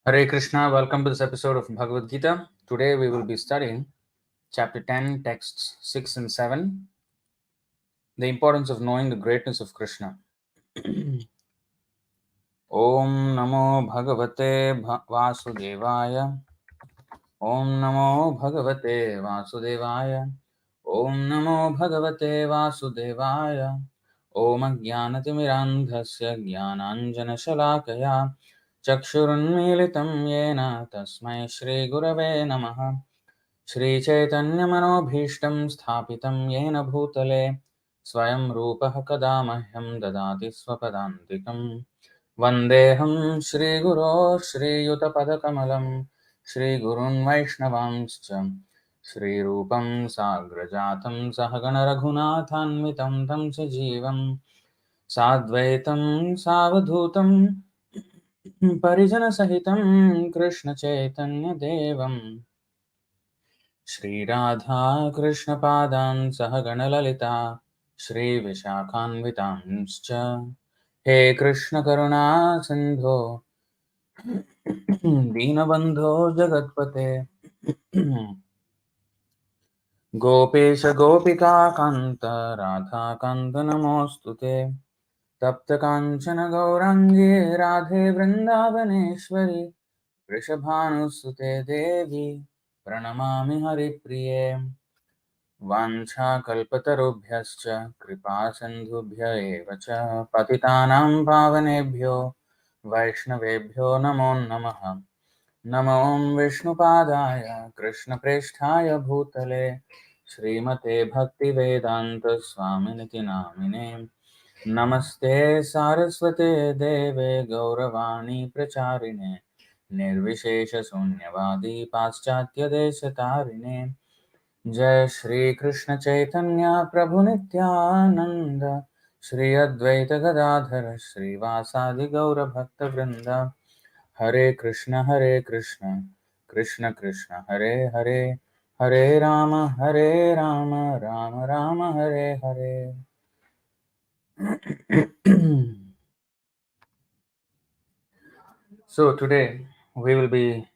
Hare Krishna, welcome to this episode of Bhagavad-gītā. Today we will be studying chapter 10, texts 6 and 7, the importance of knowing the greatness of Krishna. Om Namo Bhagavate Vasudevaya. Om Namo Bhagavate Vasudevaya. Om Namo Bhagavate Vasudevaya. Om Ajnanatimirandhasya Jnananjana Shalakaya Chakshurunmilitam Yena Tasmai Shri Gurave Namaha श्रीचैतन्यमनोभीष्टं स्थापितं येन भूतले स्वयं रूपः कदा मह्यं ददाति स्वपदान्तिकं वन्देऽहं श्रीगुरो श्रीयुतपदकमलं श्रीगुरून् वैष्णवांश्च श्रीरूपं साग्रजातं सहगणरघुनाथान्वितं तं सजीवं साद्वैतं सावधूतं परिजनसहितं कृष्णचैतन्यदेवम् श्रीराधा कृष्णपादान् सह गणललिता श्रीविशाखान्वितांश्च हे कृष्ण करुणा सिन्धो दीनबन्धो जगत्पते गोपेश गोपिका कान्त राधाकान्त नमोऽस्तु ते तप्तकाञ्चन गौराङ्गी राधे वृन्दावनेश्वरि वृषभानुसुते देवी प्रणमामि हरिप्रिये वाञ्छाकल्पतरुभ्यश्च कृपासिन्धुभ्य एव च पतितानां पावनेभ्यो वैष्णवेभ्यो नमो नमः। नमो विष्णुपादाय कृष्णप्रेष्ठाय भूतले श्रीमते भक्तिवेदान्तस्वामिनिति नामिने नमस्ते सारस्वते देवे गौरवाणी प्रचारिणे निर्विशेषशून्यवादी पाश्चात्यदेशतारिणे जय श्री कृष्ण चैतन्य प्रभु नित्यानंद श्री अद्वैत गदाधर श्रीवासादि गौर भक्त वृंद हरे Krishna Krishna Krishna Hare Hare Hare Ram Ram Ram Hare Hare. So today we will be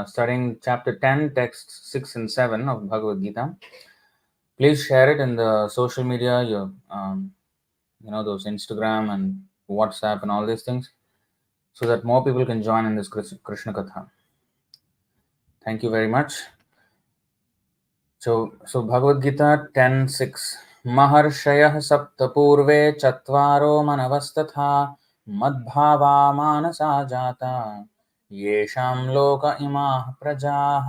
studying chapter 10, texts 6 and 7 of Bhagavad-gītā. Please share it in the social media, your those Instagram and WhatsApp and all these things, so that more people can join in this Krishna Katha. Thank you very much. So Bhagavad-gītā 10:6. maharṣayaḥ sapta pūrve catvāro manavas tathā mad-bhāvā mānasā jātā yeṣāṁ loka imāḥ prajāḥ.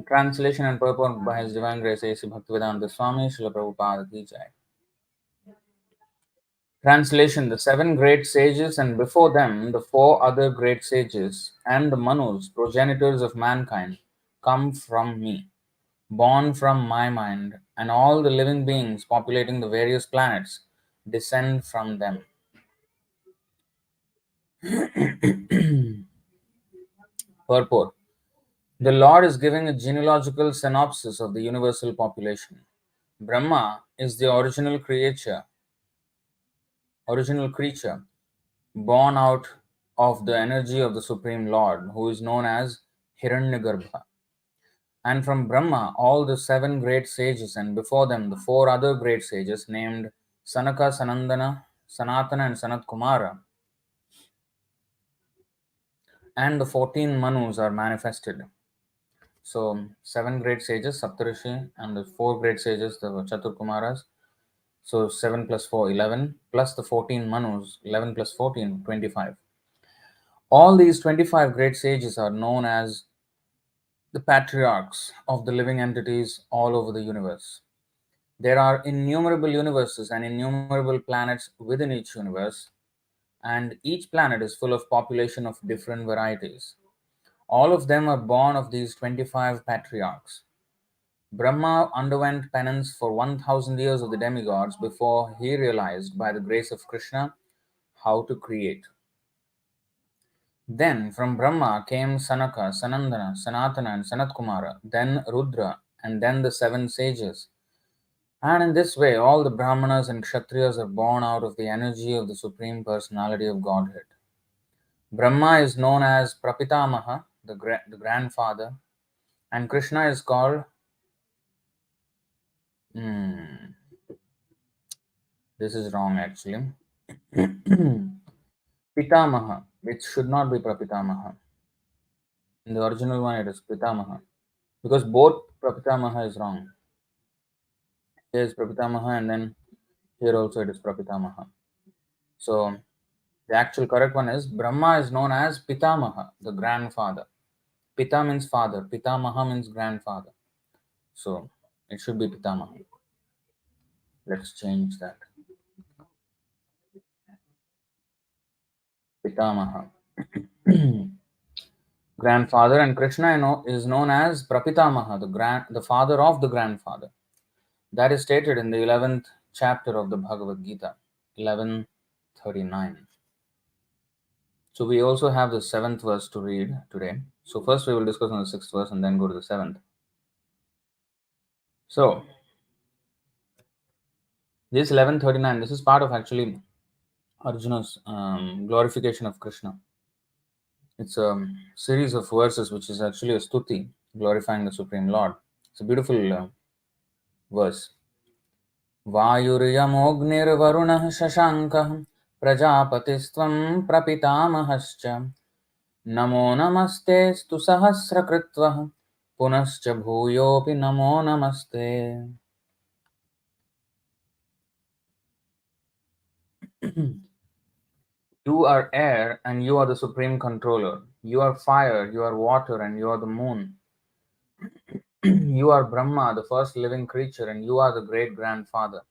Translation and purport by His Divine Grace A.C. Bhaktivedanta Swami Srila Prabhupada Ki Jai. Translation: The seven great sages and before them the four other great sages and the Manus, progenitors of mankind, come from me, born from my mind, and all the living beings populating the various planets descend from them. Purport: The Lord is giving a genealogical synopsis of the universal population. Brahma is the original creature, born out of the energy of the Supreme Lord, who is known as Hiranyagarbha. And from Brahma, all the seven great sages, and before them the four other great sages named Sanaka, Sanandana, Sanatana, and Sanat Kumara, and the 14 Manus are manifested. So, seven great sages, Saptarishi, and the four great sages, the Chatur Kumaras. So, 7 plus 4, 11, plus the 14 Manus, 11 plus 14, 25. All these 25 great sages are known as the patriarchs of the living entities all over the universe. There are innumerable universes and innumerable planets within each universe, and each planet is full of population of different varieties. All of them are born of these 25 patriarchs. Brahma underwent penance for 1000 years of the demigods before he realized, by the grace of Krishna, how to create. Then from Brahma came Sanaka, Sanandana, Sanatana, and Sanat Kumara, then Rudra, and then the seven sages. And in this way, all the Brahmanas and Kshatriyas are born out of the energy of the Supreme Personality of Godhead. Brahma is known as Prapitamaha, the grandfather, and Krishna is called, this is wrong actually, Pitamaha, which should not be Prapitamaha. In the original one, it is Pitamaha, because both Prapitamaha is wrong. Here is Prapitamaha, and then here also it is Prapitamaha. So the actual correct one is Brahma is known as Pitamaha, the grandfather. Pita means father, Pitamaha means grandfather. So it should be Pitamaha. Let's change that. Pitamaha. Grandfather, and Krishna is known as Prapitamaha, the father of the grandfather. That is stated in the 11th chapter of the Bhagavad-gītā, 11:39. So we also have the 7th verse to read today. So first we will discuss on the 6th verse and then go to the 7th. So this 11:39, this is part of actually Arjuna's glorification of Krishna. It's a series of verses which is actually a stuti, glorifying the Supreme Lord. It's a beautiful verse. वायुर्यमोऽग्निर्वरुणः शशाङ्कः प्रजापतिस्त्वं प्रपितामहश्च नमो नमस्तेऽस्तु सहस्रकृत्वः पुनश्च भूयोऽपि नमो नमस्ते. You are air and you are the supreme controller. You are fire, you are water, and you are the moon. You are Brahma, the first living creature, and you are the great grandfather.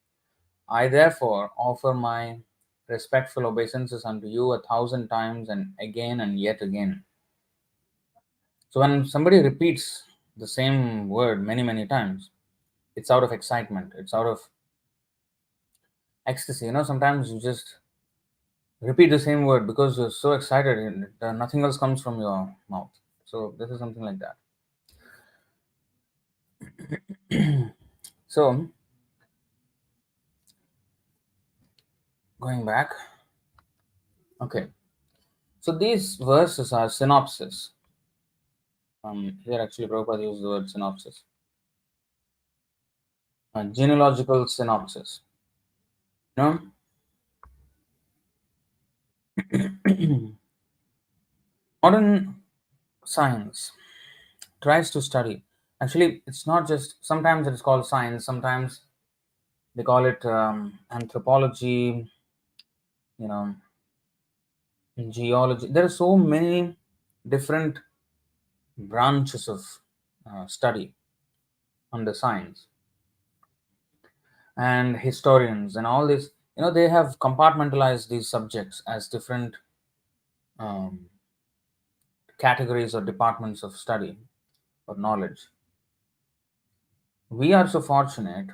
I therefore offer my respectful obeisances unto you 1,000 times and yet again. So when somebody repeats the same word many, many times, it's out of excitement, it's out of ecstasy. Sometimes you just repeat the same word because you're so excited and nothing else comes from your mouth. So this is something like that. So going back, okay. So these verses are synopsis. Here actually Prabhupada used the word synopsis. Genealogical synopsis. Modern science tries to study. Actually, it's not just, sometimes it's called science, sometimes they call it anthropology, geology. There are so many different branches of study under science. And historians and all this, they have compartmentalized these subjects as different categories or departments of study or knowledge. We are so fortunate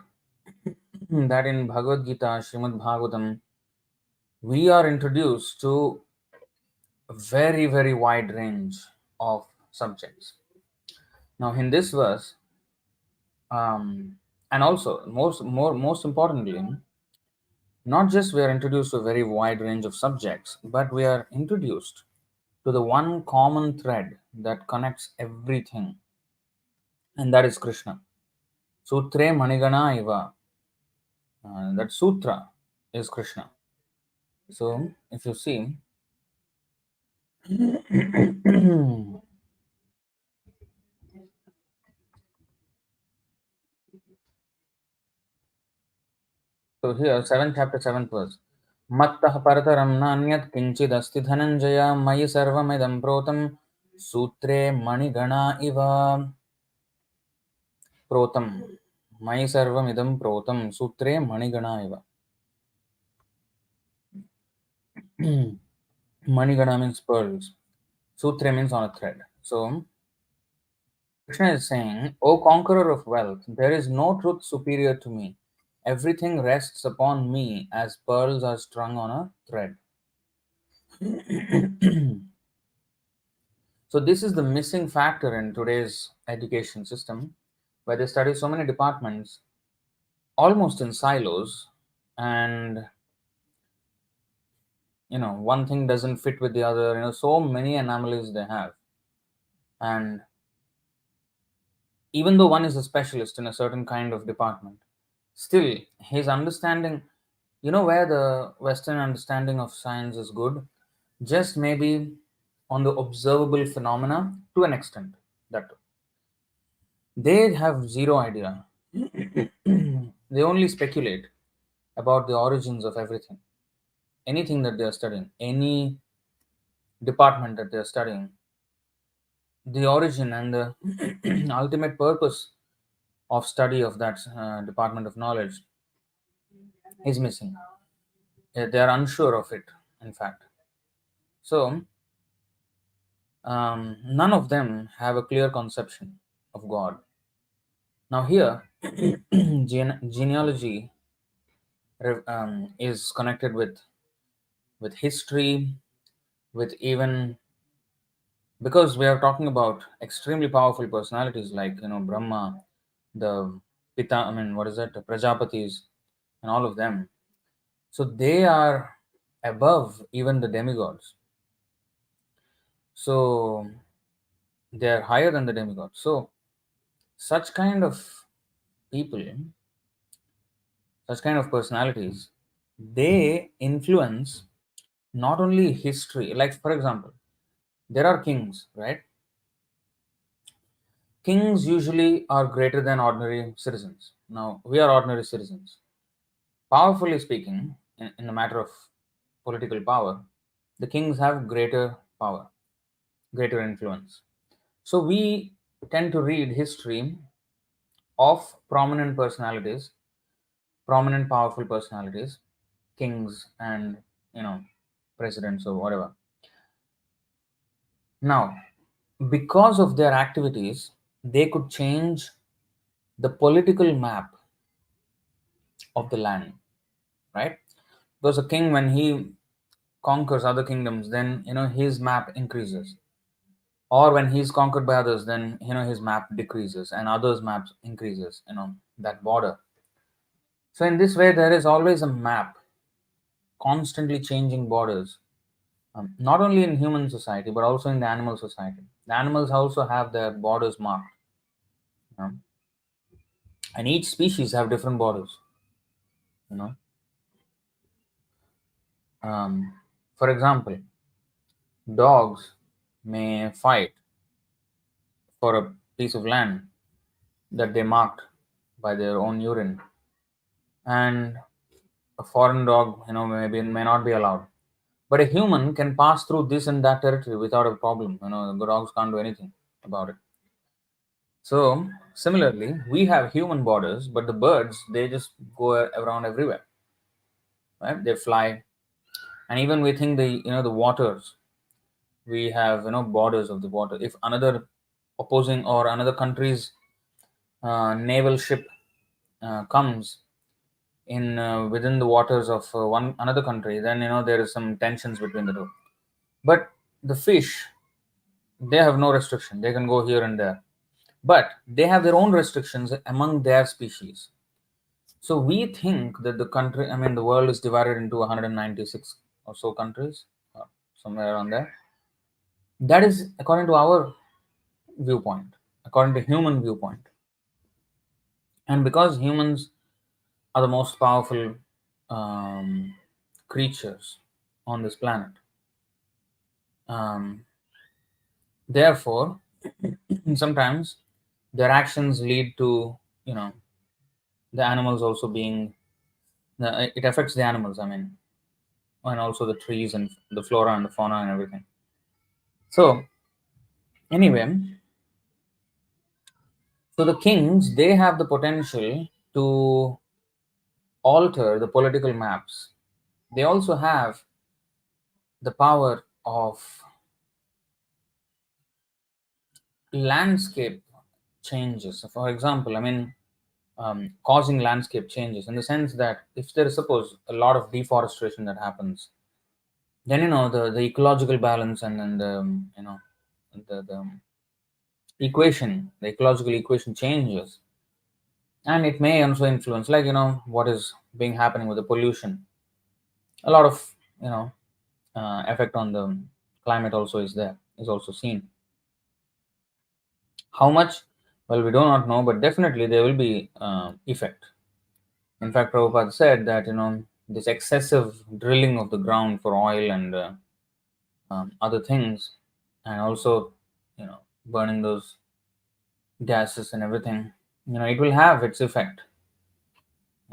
that in Bhagavad-gītā, Srimad Bhagavatam, we are introduced to a very, very wide range of subjects. Now, in this verse, and also most importantly, not just we are introduced to a very wide range of subjects, but we are introduced to the one common thread that connects everything, and that is Krishna. Sutre manigana iva. That sutra is Krishna. So, if you see, so here, 7th chapter, 7th verse. Mattah parataram nanyat kinchidasti dhananjaya mayi sarvamidam protam sutre manigana iva. Protam. Mayi sarvamidam protam sutre manigana iva. Manigana means pearls. Sutre means on a thread. So, Krishna is saying, O conqueror of wealth, there is no truth superior to me. Everything rests upon me as pearls are strung on a thread. So this is the missing factor in today's education system, where they study so many departments almost in silos, and one thing doesn't fit with the other. So many anomalies they have. And even though one is a specialist in a certain kind of department, still his understanding, where the Western understanding of science is good, just maybe on the observable phenomena to an extent. That they have zero idea. They only speculate about the origins of everything, anything that they are studying, any department that they are studying. The origin and the ultimate purpose of study of that department of knowledge is missing. They are unsure of it, in fact. So, none of them have a clear conception of God. Now, here, genealogy is connected with history, with even, because we are talking about extremely powerful personalities like Brahma, the Pita. I mean, what is that? The Prajapatis, and all of them. So they are above even the demigods. So they are higher than the demigods. So such kind of people, such kind of personalities, they influence not only history. Like for example, there are kings, right? Kings usually are greater than ordinary citizens. Now we are ordinary citizens. Powerfully speaking, in the matter of political power, the kings have greater power, greater influence. So we tend to read history of prominent personalities, prominent powerful personalities, kings and presidents or whatever. Now, because of their activities, they could change the political map of the land, right? Because a king, when he conquers other kingdoms, then his map increases. Or when he's conquered by others, then his map decreases and others' maps increases. That border. So in this way, there is always a map, constantly changing borders. Not only in human society, but also in the animal society. The animals also have their borders marked, um, and each species have different borders. You know, for example, dogs may fight for a piece of land that they marked by their own urine, and a foreign dog, maybe may not be allowed. But a human can pass through this and that territory without a problem. The dogs can't do anything about it. So similarly, we have human borders, but the birds, they just go around everywhere, right? They fly, and even within the waters, we have borders of the water. If another opposing or another country's naval ship comes in within the waters of one another country, then there is some tensions between the two. But the fish, they have no restriction; they can go here and there, but they have their own restrictions among their species. So we think that the world is divided into 196 or so countries, somewhere around there. That is according to our viewpoint, according to human viewpoint. And because humans are the most powerful um, creatures on this planet, um, therefore, sometimes their actions lead to, the animals also being, it affects the animals, and also the trees and the flora and the fauna and everything. So anyway, so the kings, they have the potential to alter the political maps. They also have the power of landscape changes. So for example, causing landscape changes in the sense that if there is, suppose, a lot of deforestation that happens, then the ecological balance and then the ecological equation changes, And it may also influence, like, what is being happening with the pollution. A lot of, effect on the climate also is also seen. How much? Well, we do not know, but definitely there will be effect. In fact, Prabhupada said that this excessive drilling of the ground for oil and other things, and also burning those gases and everything, it will have its effect.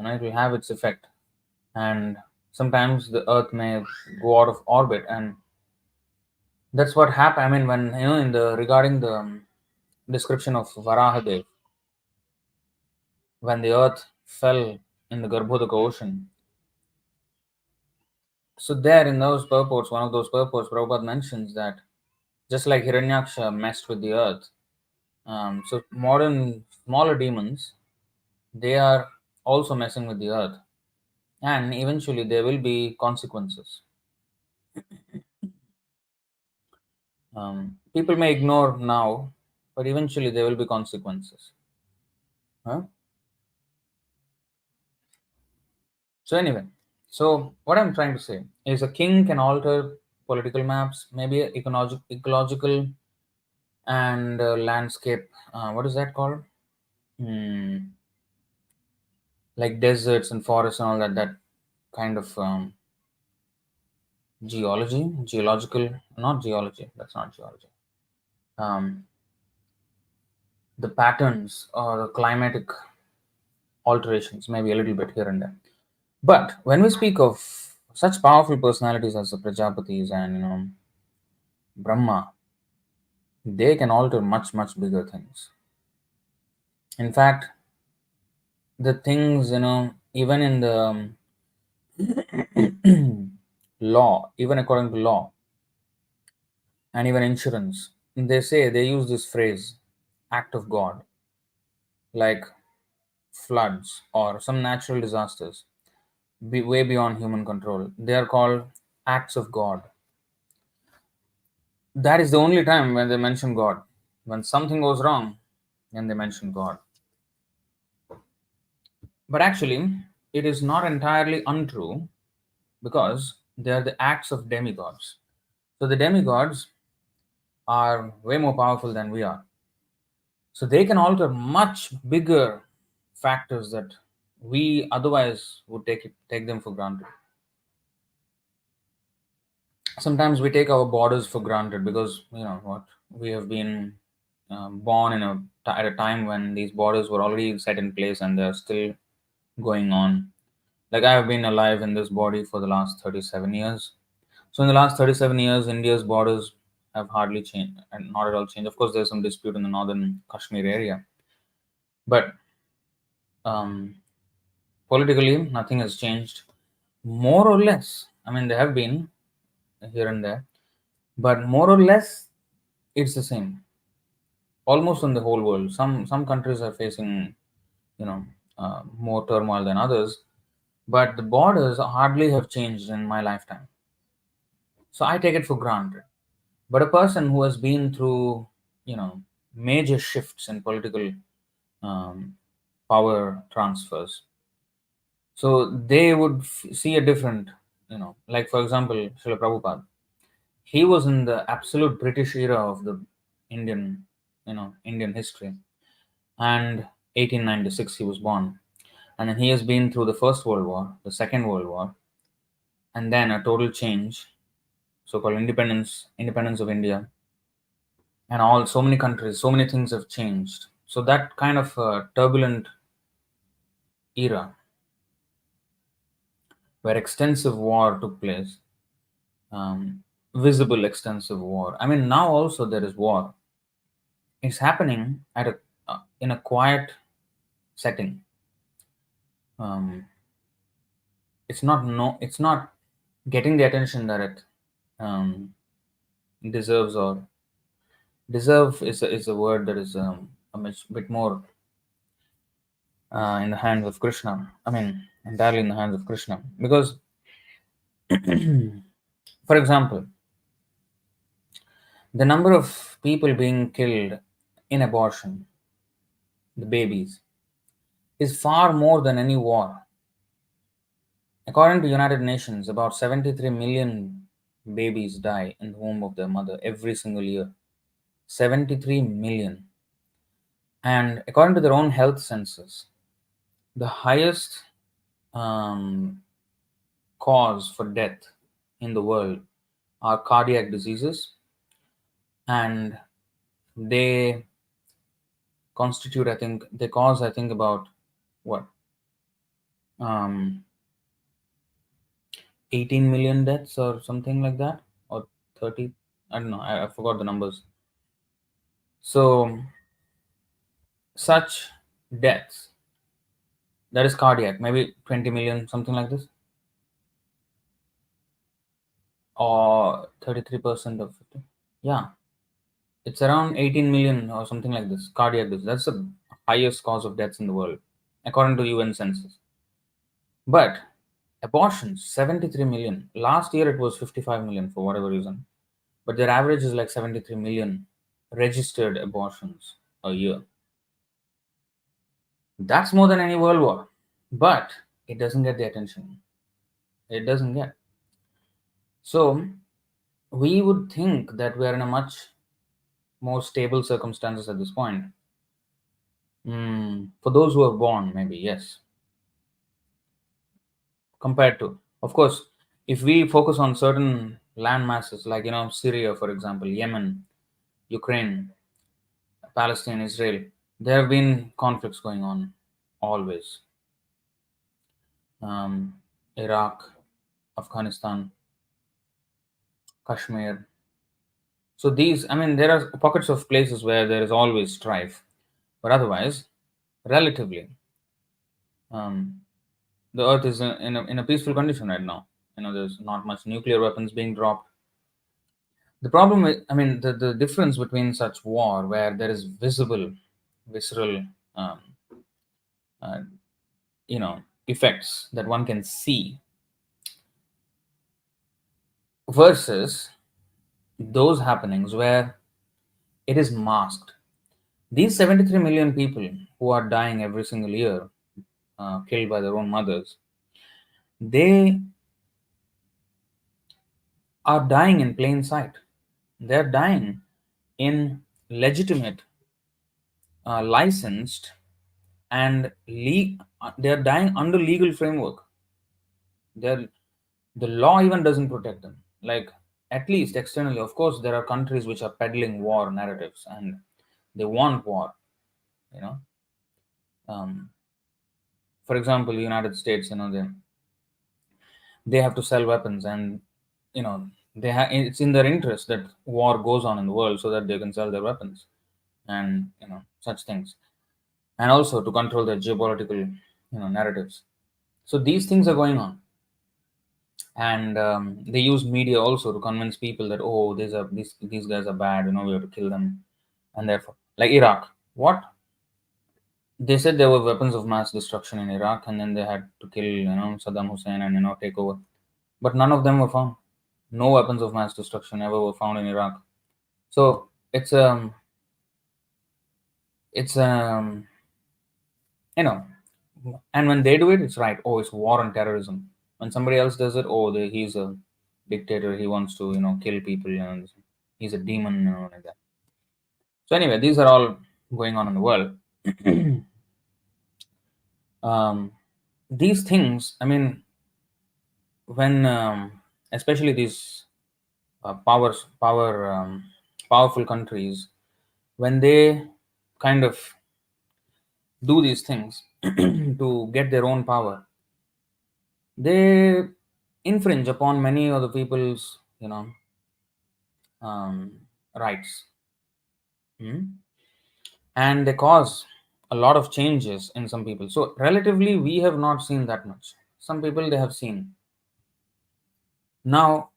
It will have its effect, and sometimes the Earth may go out of orbit, and that's what happened. I mean, when in the regarding the description of Varahadev, when the Earth fell in the Garbhodaka ocean. So there, in those purports, one of those purports, Prabhupada mentions that just like Hiranyaksha messed with the earth, so modern smaller demons, they are also messing with the earth, and eventually there will be consequences. People may ignore now, but eventually there will be consequences. Huh? So anyway, so what I'm trying to say is a king can alter political maps, maybe ecological and landscape. What is that called? Hmm, like deserts and forests and all that. That kind of geological, not geology. That's not geology. Um, the patterns or the climatic alterations, maybe a little bit here and there. But when we speak of such powerful personalities as the Prajapatis and Brahma, they can alter much bigger things. In fact, the things even in the law, even according to law, and even insurance, they use this phrase, act of God, like floods or some natural disasters, way beyond human control. They are called acts of God. That is the only time when they mention God. When something goes wrong, then they mention God. But actually, it is not entirely untrue because they are the acts of demigods. So the demigods are way more powerful than we are. So they can alter much bigger factors that we otherwise would take them for granted. Sometimes we take our borders for granted because what we have been born at a time when these borders were already set in place and they're still going on. Like I have been alive in this body for the last 37 years. So in the last 37 years, India's borders have hardly changed and not at all changed. Of course, there's some dispute in the northern Kashmir area, but um, politically, nothing has changed. More or less, I mean, there have been here and there, but more or less, it's the same. Almost in the whole world, some countries are facing, you know, more turmoil than others, but the borders hardly have changed in my lifetime. So I take it for granted. But a person who has been through, major shifts in political um, power transfers, so they would see a different, like for example, Srila Prabhupada. He was in the absolute British era of the Indian, Indian history, and 1896 he was born, and then he has been through the First World War, the Second World War, and then a total change, so-called independence of India, and all so many countries, so many things have changed. So that kind of turbulent era where extensive war took place, visible extensive war. I mean, now also there is war. It's happening at a in a quiet setting. Um, it's not getting the attention that it um, deserves, or deserve is a word that is a much bit more in the hands of Krishna. I mean, entirely in the hands of Krishna. Because, for example, the number of people being killed in abortion, the babies, is far more than any war. According to United Nations, about 73 million babies die in the womb of their mother every single year. 73 million. And according to their own health census, the highest cause for death in the world are cardiac diseases, and they constitute, I think, they cause, I think, about what? Um, 18 million deaths or something like that, or 30. I don't know. I forgot the numbers. So, such deaths, that is cardiac, maybe 20 million, something like this, or 33% of it. Yeah, it's around 18 million or something like this, cardiac disease. That's the highest cause of deaths in the world, according to UN census. But abortions, 73 million. Last year it was 55 million for whatever reason. But their average is like 73 million registered abortions a year. That's more than any world war. But it doesn't get the attention. It doesn't get. So we would think that we are in a much more stable circumstances at this point. For those who are born, maybe, yes. Compared to, of course, if we focus on certain land masses like, Syria, for example, Yemen, Ukraine, Palestine, Israel, there have been conflicts going on always. Iraq, Afghanistan, Kashmir. So these, I mean, there are pockets of places where there is always strife, but otherwise, relatively, um, the earth is in a peaceful condition right now. There's not much nuclear weapons being dropped. The problem is, I mean, the difference between such war where there is visible, visceral, um, uh, effects that one can see versus those happenings where it is masked. These 73 million people who are dying every single year, killed by their own mothers, they are dying in plain sight. They're dying in legitimate, licensed, and they're dying under legal framework. They're, the law even doesn't protect them. Like, at least externally, of course, there are countries which are peddling war narratives and they want war. You know, for example, the United States, they have to sell weapons, and it's in their interest that war goes on in the world so that they can sell their weapons and such things, and also to control their geopolitical narratives. So these things are going on, and they use media also to convince people that, oh, these guys are bad, we have to kill them. And therefore, like Iraq, what they said, there were weapons of mass destruction in Iraq, and then they had to kill Saddam Hussein and take over, but none of them were found. No weapons of mass destruction ever were found in Iraq. So it's and when they do it, it's right. Oh, it's war on terrorism. When somebody else does it, oh, he's a dictator. He wants to kill people. He's a demon. Like that. So anyway, these are all going on in the world. These things, I mean, when especially these powerful countries, when they kind of do these things to get their own power, they infringe upon many of the people's rights. And they cause a lot of changes in some people. So relatively, we have not seen that much. Some people, they have seen. Now,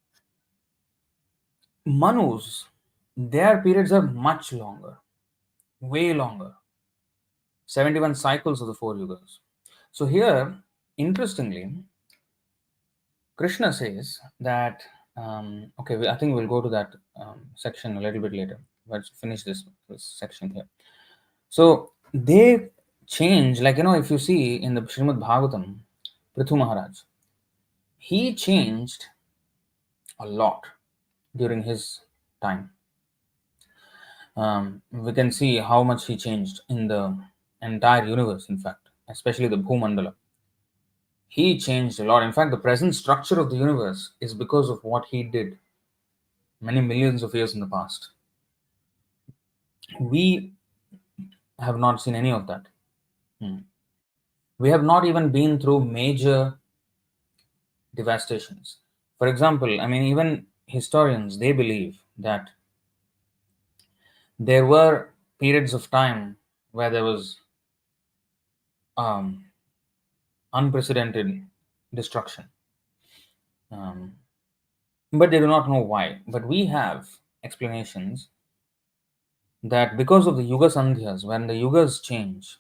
Manus, their periods are much longer, way longer. 71 cycles of the 4 yugas. So here, interestingly, Kṛṣṇa says that, okay, I think we'll go to that section a little bit later. Let's finish this section here. So they change, like, if you see in the Srimad Bhagavatam, Prithu Maharaj, he changed a lot during his time. We can see how much he changed in the entire universe, in fact, especially the Bhumandala. He changed a lot. In fact, the present structure of the universe is because of what he did many millions of years in the past. We have not seen any of that. We have not even been through major devastations. For example, even historians, they believe that there were periods of time where there was um, unprecedented destruction. But they do not know why. But we have explanations that because of the Yuga Sandhyas, when the Yugas change,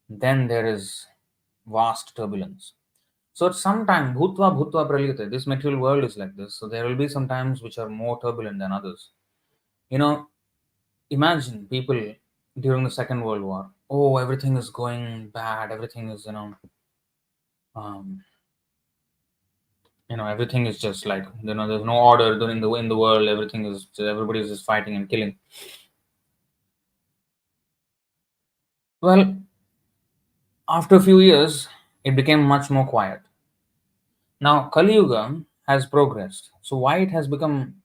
then there is vast turbulence. So at some time, bhutva bhutva pralyate, this material world is like this. So there will be some times which are more turbulent than others. Imagine people during the Second World War. Oh, everything is going bad. Everything is, um, everything is just like, there's no order in the world. Everybody is just fighting and killing. Well, after a few years, it became much more quiet. Now, Kali Yuga has progressed. So why it has become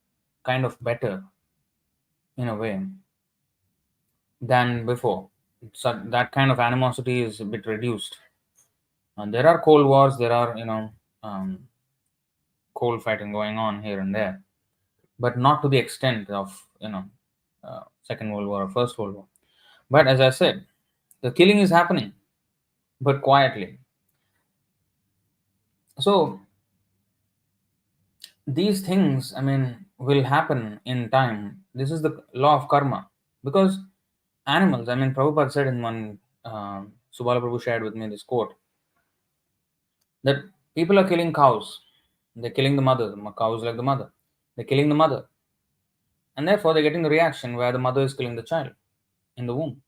kind of better in a way than before? So that kind of animosity is a bit reduced. And there are cold wars. There are cold fighting going on here and there, but not to the extent of Second World War or First World War. But as I said, the killing is happening, but quietly. So these things, will happen in time. This is the law of karma. Because animals, Prabhupada said in one, Subala Prabhu shared with me this quote, that people are killing cows. They're killing the mother. The cow is like the mother. They're killing the mother. And therefore, they're getting the reaction where the mother is killing the child in the womb.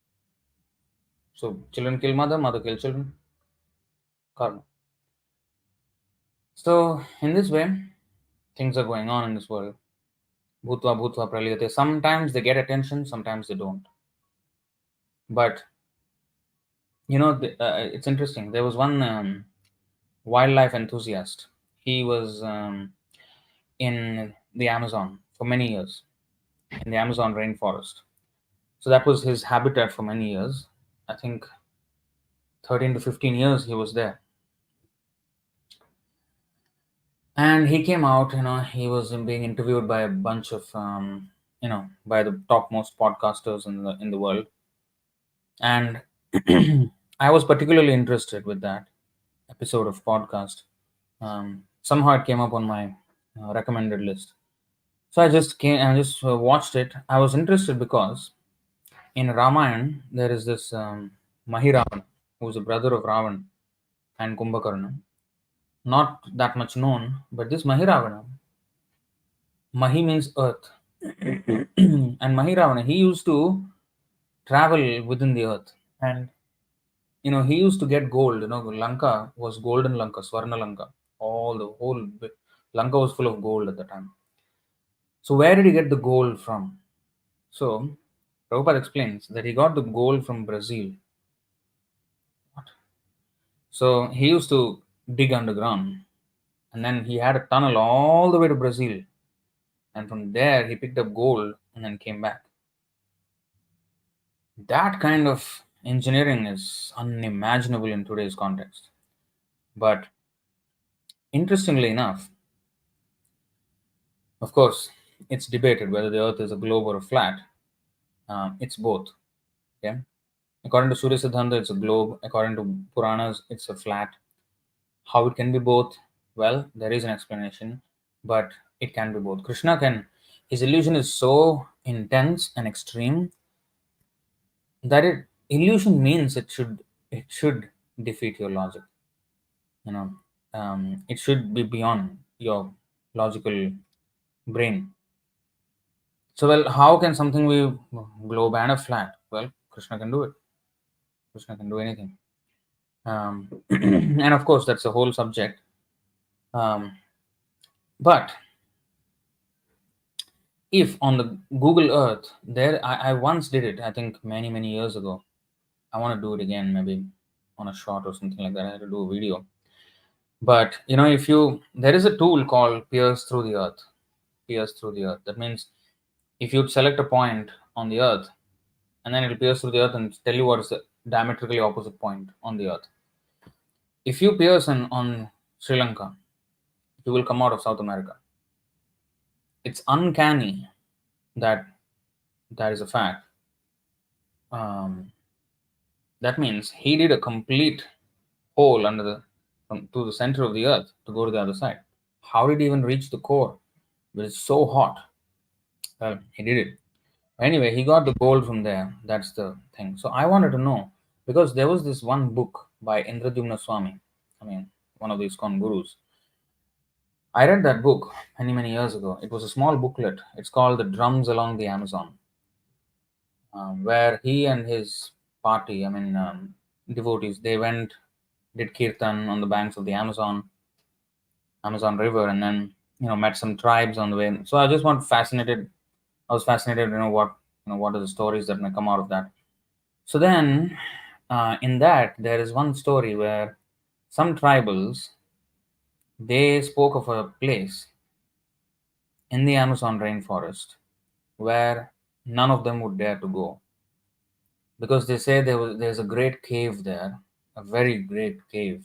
So, children kill mother, mother kill children. Karma. So, in this way, things are going on in this world. Bhutva bhutva pralyate. Sometimes they get attention, sometimes they don't. But, it's interesting. There was one wildlife enthusiast. He was in the Amazon for many years, in the Amazon rainforest. So that was his habitat for many years. I think 13 to 15 years he was there. And he came out, he was being interviewed by a bunch of, by the topmost podcasters in the world. And I was particularly interested with that episode of podcast. Somehow it came up on my recommended list. So I just watched it. I was interested because in Ramayana there is this Mahiravana, who is a brother of Ravan and Kumbhakarna. Not that much known, but this Mahiravana, Mahi means earth, and Mahiravana, he used to travel within the earth, and he used to get gold. Lanka was golden Lanka, Swarna Lanka. Lanka was full of gold at the time. So where did he get the gold from? So Prabhupada explains that he got the gold from Brazil. What? So he used to dig underground, and then he had a tunnel all the way to Brazil, and from there he picked up gold and then came back. That kind of engineering is unimaginable in today's context. But interestingly enough, of course, it's debated whether the earth is a globe or a flat. It's both. Okay? According to Surya Siddhanta, it's a globe. According to Puranas, it's a flat. How it can be both? Well, there is an explanation, but it can be both. His illusion is so intense and extreme that illusion means it should defeat your logic. It should be beyond your logical brain. So, well, how can something be globe and a flat? Well, Krishna can do it. Krishna can do anything. And of course, that's a whole subject. But if on the Google Earth, I once did it, I think many years ago. I want to do it again, maybe on a short or something like that. I had to do a video. But if there is a tool called Pierce Through the Earth. Pierce Through the Earth. That means if you select a point on the Earth, and then it'll pierce through the Earth and tell you what is the diametrically opposite point on the Earth. If you pierce on Sri Lanka, you will come out of South America. It's uncanny that is a fact. That means he did a complete hole to the center of the Earth to go to the other side. How did he even reach the core? But it's so hot. Well, he did it. Anyway, he got the gold from there. That's the thing. So I wanted to know, because there was this one book by Indradyumna Swami. I mean, one of these ISKCON gurus. I read that book many years ago. It was a small booklet. It's called The Drums Along the Amazon, where he and his party, devotees, they did kirtan on the banks of the Amazon River, and then met some tribes on the way. So I was fascinated, what are the stories that may come out of that. So then, in that, there is one story where some tribals, they spoke of a place in the Amazon rainforest where none of them would dare to go, because they say there's a great cave there, a very great cave,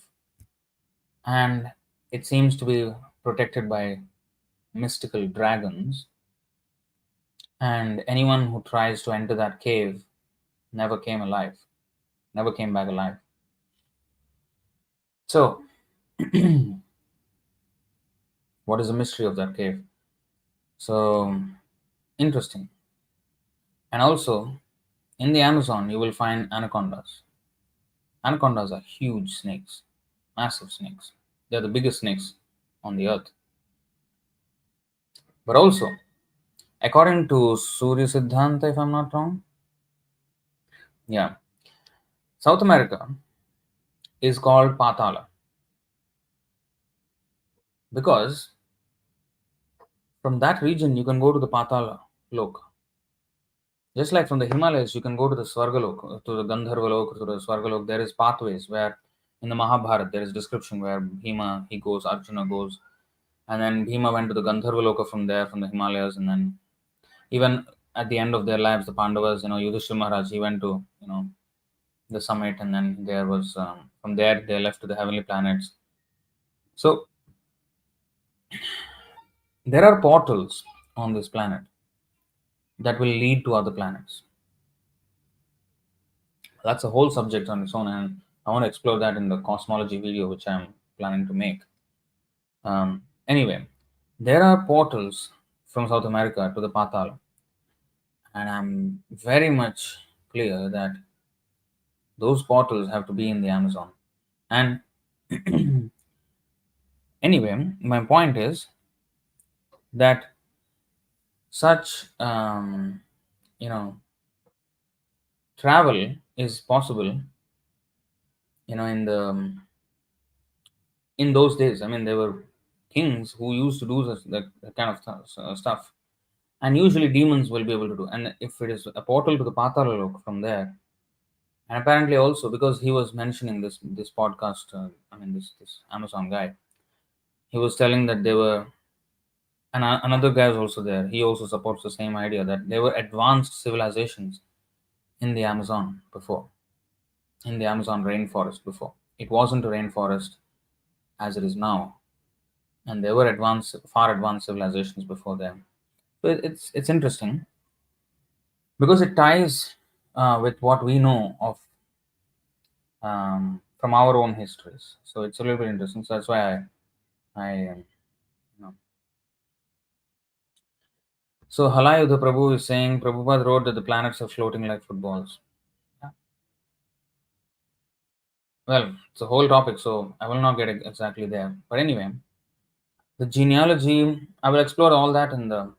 and it seems to be protected by mystical dragons, and anyone who tries to enter that cave never came back alive. So what is the mystery of that cave? So interesting. And also, in the Amazon, you will find anacondas. Anacondas are huge snakes, massive snakes. They're the biggest snakes on the earth. But also, according to Surya Siddhanta, if I'm not wrong, South America is called Patala because from that region you can go to the Patala loka. Just like from the Himalayas, you can go to the Svargalok, to the Gandharva to the Svargalok. There is pathways where in the Mahabharata there is description where Bhima, he goes, Arjuna goes, and then Bhima went to the Gandharva from there, from the Himalayas, and then even at the end of their lives, the Pandavas, Yudhishthira Maharaj, he went to, the summit, and then there was, from there they left to the heavenly planets. So there are portals on this planet that will lead to other planets. That's a whole subject on its own, and I want to explore that in the cosmology video, which I'm planning to make. Anyway, there are portals from South America to the Patala, and I'm very much clear that those portals have to be in the Amazon. And anyway, my point is that such travel is possible in those days. There were kings who used to do that kind of stuff, and usually demons will be able to do. And if it is a portal to the Patala Lok from there, and apparently also because he was mentioning this podcast, this Amazon guy, he was telling that there were, and another guy is also there. He also supports the same idea that there were advanced civilizations in the Amazon before, in the Amazon rainforest before. It wasn't a rainforest as it is now, and there were far advanced civilizations before them. So it's interesting because it ties with what we know of from our own histories. So it's a little bit interesting. So that's why I So Halayudha Prabhu is saying Prabhupada wrote that the planets are floating like footballs. Yeah. Well, it's a whole topic, so I will not get exactly there. But anyway, the genealogy, I will explore all that in the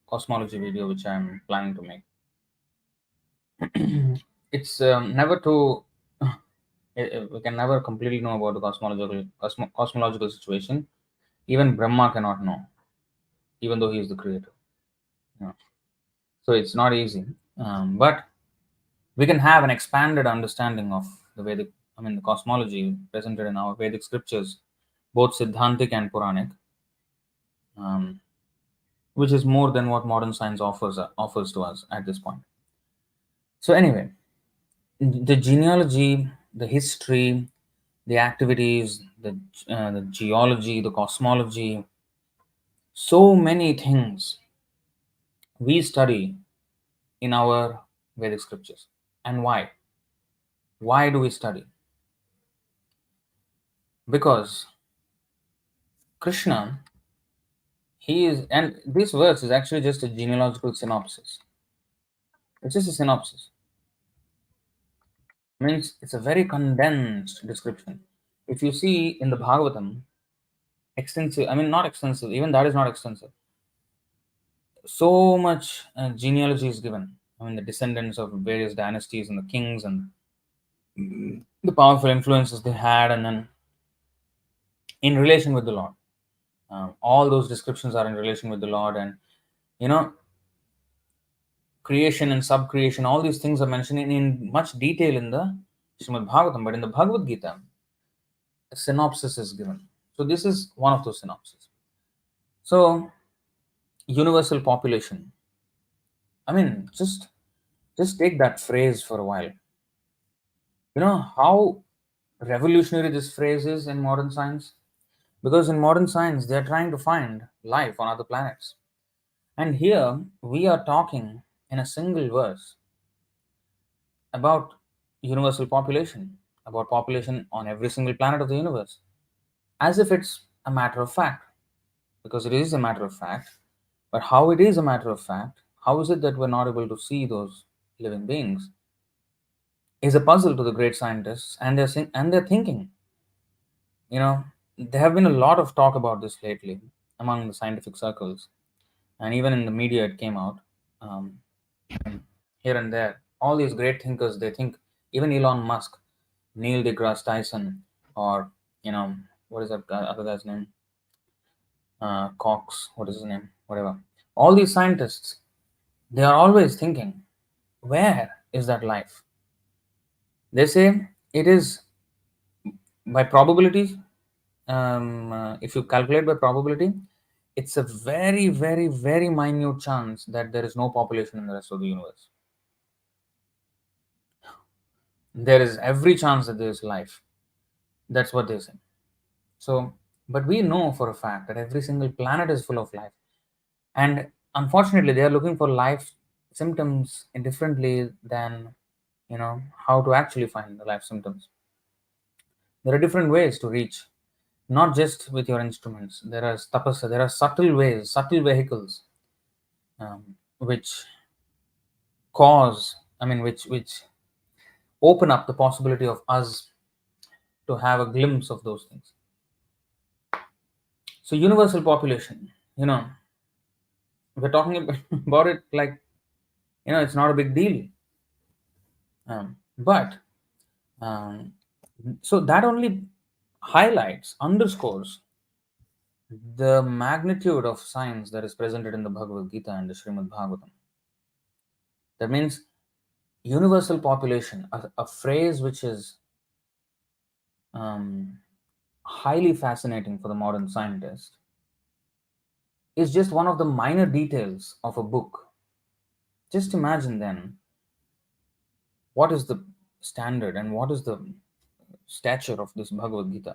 cosmology video, which I'm planning to make. It's never too. We can never completely know about the cosmological situation. Even Brahma cannot know, even though he is the creator. You know. So it's not easy. But we can have an expanded understanding of the Vedic, the cosmology presented in our Vedic scriptures, both Siddhantic and Puranic, um, which is more than what modern science offers to us at this point. So anyway, the genealogy, the history, the activities, the geology, the cosmology, so many things we study in our Vedic scriptures. And why? Why do we study? Because Krishna, he is, and this verse is actually just a genealogical synopsis. It's just a synopsis. Means it's a very condensed description. If you see in the Bhagavatam, extensive, not extensive, even that is not extensive. So much genealogy is given. The descendants of various dynasties and the kings and the powerful influences they had, and then in relation with the Lord. All those descriptions are in relation with the Lord, and you know, creation and sub-creation, all these things are mentioned in much detail in the Srimad Bhagavatam, but in the Bhagavad-gītā, a synopsis is given. So this is one of those synopses. So universal population. Just take that phrase for a while. You know how revolutionary this phrase is in modern science? Because in modern science, they are trying to find life on other planets. And here we are talking in a single verse about universal population, about population on every single planet of the universe, as if it's a matter of fact, because it is a matter of fact. But how it is a matter of fact, how is it that we're not able to see those living beings, is a puzzle to the great scientists and their thinking. There have been a lot of talk about this lately among the scientific circles, and even in the media it came out. Um, Here and there, all these great thinkers, they think, even Elon Musk, Neil deGrasse Tyson, or what is that other guy's name? Cox, what is his name? Whatever. All these scientists, they are always thinking, where is that life? They say it is by probability. If you calculate by probability, it's a very, very, very minute chance that there is no population in the rest of the universe. There is every chance that there is life. That's what they say. So, but we know for a fact that every single planet is full of life. And unfortunately, they are looking for life symptoms differently than, how to actually find the life symptoms. There are different ways to reach, not just with your instruments. There are tapasa, there are subtle ways, subtle vehicles, which which open up the possibility of us to have a glimpse of those things. So universal population, we're talking about it like, it's not a big deal. But so that only underscores the magnitude of science that is presented in the Bhagavad-gītā and the Srimad Bhagavatam. That means universal population, a phrase which is highly fascinating for the modern scientist, is just one of the minor details of a book. Just imagine then what is the standard and what is the stature of this Bhagavad-gītā.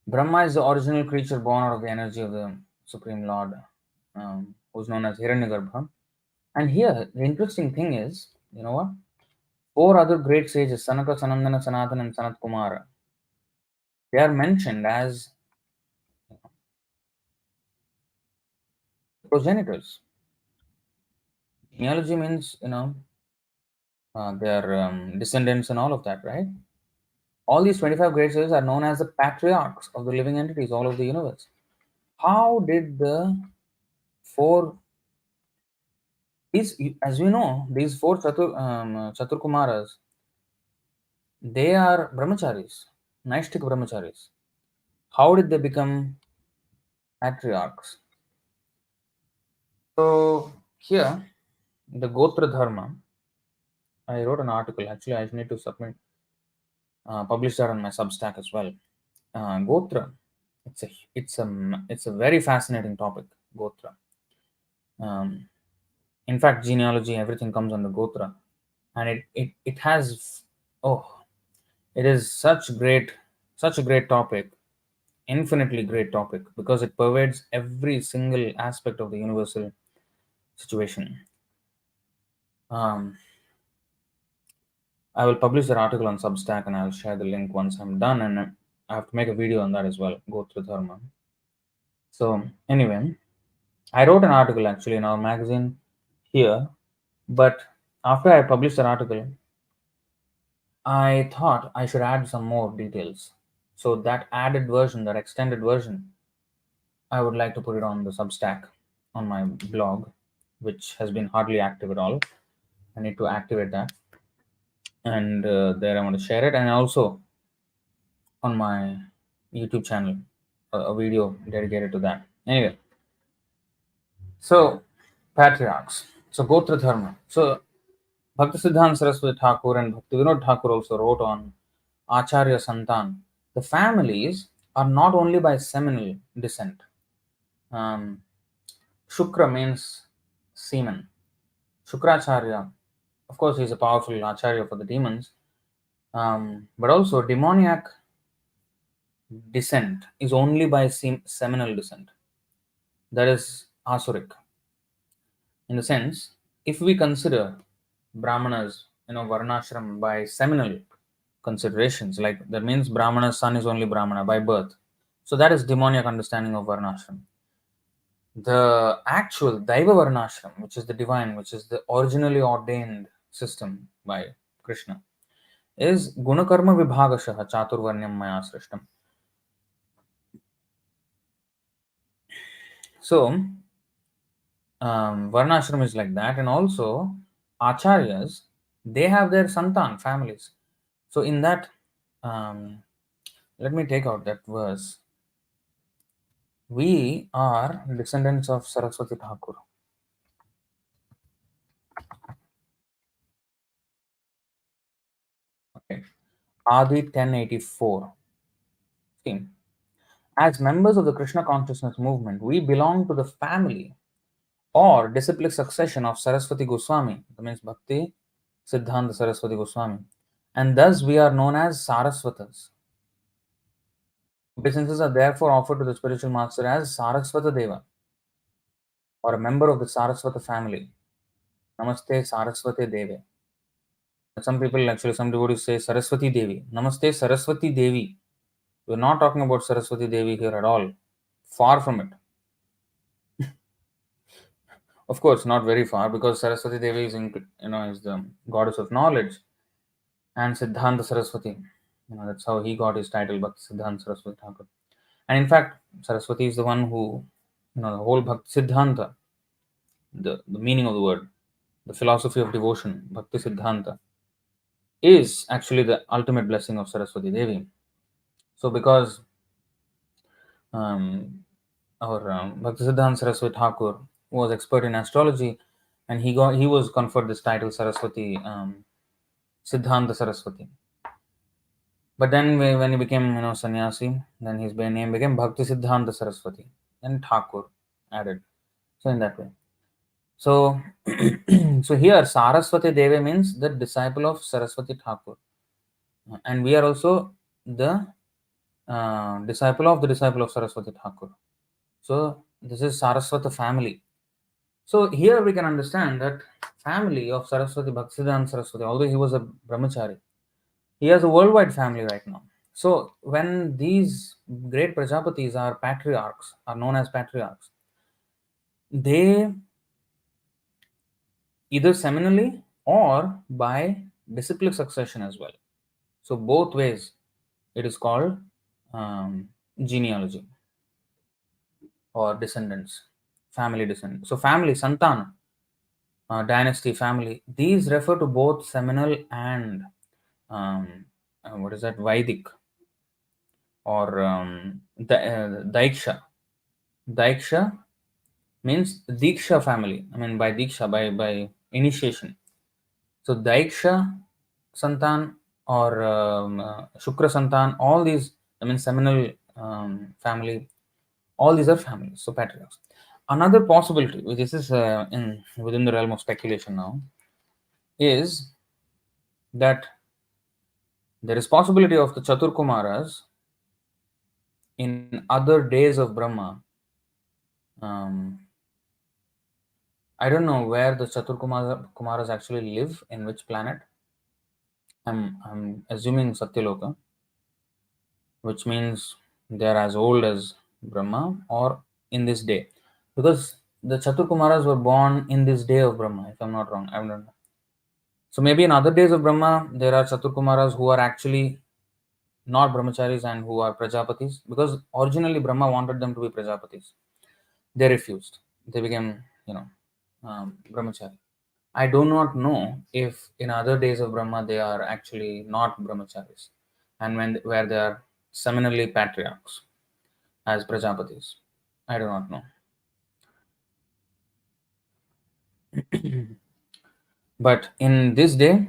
Brahma is the original creature born out of the energy of the Supreme Lord, who's known as Hiranyagarbha. And here, the interesting thing is, you know what? 4 other great sages, Sanaka, Sanandana, Sanatana, and Sanat Kumara, they are mentioned as progenitors. Genealogy means, their descendants and all of that, right? All these 25 great sages are known as the patriarchs of the living entities all over the universe. How did the as you know, these four Chaturkumaras, they are brahmacharis, Naishtik brahmacharis. How did they become patriarchs? So here, the Gotra Dharma, I wrote an article. Actually, I need to publish that on my Substack as well. Gotra, it's a very fascinating topic. Gotra. Um, in fact, genealogy, everything comes under Gotra, and it has, oh, it is such a great topic, infinitely great topic, because it pervades every single aspect of the universal situation. Um, I will publish that article on Substack and I'll share the link once I'm done, and I have to make a video on that as well. Go through Dharma. So anyway, I wrote an article actually in our magazine here, but after I published that article, I thought I should add some more details. So that added version, that extended version, I would like to put it on the Substack on my blog, which has been hardly active at all. I need to activate that, and there I want to share it, and also on my YouTube channel, a video dedicated to that. Anyway, so patriarchs. So Gotra Dharma. So Bhaktisiddhanta Saraswati Thakur and Bhaktivinoda Thakur also wrote on Acharya Santan. The families are not only by seminal descent. Um, Shukra means semen. Shukracharya, of course, he's a powerful acharya for the demons, but also demoniac descent is only by seminal descent. That is asuric. In the sense, if we consider Brahmanas, Varnashram by seminal considerations, like that means Brahmana's son is only Brahmana by birth. So that is demoniac understanding of Varnashram. The actual Daiva Varnashram, which is the divine, which is the originally ordained system by Krishna, is Gunakarma Vibhagashaha Chaturvarnyam Maya Srishtam. So, Varnashram is like that, and also Acharyas, they have their Santan families. So, in that, let me take out that verse. We are descendants of Saraswati Thakur. Okay. Adi 1084. See, as members of the Krishna consciousness movement, we belong to the family or disciplic succession of Saraswati Goswami, that means Bhakti Siddhanta Saraswati Goswami, and thus we are known as Saraswatas. Obeisances are therefore offered to the spiritual master as Saraswata Deva, or a member of the Saraswata family. Namaste Saraswati Deve. Some people, actually, some devotees say Saraswati Devi. Namaste Saraswati Devi. We're not talking about Saraswati Devi here at all. Far from it. Of course, not very far, because Saraswati Devi is, is the goddess of knowledge, and Siddhanta Saraswati. That's how he got his title, Bhakti Siddhanta Saraswati Thakur. And in fact, Saraswati is the one who, the whole Bhakti Siddhanta, the meaning of the word, the philosophy of devotion, Bhakti Siddhanta, is actually the ultimate blessing of Saraswati Devi. So, because our Bhaktisiddhanta Saraswati Thakur was expert in astrology, and he was conferred this title Saraswati Siddhanta Saraswati. But then when he became sannyasi, then his name became Bhakti Siddhanta Saraswati, and Thakur added. So in that way. So so here Saraswati Devi means the disciple of Saraswati Thakur, and we are also the disciple of the disciple of Saraswati Thakur. So this is Saraswata family. So here we can understand that family of Saraswati Bhaktisiddhanta Saraswati, although he was a brahmachari, he has a worldwide family right now. So when these great Prajapatis are patriarchs, are known as patriarchs, they either seminally or by disciplic succession as well. So both ways it is called genealogy or descendants family descent. So family, Santan, dynasty, family, these refer to both seminal and what is that, Vedic or Daiksha. Daiksha means Diksha family. I mean by Diksha, by initiation. So Daiksha Santan or Shukra Santan, all these, I mean seminal family, all these are families, so patriarchs. Another possibility, which is in within the realm of speculation now, is that there is possibility of the Chaturkumaras in other days of Brahma. Um, I don't know where the Kumaras actually live, in which planet. I'm assuming Satyaloka, which means they are as old as Brahma or in this day. Because the Chaturkumaras were born in this day of Brahma, if I'm not wrong. I don't know. So maybe in other days of Brahma, there are Chaturkumaras who are actually not brahmacharis and who are prajapatis, because originally Brahma wanted them to be prajapatis. They refused. They became, brahmachari. I do not know if in other days of Brahma they are actually not brahmacharis, and where they are seminally patriarchs as prajapatis. I do not know. But in this day,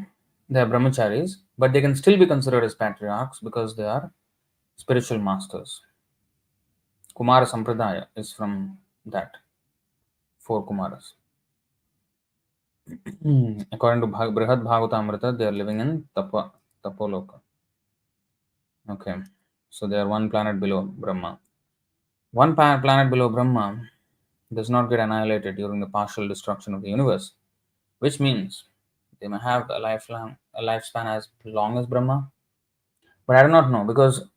they are brahmacharis, but they can still be considered as patriarchs because they are spiritual masters. Kumara Sampradaya is from that, four Kumaras. According to Brihad Bhagavatamrita, they are living in Tapoloka. Okay, so they are one planet below Brahma. One planet below Brahma does not get annihilated during the partial destruction of the universe, which means they may have a lifespan as long as Brahma. But I do not know, because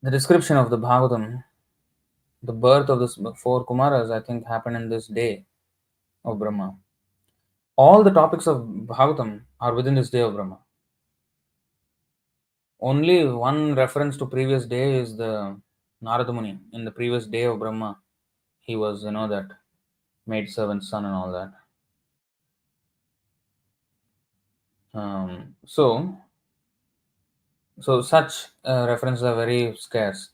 the description of the Bhagavatam, the birth of the four Kumaras, I think happened in this day of Brahma. All the topics of Bhagavatam are within this day of Brahma. Only one reference to previous day is the Narada Muni. In the previous day of Brahma, he was, that maid servant's son and all that. So such references are very scarce,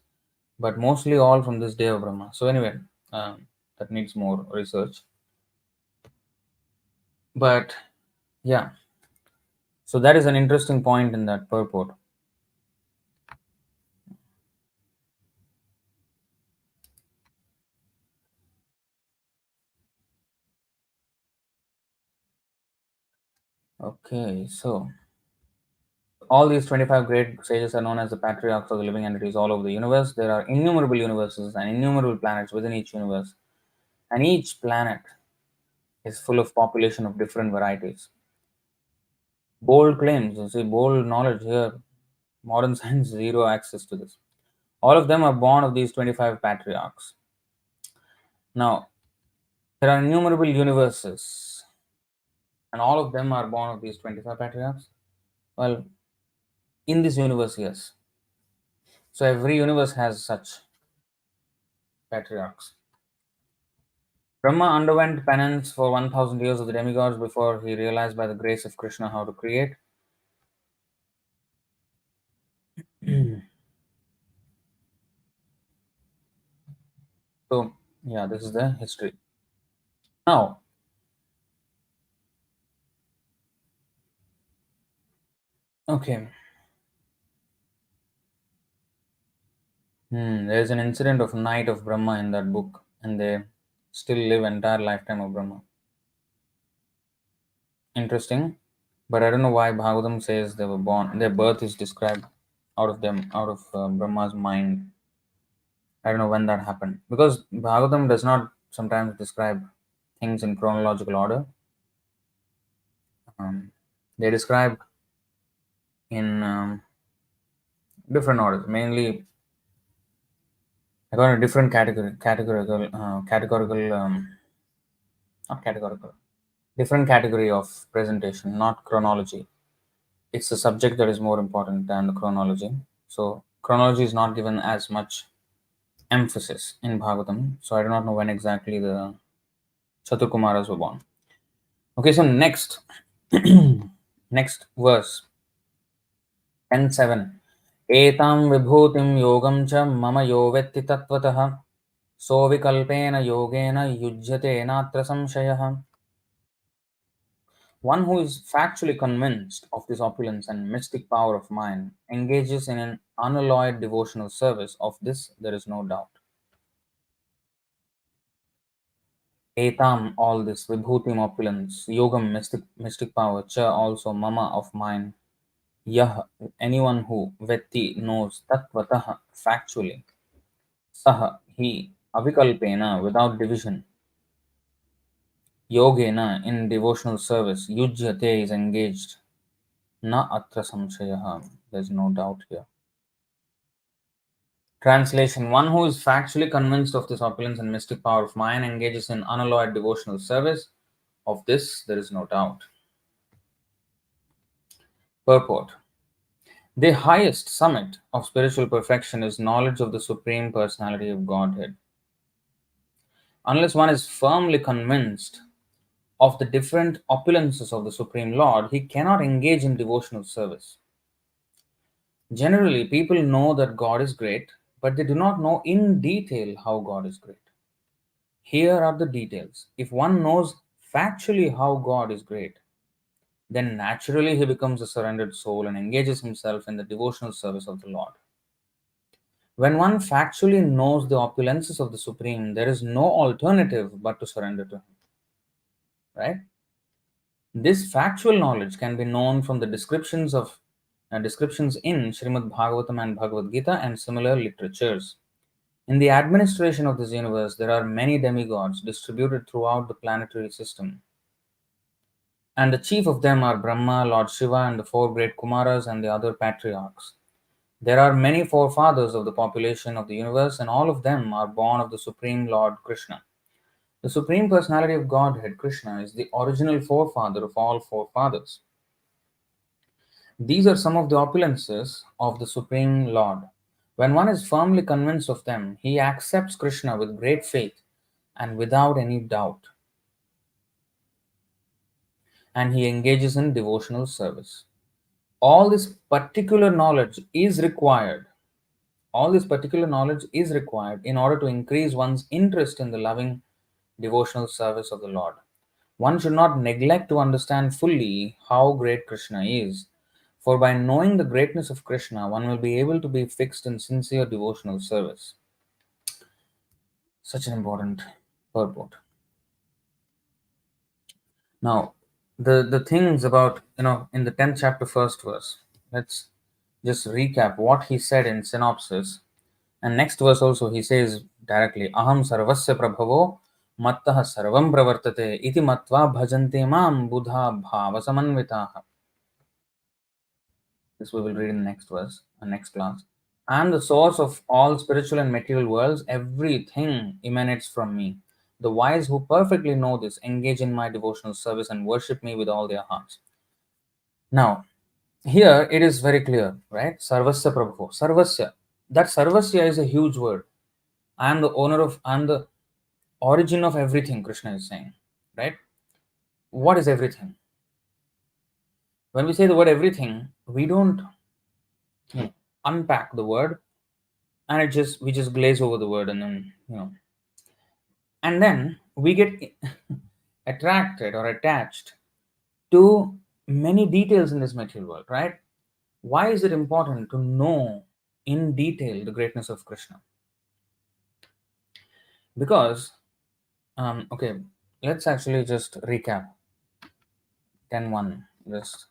but mostly all from this day of Brahma. So anyway, that needs more research. But yeah, so that is an interesting point in that purport. Okay, so all these 25 great sages are known as the patriarchs of the living entities all over the universe. There are innumerable universes and innumerable planets within each universe, and each planet is full of population of different varieties. Bold claims, you see, bold knowledge here. Modern science, zero access to this. All of them are born of these 25 patriarchs. Now, there are innumerable universes, and all of them are born of these 25 patriarchs. Well, in this universe, yes. So every universe has such patriarchs. Brahma underwent penance for 1000 years of the demigods before he realized by the grace of Kṛṣṇa how to create. So, yeah, this is the history. Now, okay. There's an incident of Night of Brahma in that book, and they still live entire lifetime of Brahma. Interesting, but I don't know why Bhagavatam says they were born. Their birth is described out of Brahma's mind. I don't know when that happened, because Bhagavatam does not sometimes describe things in chronological order. They describe in different orders, mainly according to different not categorical, different category of presentation, not chronology. It's the subject that is more important than the chronology. So chronology is not given as much emphasis in Bhagavatam. So I do not know when exactly the Chaturkumaras were born. Okay, so next, next verse, 10:7. Etāṁ vibhūtiṁ yogaṁ cha mama yo vetti tattvataḥ so vikalpena yogena yujyate nātra saṁśayaḥ. One who is factually convinced of this opulence and mystic power of mine engages in an unalloyed devotional service. Of this there is no doubt. Etāṁ, all this, vibhūtiṁ, opulence, yogaṁ, mystic power, cha, also, mama, of mine, yah, anyone who, vetti, knows, tattvataḥ, factually, saha, he, avikalpena, without division, yogena, in devotional service, yujyate, is engaged, na atra saṁśayaḥ, there's no doubt here. Translation: one who is factually convinced of this opulence and mystic power of mine engages in unalloyed devotional service. Of this there is no doubt. Purport: the highest summit of spiritual perfection is knowledge of the Supreme Personality of Godhead. Unless one is firmly convinced of the different opulences of the Supreme Lord, he cannot engage in devotional service. Generally, people know that God is great, but they do not know in detail how God is great. Here are the details. If one knows factually how God is great, then naturally he becomes a surrendered soul and engages himself in the devotional service of the Lord. When one factually knows the opulences of the Supreme, there is no alternative but to surrender to Him. Right? This factual knowledge can be known from the descriptions in Srimad Bhagavatam and Bhagavad-gītā and similar literatures. In the administration of this universe, there are many demigods distributed throughout the planetary system. And the chief of them are Brahma, Lord Shiva, and the four great Kumaras and the other patriarchs. There are many forefathers of the population of the universe, and all of them are born of the Supreme Lord Kṛṣṇa. The Supreme Personality of Godhead, Kṛṣṇa, is the original forefather of all forefathers. These are some of the opulences of the Supreme Lord. When one is firmly convinced of them, he accepts Kṛṣṇa with great faith and without any doubt, and he engages in devotional service. All this particular knowledge is required. All this particular knowledge is required in order to increase one's interest in the loving devotional service of the Lord. One should not neglect to understand fully how great Kṛṣṇa is, for by knowing the greatness of Kṛṣṇa, one will be able to be fixed in sincere devotional service. Such an important purport. Now, the things about, in the 10th chapter, first verse, let's just recap what he said in synopsis. And next verse also he says directly, aham sarvasya prabhavo mattah sarvam pravartate iti matva bhajante mam buddha bhava samanvitaha. This we will read in the next verse, next class. I am the source of all spiritual and material worlds. Everything emanates from me. The wise who perfectly know this engage in my devotional service and worship me with all their hearts. Now, here it is very clear, right? Sarvasya Prabhu. Sarvasya. That Sarvasya is a huge word. I am the origin of everything, Kṛṣṇa is saying, right? What is everything? When we say the word everything, we don't unpack the word, and we just glaze over the word, and then and then we get attracted or attached to many details in this material world, right? Why is it important to know in detail the greatness of Kṛṣṇa? Because, okay, let's actually just recap 10:1. Just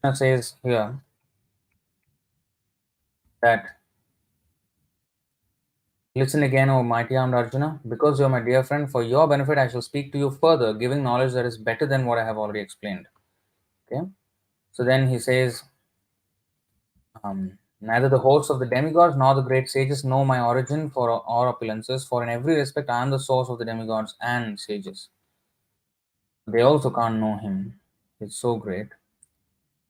Kṛṣṇa says here that, listen again, O mighty armed Arjuna, because you are my dear friend, for your benefit I shall speak to you further, giving knowledge that is better than what I have already explained. Okay, so then he says, neither the hosts of the demigods nor the great sages know my origin or opulences, for in every respect I am the source of the demigods and sages. They also can't know him. It's so great.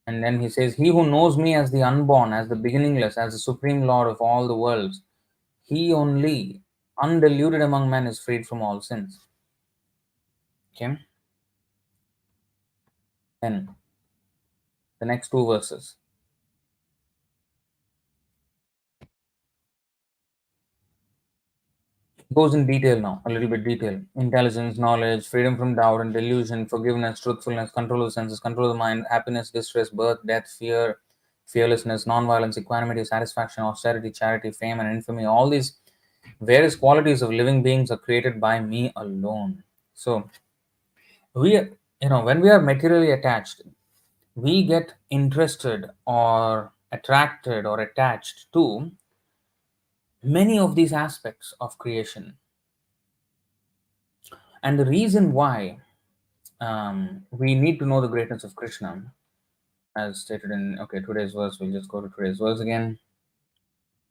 And then he says, he who knows me as the unborn, as the beginningless, as the supreme Lord of all the worlds, he only, undiluted among men, is freed from all sins. Okay. Then the next two verses goes in detail now, a little bit detail. Intelligence, knowledge, freedom from doubt and delusion, forgiveness, truthfulness, control of the senses, control of the mind, happiness, distress, birth, death, fear, fearlessness, non-violence, equanimity, satisfaction, austerity, charity, fame, and infamy. All these various qualities of living beings are created by me alone. So when we are materially attached, we get interested or attracted or attached to many of these aspects of creation. And the reason why we need to know the greatness of Krishna, as stated in today's verse, we'll just go to today's verse again,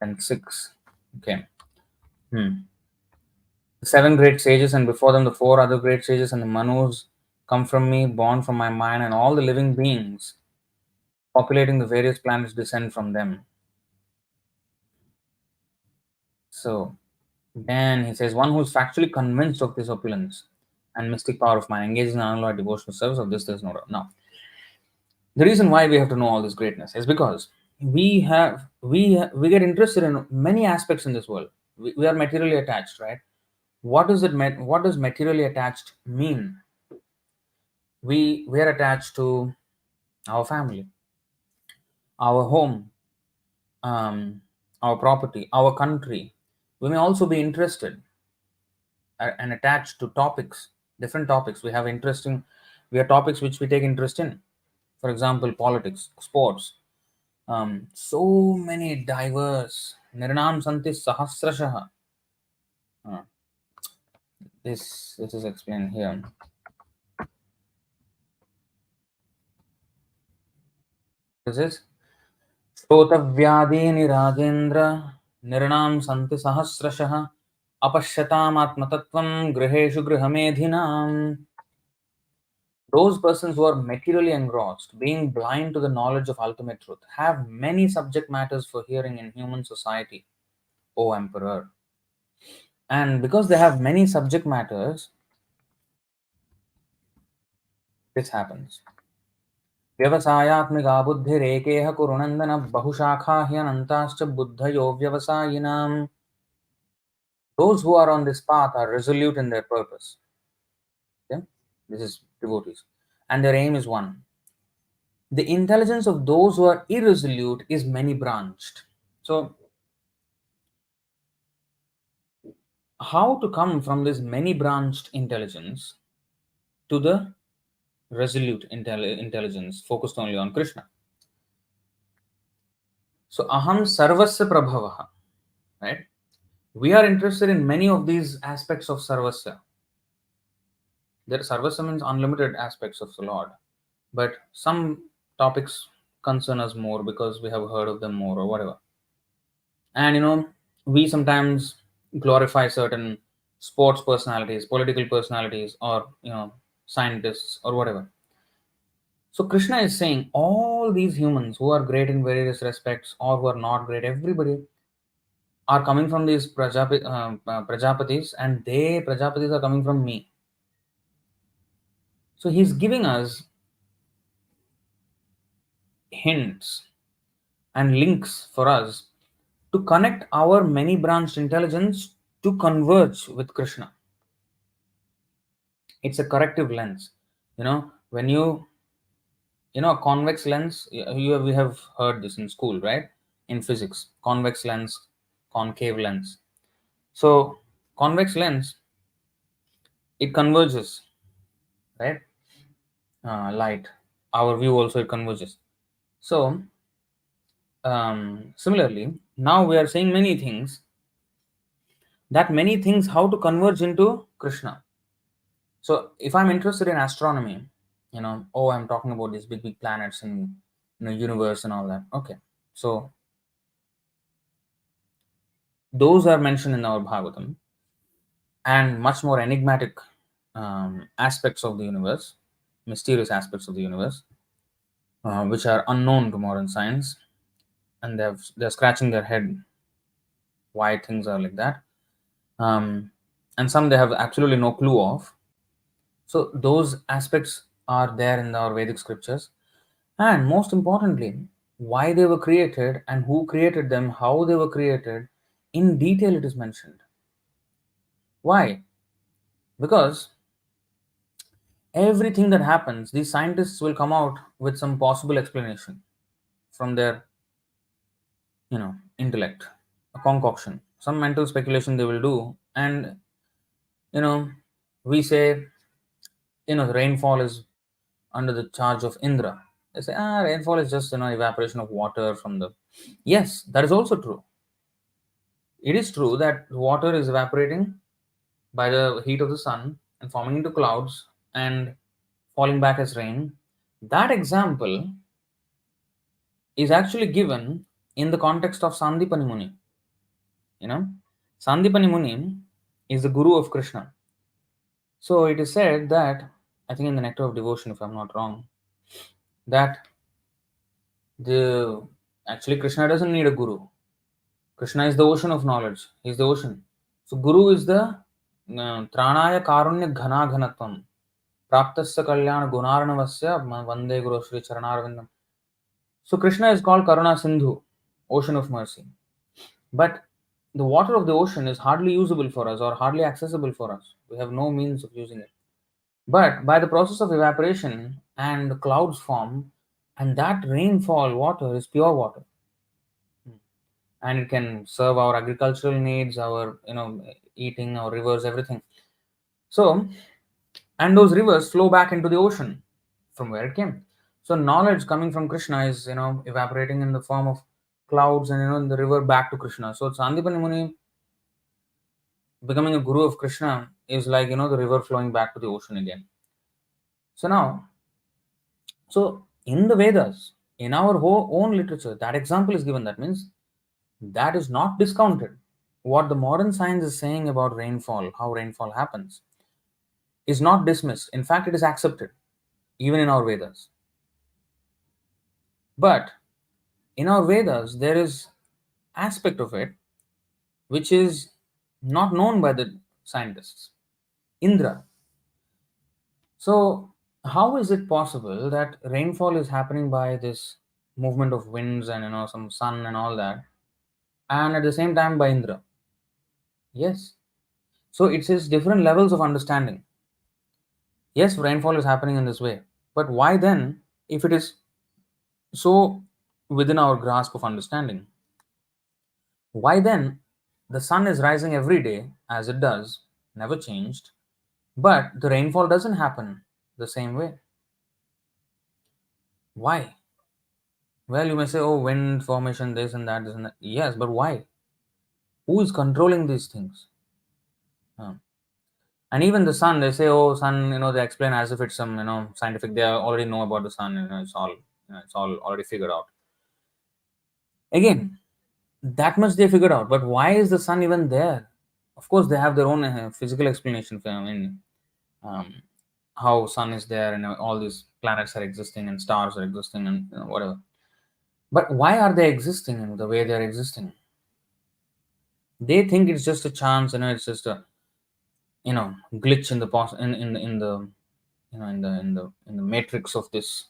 and 6. Okay. The 7 great sages, and before them the 4 other great sages, and the Manus come from me, born from my mind, and all the living beings populating the various planets descend from them. So then he says, one who is factually convinced of this opulence and mystic power of mind engages in unalloyed devotional service. Of this there is no doubt. Now, the reason why we have to know all this greatness is because we get interested in many aspects in this world. We are materially attached, right? What does materially attached mean? We are attached to our family, our home, our property, our country. We may also be interested and attached to topics, different topics. We have topics which we take interest in. For example, politics, sports. So many diverse. Nirnam santi sahasrashah. This is explained here. This is Shrotavyadini Rajendra Nirnam Santi Sahasrashah Apashyatam Atmatattvam Griheshu Grihamedhinam. Those persons who are materially engrossed, being blind to the knowledge of ultimate truth, have many subject matters for hearing in human society, O Emperor. And because they have many subject matters, this happens. व्यवसायात्मिका बुद्धिरेकेह कुरुनन्दन बहुशाखा ह्यनन्ताश्च बुद्धयो व्यवसायिनाम्. Those who are on this path are resolute in their purpose. Okay? This is devotees. And their aim is one. The intelligence of those who are irresolute is many branched. So, how to come from this many branched intelligence to the resolute intelligence focused only on Krishna? So, aham sarvasya prabhavaha, right? We are interested in many of these aspects of sarvasya. Sarvasya means unlimited aspects of the Lord, but some topics concern us more because we have heard of them more or whatever. And we sometimes glorify certain sports personalities, political personalities, or scientists or whatever. So Krishna is saying all these humans who are great in various respects or who are not great, everybody are coming from these prajapatis, and prajapatis are coming from me. So he's giving us hints and links for us to connect our many branched intelligence to converge with Krishna. It's a corrective lens. When a convex lens, we have heard this in school, right? In physics, convex lens, concave lens. So convex lens, it converges, right? Light, our view also it converges. So similarly, now we are saying many things, how to converge into Krishna. So if I'm interested in astronomy, I'm talking about these big planets and universe and all that. Okay, so those are mentioned in our Bhagavatam, and much more enigmatic aspects of the universe, mysterious aspects of the universe, which are unknown to modern science, and they're scratching their head why things are like that, and some they have absolutely no clue of. So those aspects are there in our Vedic scriptures. And most importantly, why they were created and who created them, how they were created, in detail it is mentioned. Why? Because everything that happens, these scientists will come out with some possible explanation from their, intellect, a concoction, some mental speculation they will do. And, you know, we say, the rainfall is under the charge of Indra. They say, rainfall is just, evaporation of water from the. Yes, that is also true. It is true that water is evaporating by the heat of the sun and forming into clouds and falling back as rain. That example is actually given in the context of Sandipani Muni. You know, Sandipani Muni is the guru of Kṛṣṇa. So it is said that, I think in the Nectar of Devotion, if I'm not wrong, that the actually Kṛṣṇa doesn't need a guru. Kṛṣṇa is the ocean of knowledge. He is the ocean. So Guru is the Tranaya Karunya Ghana Ghanatvam. Praptasya Kalyana Gunarnavasya Vande Guru Shri Charanarvindam. So Krishna is called Karuna Sindhu, ocean of mercy. But the water of the ocean is hardly usable for us or hardly accessible for us. We have no means of using it. But by the process of evaporation and clouds form, and that rainfall water is pure water. And it can serve our agricultural needs, our eating, our rivers, everything. So, and those rivers flow back into the ocean from where it came. So knowledge coming from Krishna is evaporating in the form of clouds and in the river back to Krishna. So Sandipani Muni becoming a guru of Krishna is like the river flowing back to the ocean again. So now, so in the Vedas, in our own literature, that example is given. That means that is not discounted. What the modern science is saying about rainfall, how rainfall happens, is not dismissed. In fact, it is accepted, even in our Vedas. But in our Vedas, there is aspect of it which is not known by the scientists. Indra. So, how is it possible that rainfall is happening by this movement of winds and some sun and all that, and at the same time by Indra? Yes. So it says different levels of understanding. Yes, rainfall is happening in this way. But why then, if it is so within our grasp of understanding, why then the sun is rising every day as it does, never changed, but the rainfall doesn't happen the same way? Why? Well, you may say, oh, wind formation, this and that, this and that. Yes, but why? Who is controlling these things? And even the sun, they say, oh, sun, they explain as if it's some, scientific. They already know about the sun, it's all already figured out. Again, that much they figured out, but why is the sun even there? Of course, they have their own physical explanation for how sun is there and all these planets are existing and stars are existing and whatever. But why are they existing in the way they are existing? They think it's just a chance, it's just a glitch in the in the in the matrix of this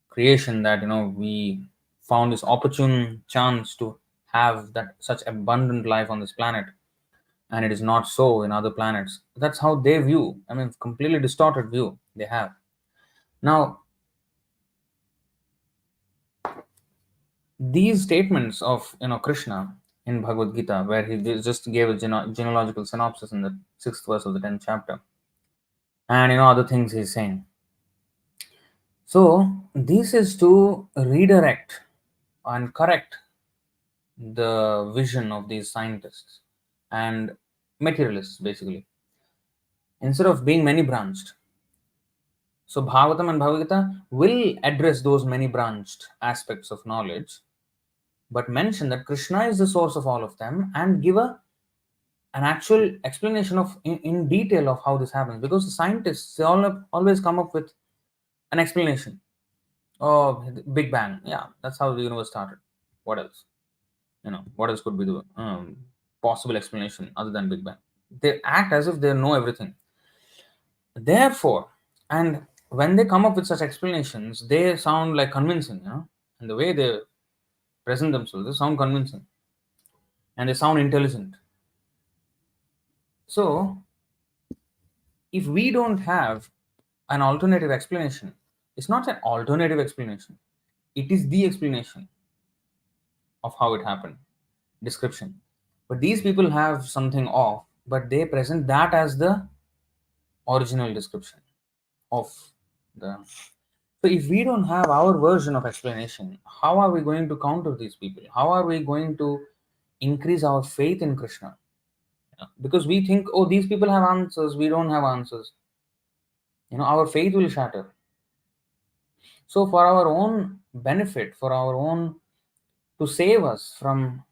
creation that we found this opportune chance to have that such abundant life on this planet, and it is not so in other planets. That's how they view. Completely distorted view they have. Now, these statements of Krishna in Bhagavad-gītā, where he just gave a genealogical synopsis in the 6th verse of the 10th chapter, and other things he's saying. So this is to redirect and correct the vision of these scientists and materialists, basically, instead of being many branched. So Bhagavatam and Bhagavad-gītā will address those many branched aspects of knowledge, but mention that Krishna is the source of all of them and give an actual explanation of in detail of how this happens. Because the scientists, they always come up with an explanation. Oh, Big Bang. Yeah, that's how the universe started. What else? What else could be the possible explanation other than Big Bang? They act as if they know everything. Therefore, and when they come up with such explanations, they sound like convincing, and the way they present themselves, they sound convincing and they sound intelligent. So, if we don't have an alternative explanation, it's not an alternative explanation, it is the explanation of how it happened, description. But these people have something off, but they present that as the original description of the. So, if we don't have our version of explanation, how are we going to counter these people? How are we going to increase our faith in Krishna? Because we think, oh, these people have answers, we don't have answers. Our faith will shatter. So, for our own benefit, for our own, to save us from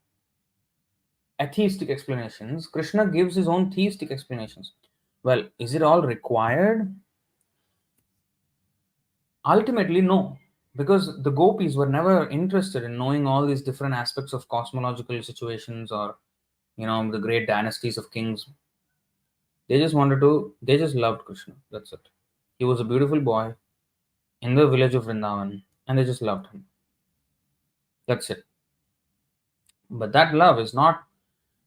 atheistic explanations, Krishna gives his own theistic explanations. Well, is it all required? Ultimately, no, because the gopis were never interested in knowing all these different aspects of cosmological situations or, the great dynasties of kings. They just loved Krishna. That's it. He was a beautiful boy in the village of Vrindavan, and they just loved him. That's it. But that love is not,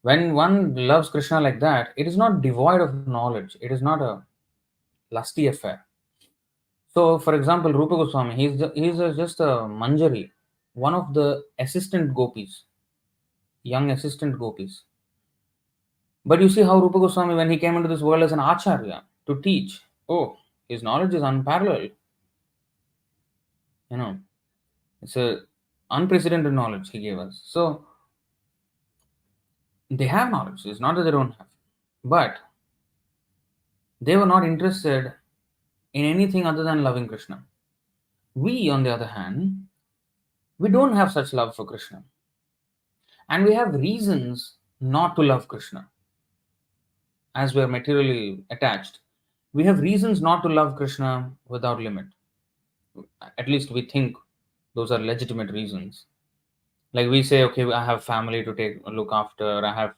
when one loves Krishna like that, it is not devoid of knowledge. It is not a lusty affair. So, for example, Rupa Goswami, just a Manjari, one of the assistant gopis, young assistant gopis. But you see how Rupa Goswami, when he came into this world as an acharya to teach, oh, his knowledge is unparalleled. It's a unprecedented knowledge he gave us. So, they have knowledge. It's not that they don't have. But they were not interested in anything other than loving Krishna. We, on the other hand, we don't have such love for Krishna. And we have reasons not to love Krishna. As we are materially attached, we have reasons not to love Krishna without limit. At least we think those are legitimate reasons. Like we say, okay, I have family to look after, I have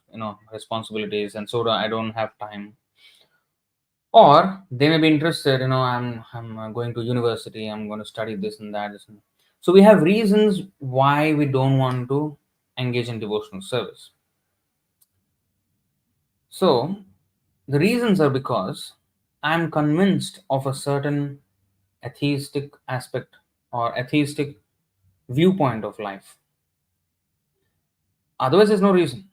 responsibilities, and so I don't have time. Or they may be interested, I'm going to university, I'm going to study this and that. So we have reasons why we don't want to engage in devotional service. So the reasons are because I'm convinced of a certain atheistic aspect or atheistic viewpoint of life. Otherwise, there's no reason.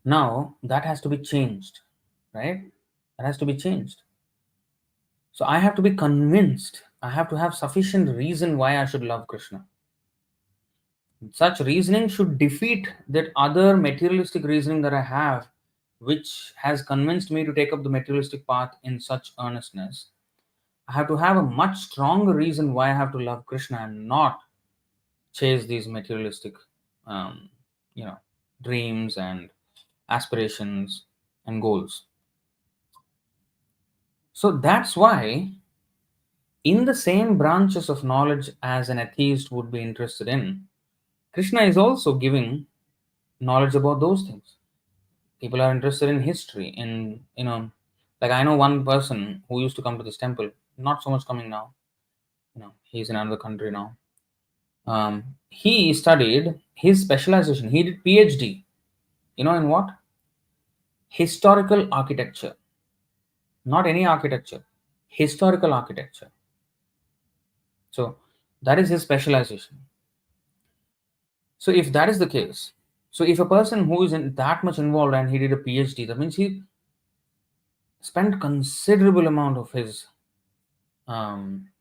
Now, that has to be changed, right? That has to be changed. So I have to be convinced. I have to have sufficient reason why I should love Krishna. Such reasoning should defeat that other materialistic reasoning that I have, which has convinced me to take up the materialistic path in such earnestness. I have to have a much stronger reason why I have to love Krishna and not chase these materialistic, um, dreams and aspirations and goals. So that's why, in the same branches of knowledge as an atheist would be interested in, Krishna is also giving knowledge about those things. People are interested in history, like I know one person who used to come to this temple, not so much coming now. He's in another country now. He studied his specialization. He did PhD. In what? Historical architecture. Not any architecture. Historical architecture. So that is his specialization. So if that is the case, so if a person who is that much involved and he did a PhD, that means he spent considerable amount of his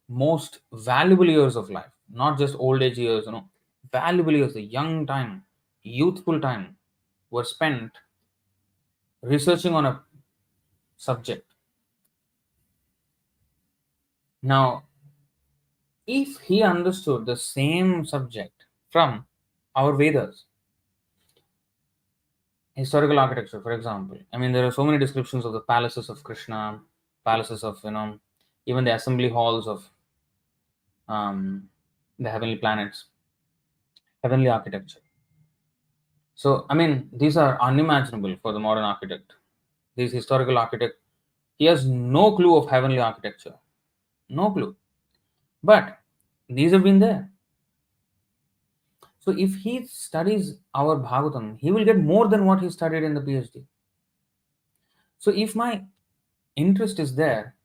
most valuable years of life, not just old age years, valuable years, the young time, youthful time, were spent researching on a subject. Now, if he understood the same subject from our Vedas, historical architecture, for example, there are so many descriptions of the palaces of Krishna, palaces of, even the assembly halls of the heavenly planets, heavenly architecture. So, these are unimaginable for the modern architect. This historical architect, he has no clue of heavenly architecture. No clue. But these have been there. So if he studies our Bhagavatam, he will get more than what he studied in the PhD. So if my interest is there,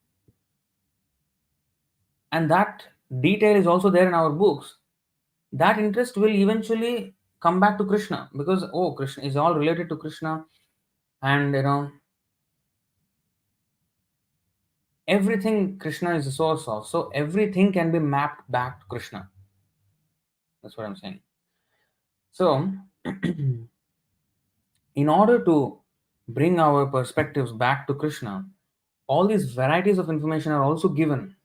and that detail is also there in our books, that interest will eventually come back to Krishna, because oh, Krishna is all related to Krishna, and everything Krishna is the source of. So everything can be mapped back to Krishna. That's what I'm saying. So in order to bring our perspectives back to Krishna, all these varieties of information are also given.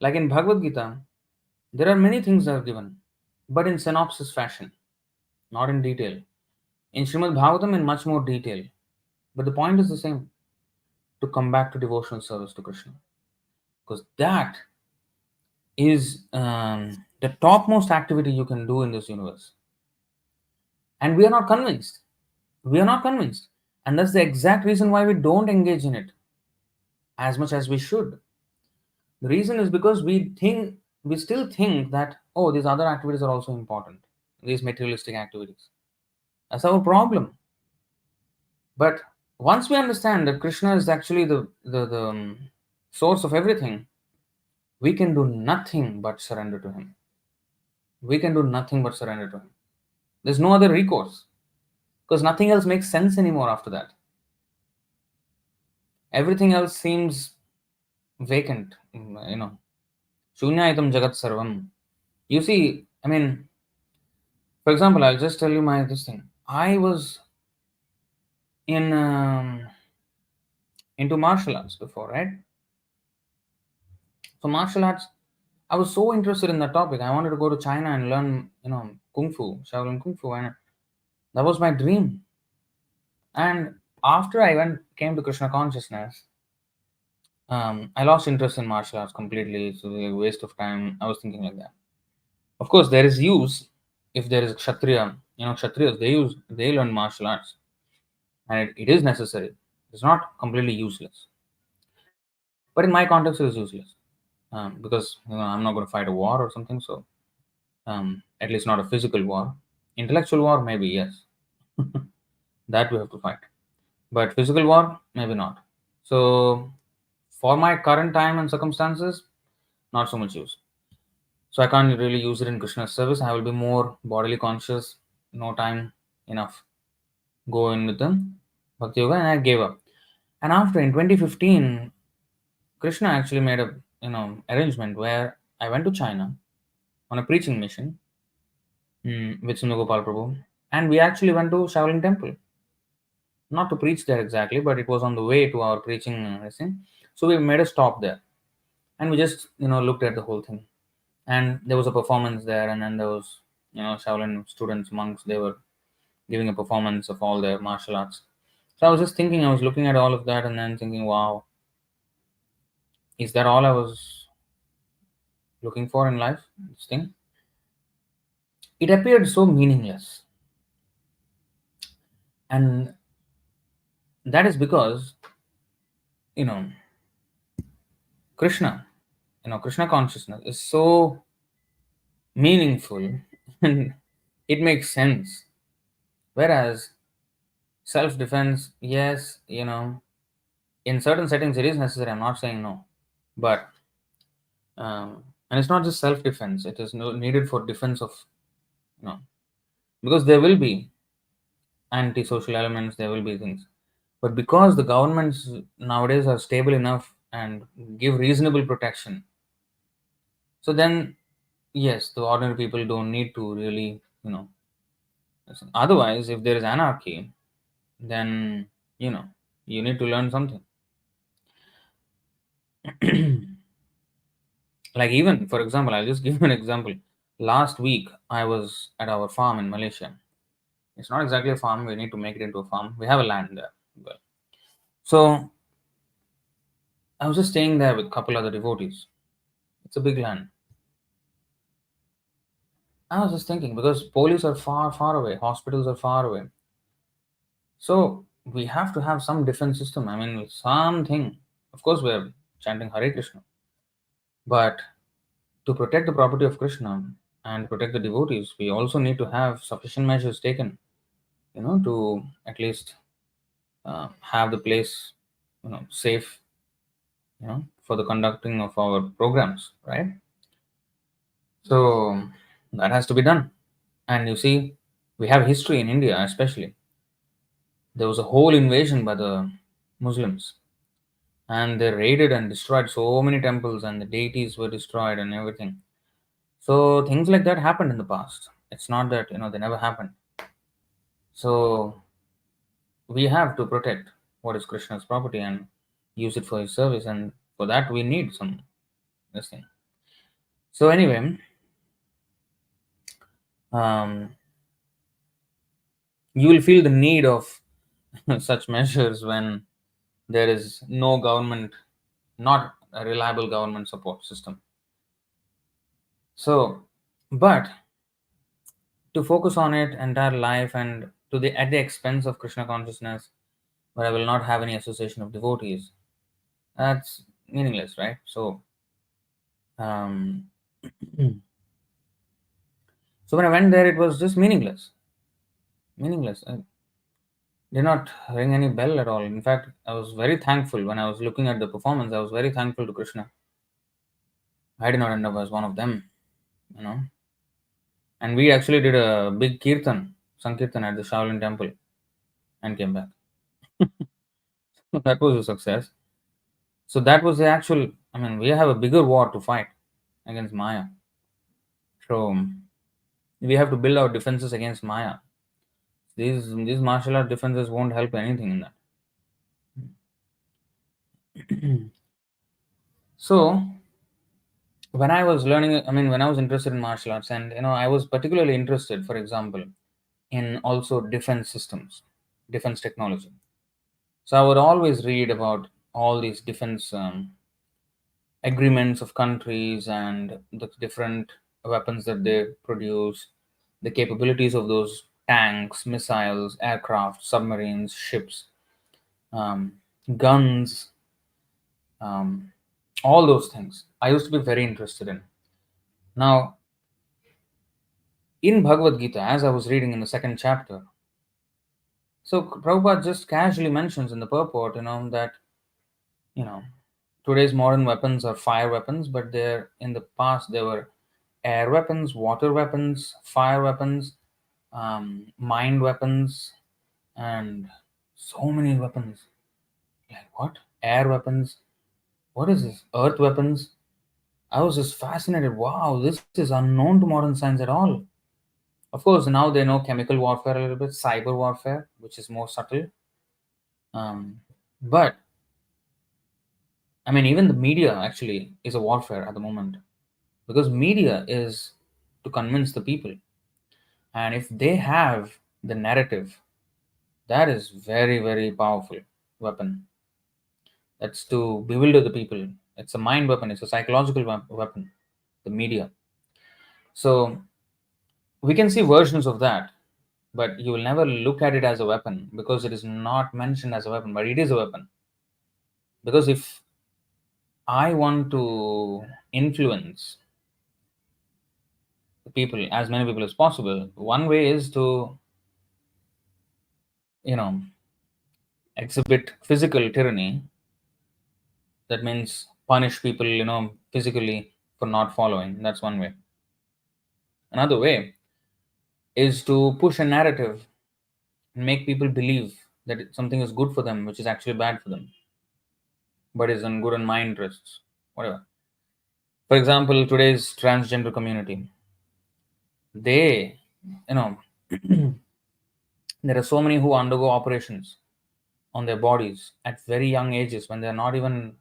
Like in Bhagavad-gītā, there are many things that are given, but in synopsis fashion, not in detail. In Srimad Bhagavatam, in much more detail. But the point is the same, to come back to devotional service to Krishna. Because that is the topmost activity you can do in this universe. And we are not convinced. We are not convinced. And that's the exact reason why we don't engage in it as much as we should. The reason is because we still think that, oh, these other activities are also important, these materialistic activities. That's our problem. But once we understand that Krishna is actually the source of everything, we can do nothing but surrender to him. We can do nothing but surrender to him. There's no other recourse, because nothing else makes sense anymore after that. Everything else seems vacant, Shunyaitam Jagat Sarvam. You see, I mean, for example, I'll just tell you this thing. I was into martial arts before, right? So martial arts, I was so interested in that topic. I wanted to go to China and learn, kung fu, Shaolin kung fu, and that was my dream. And after I came to Krishna consciousness, I lost interest in martial arts completely. So a waste of time. I was thinking like that. Of course, there is use if there is Kshatriya. Kshatriyas, they learn martial arts, and it is necessary. It's not completely useless. But in my context, it is useless, because I'm not going to fight a war or something. So at least not a physical war. Intellectual war, maybe yes, that we have to fight. But physical war, maybe not. So for my current time and circumstances, not so much use. So I can't really use it in Krishna's service. I will be more bodily conscious. No time enough. Go in with them, Bhakti Yoga, and I gave up. And after in 2015, Krishna actually made a arrangement where I went to China on a preaching mission with Sundar Prabhu, and we actually went to Shaolin Temple. Not to preach there exactly, but it was on the way to our preaching lesson. So we made a stop there, and we just looked at the whole thing. And there was a performance there, and then there was Shaolin students, monks. They were giving a performance of all their martial arts. So I was just thinking, I was looking at all of that, and then thinking, wow, is that all I was looking for in life? This thing. It appeared so meaningless, and that is because you know Krishna, Krishna consciousness is so meaningful and it makes sense. Whereas self-defense, yes, in certain settings it is necessary. I'm not saying no, but and it's not just self-defense. It is needed for defense of, because there will be anti-social elements. There will be things, but because the governments nowadays are stable enough and give reasonable protection, so then yes, the ordinary people don't need to really, listen. Otherwise, if there is anarchy, then you need to learn something. Like, even for example, I'll just give you an example. Last week I was at our farm in Malaysia. It's not exactly a farm, we need to make it into a farm. We have a land there. So I was just staying there with a couple other devotees. It's a big land. I was just thinking, because police are far, far away, hospitals are far away. So we have to have some defense system. I mean, something. Of course, we're chanting Hare Krishna, but to protect the property of Krishna and protect the devotees, we also need to have sufficient measures taken, to at least have the place, safe, for the conducting of our programs, right? So that has to be done. And you see, we have history in India, especially. There was a whole invasion by the Muslims, and they raided and destroyed so many temples, and the deities were destroyed and everything. So things like that happened in the past. It's not that they never happened. So we have to protect what is Krishna's property and use it for his service, and for that we need some this thing. So anyway, um, you will feel the need of such measures when there is no government, not a reliable government support system. So, but to focus on it entire life and to the at the expense of Krishna consciousness, where I will not have any association of devotees, that's meaningless, right? So, um, so when I went there, it was just meaningless, meaningless. It did not ring any bell at all. In fact, I was very thankful when I was looking at the performance. I was very thankful to Krishna. I did not end up as one of them, you know. And we actually did a big sankirtan at the Shaolin temple and came back. That was a success. So that was the actual, I mean, we have a bigger war to fight against Maya. So we have to build our defenses against Maya. These martial art defenses won't help anything in that. So when I was learning, I mean, when I was interested in martial arts, and I was particularly interested, for example, in also defense systems, defense technology. So I would always read about all these defense agreements of countries and the different weapons that they produce, the capabilities of those tanks, missiles, aircraft, submarines, ships, um, guns, um, all those things. I used to be very interested in. Now, in Bhagavad-gītā, as I was reading in the second chapter, so Prabhupada just casually mentions in the purport, that you know today's modern weapons are fire weapons, but they're in the past they were air weapons, water weapons, fire weapons, mind weapons, and so many weapons. Like what? Air weapons? What is this? Earth weapons? I was just fascinated. Wow, this is unknown to modern science at all. Of course, now they know chemical warfare a little bit, cyber warfare, which is more subtle. But I mean, even the media actually is a warfare at the moment, because media is to convince the people, and if they have the narrative, that is very very powerful weapon. That's to bewilder the people. It's a mind weapon. It's a psychological weapon. The media. So we can see versions of that, but you will never look at it as a weapon because it is not mentioned as a weapon, but it is a weapon. Because if I want to influence the people, as many people as possible, one way is to, you know, exhibit physical tyranny. That means punish people, physically for not following. That's one way. Another way is to push a narrative and make people believe that something is good for them, which is actually bad for them, but is in good in my interests, whatever. For example, today's transgender community, they, you know, there are so many who undergo operations on their bodies at very young ages when they're not even,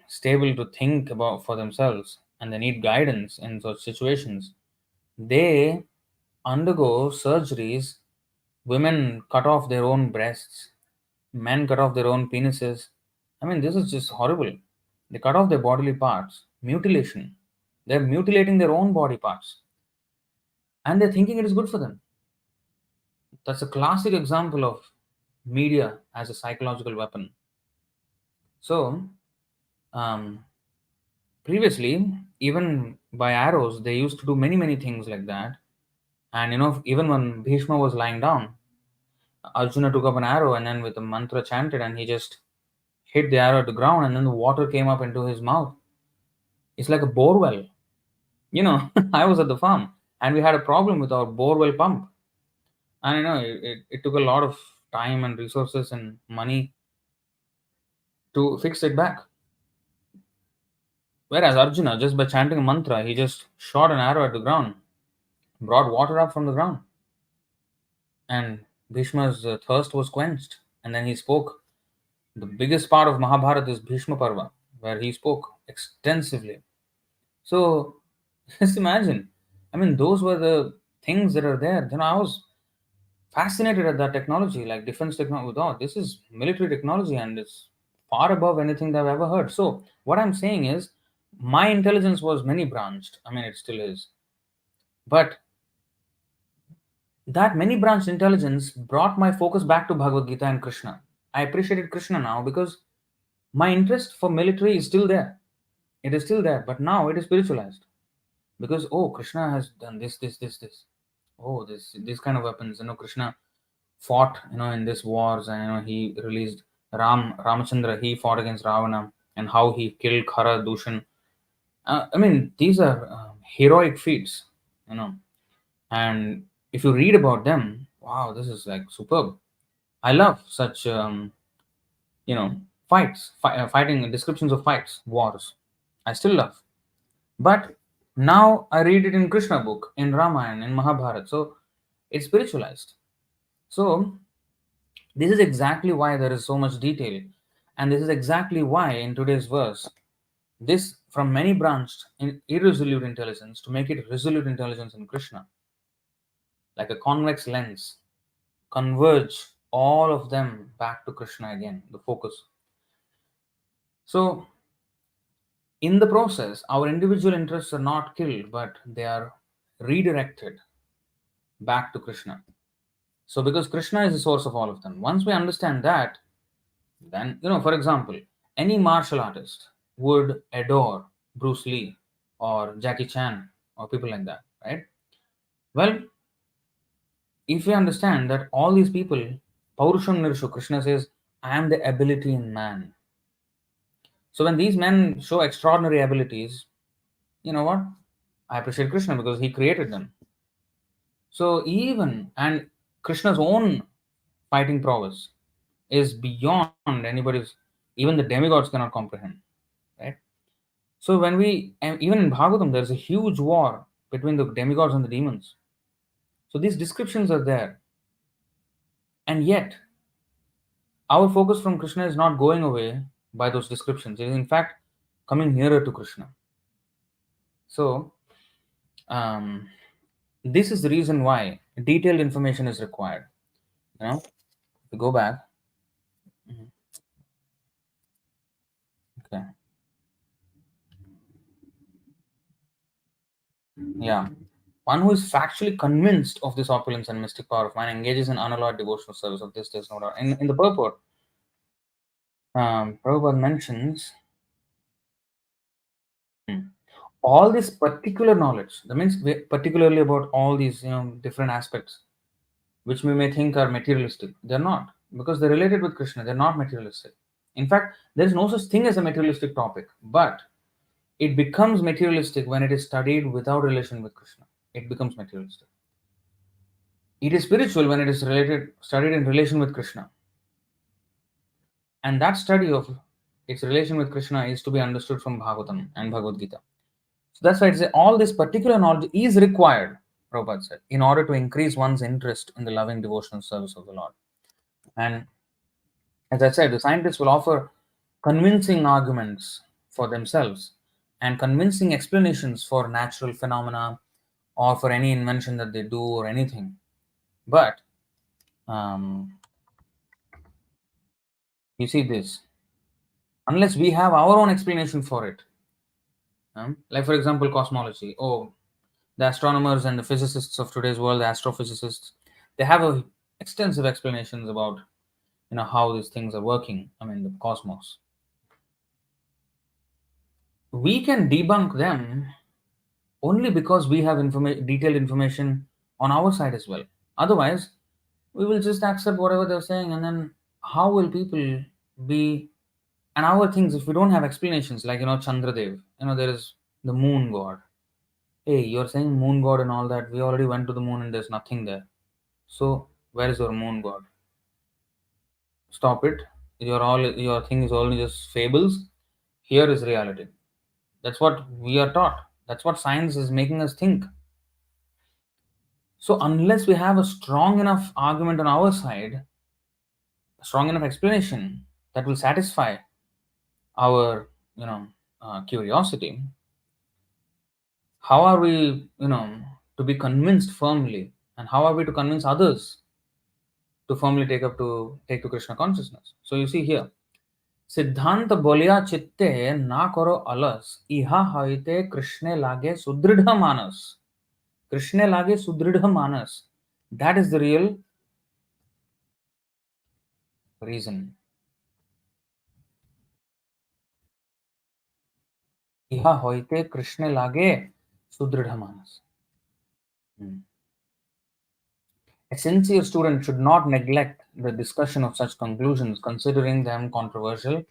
stable to think about for themselves, and they need guidance in such situations. They undergo surgeries. Women cut off their own breasts, men cut off their own penises. I mean, this is just horrible. They cut off their bodily parts, mutilation. They're mutilating their own body parts, and they're thinking it is good for them. That's a classic example of media as a psychological weapon. So, previously, even by arrows, they used to do many, many things like that. And even when Bhishma was lying down, Arjuna took up an arrow and then with a mantra chanted, and he just hit the arrow at the ground, and then the water came up into his mouth. It's like a bore well. I was at the farm and we had a problem with our bore well pump. And it took a lot of time and resources and money to fix it back. Whereas Arjuna, just by chanting a mantra, he just shot an arrow at the ground, brought water up from the ground, and Bhishma's thirst was quenched. And then he spoke. The biggest part of Mahabharata is Bhishma Parva, where he spoke extensively. So just imagine. I mean, those were the things that are there. I was fascinated at that technology, like defense technology. Oh, this is military technology and it's far above anything that I've ever heard. So, what I'm saying is, my intelligence was many branched. I mean, it still is. But that many branched intelligence brought my focus back to Bhagavad-gītā and Kṛṣṇa. I appreciated Kṛṣṇa now because my interest for military is still there. It is still there, but now it is spiritualized. Because, oh, Kṛṣṇa has done this. Oh, this kind of weapons. Kṛṣṇa fought, in these wars, and he released Ramachandra. He fought against Ravana, and how he killed Khara Dushan. I mean, these are heroic feats, and if you read about them, wow, this is like superb. I love such, fights, fighting descriptions of fights, wars. I still love, but now I read it in Krishna book, in Ramayana, in Mahabharata. So it's spiritualized. So this is exactly why there is so much detail. And this is exactly why in today's verse, this from many branched in irresolute intelligence to make it resolute intelligence in Krishna, like a convex lens, converge all of them back to Krishna again, the focus. So in the process, our individual interests are not killed, but they are redirected back to Krishna. So because Krishna is the source of all of them, once we understand that, then, for example, any martial artist would adore Bruce Lee or Jackie Chan or people like that, right? Well, if we understand that all these people, Paurusham Nirshu, Krishna says, I am the ability in man. So when these men show extraordinary abilities, you know what? I appreciate Krishna because he created them. So and Krishna's own fighting prowess is beyond anybody's, even the demigods cannot comprehend, right? So when even in Bhagavatam, there's a huge war between the demigods and the demons. So these descriptions are there. And yet, our focus from Krishna is not going away by those descriptions. It is in fact coming nearer to Krishna. So, this is the reason why detailed information is required. If we go back. Okay. Yeah. One who is factually convinced of this opulence and mystic power of mind engages in unalloyed devotional service of this. There's no doubt. In the purport, Prabhupada mentions all this particular knowledge. That means particularly about all these different aspects, which we may think are materialistic. They're not, because they're related with Krishna. They're not materialistic. In fact, there is no such thing as a materialistic topic, but it becomes materialistic when it is studied without relation with Krishna. It becomes materialistic. It is spiritual when it is studied in relation with Krishna. And that study of its relation with Krishna is to be understood from Bhagavatam and Bhagavad-gītā. So that's why all this particular knowledge is required, Prabhupada said, in order to increase one's interest in the loving devotional service of the Lord. And as I said, the scientists will offer convincing arguments for themselves and convincing explanations for natural phenomena or for any invention that they do or anything. But you see this, unless we have our own explanation for it, like for example, cosmology. Oh, the astronomers and the physicists of today's world, the astrophysicists, they have extensive explanations about how these things are working, the cosmos. We can debunk them only because we have detailed information on our side as well. Otherwise, we will just accept whatever they're saying, and then how will people be? And our things, if we don't have explanations, like Chandradev, there is the moon god. Hey, you're saying moon god and all that. We already went to the moon and there's nothing there. So where is your moon god? Stop it. Your thing is only just fables. Here is reality. That's what we are taught. That's what science is making us think. So unless we have a strong enough argument on our side, a strong enough explanation that will satisfy our curiosity, how are we to be convinced firmly, and how are we to convince others to firmly take to Krishna consciousness? So you see here, सिद्धांत बोलिया चित्ते ना करो अलस इहा हईते कृष्णे लागे सुदृढ़ मानस. कृष्णे लागे सुदृढ़ मानस. That is the real reason. इहा हईते कृष्णे लागे सुदृढ़ मानस. A sincere student should not neglect the discussion of such conclusions, considering them controversial.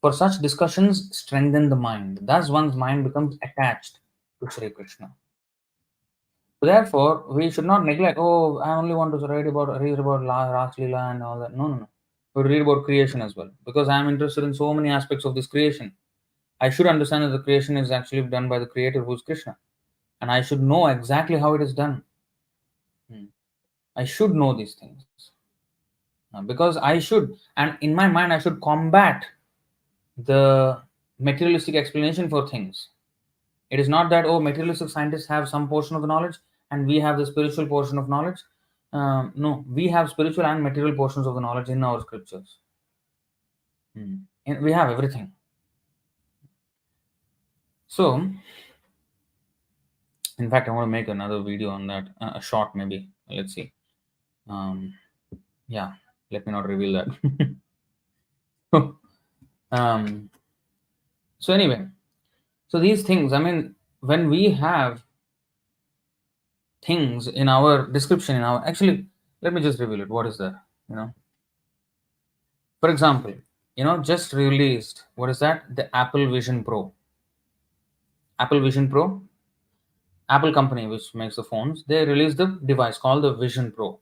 For such discussions strengthen the mind. Thus one's mind becomes attached to Sri Krishna. Therefore, we should not neglect, oh, I only want to read about Ras Leela and all that. No, no, no. We read about creation as well. Because I am interested in so many aspects of this creation. I should understand that the creation is actually done by the creator, who is Krishna. And I should know exactly how it is done. I should know these things. Because I should, and in my mind, I should combat the materialistic explanation for things. It is not that, oh, materialistic scientists have some portion of the knowledge and we have the spiritual portion of knowledge. No, we have spiritual and material portions of the knowledge in our scriptures. And we have everything. So, in fact, I want to make another video on that, a short maybe. Let's see. Yeah, let me not reveal that. So anyway, so these things, when we have things in our description, actually, let me just reveal it. What is that? For example, just released, what is that? The Apple Vision Pro. Apple Vision Pro, Apple company which makes the phones, they released the device called the Vision Pro,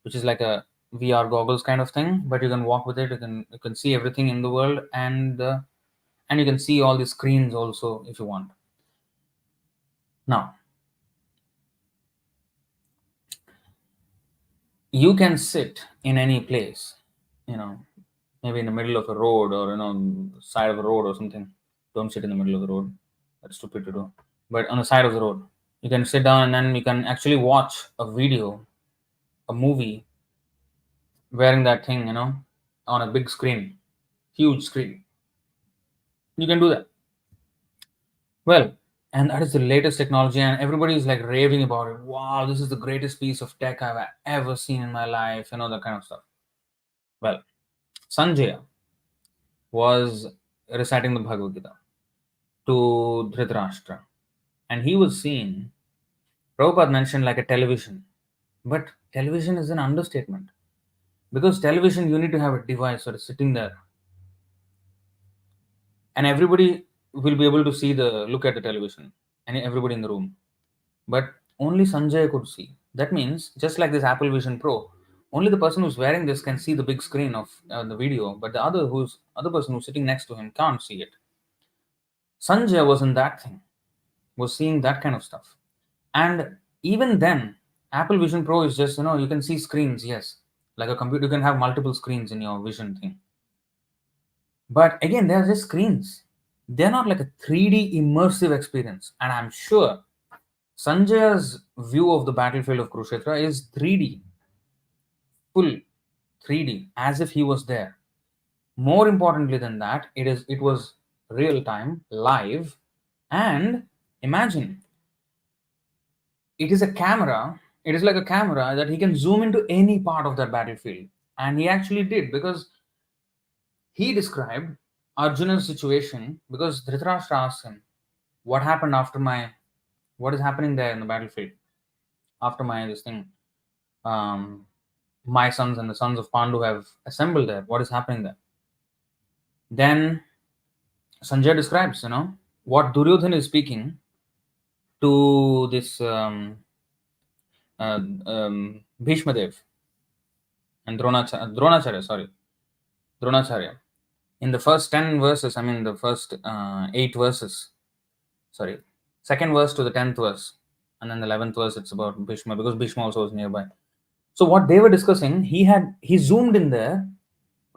which is like a VR goggles kind of thing, but you can walk with it. You can see everything in the world, and you can see all the screens also if you want. Now, you can sit in any place, maybe in the middle of a road or side of a road or something. Don't sit in the middle of the road. That's stupid to do. But on the side of the road, you can sit down and then you can actually watch a video, a movie, wearing that thing, on a big screen, huge screen. You can do that. Well, and that is the latest technology, and everybody is like raving about it. Wow, this is the greatest piece of tech I've ever seen in my life, that kind of stuff. Well, Sanjaya was reciting the Bhagavad-gītā to Dhritarashtra, and he was seen, Prabhupada mentioned, like a television. But television is an understatement. Because television, you need to have a device that is sitting there. And everybody will be able to look at the television. And everybody in the room. But only Sanjay could see. That means, just like this Apple Vision Pro, only the person who's wearing this can see the big screen of the video, but the other person who's sitting next to him can't see it. Sanjay was in that thing, was seeing that kind of stuff. And even then, Apple Vision Pro is just, you can see screens, yes. Like a computer, you can have multiple screens in your vision thing. But again, they're just screens. They're not like a 3D immersive experience. And I'm sure Sanjay's view of the battlefield of Kurukshetra is 3D. Full 3D, as if he was there. More importantly than that, it was real time, live, and imagine, it is like a camera that he can zoom into any part of that battlefield. And he actually did, because he described Arjuna's situation, because Dhritarashtra asked him, what happened after what is happening there in the battlefield? After this thing, my sons and the sons of Pandu have assembled there. What is happening there? Then Sanjay describes, what Duryodhana is speaking to this Bhishma Dev and Dronacharya. In the first 10 verses, the first 8 verses, second verse to the 10th verse, and then the 11th verse, it's about Bhishma, because Bhishma also was nearby. So what they were discussing, he zoomed in there,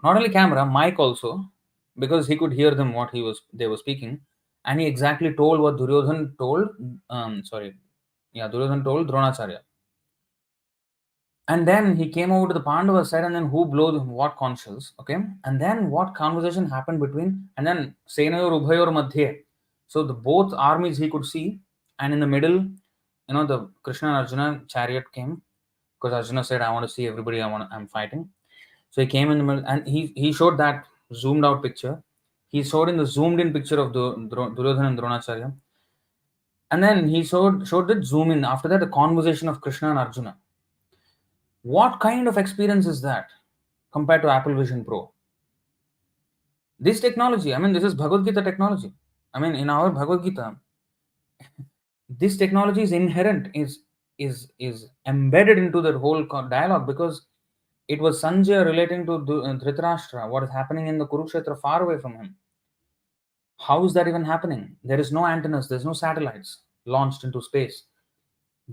not only camera, mic also, because he could hear them what they were speaking, and he exactly told what Duryodhan told. Duryodhan told Dronacharya. And then he came over to the Pandava side, and then who blew what conchs, okay? And then what conversation happened between, and then Senayor Ubhayor Madhye. So the both armies he could see, and in the middle, the Krishna and Arjuna chariot came, because Arjuna said, I want to see everybody, I'm fighting. So he came in the middle, and he showed that zoomed out picture. He showed in the zoomed in picture of Duryodhana and Dronacharya. And then he showed that zoom in, after that, the conversation of Krishna and Arjuna. What kind of experience is that compared to Apple Vision Pro? This technology, this is Bhagavad-gītā technology. In our Bhagavad-gītā, this technology is inherent, is embedded into the whole dialogue, because it was Sanjay relating to Dhritarashtra, what is happening in the Kurukshetra far away from him. How is that even happening? There is no antennas, there's no satellites launched into space.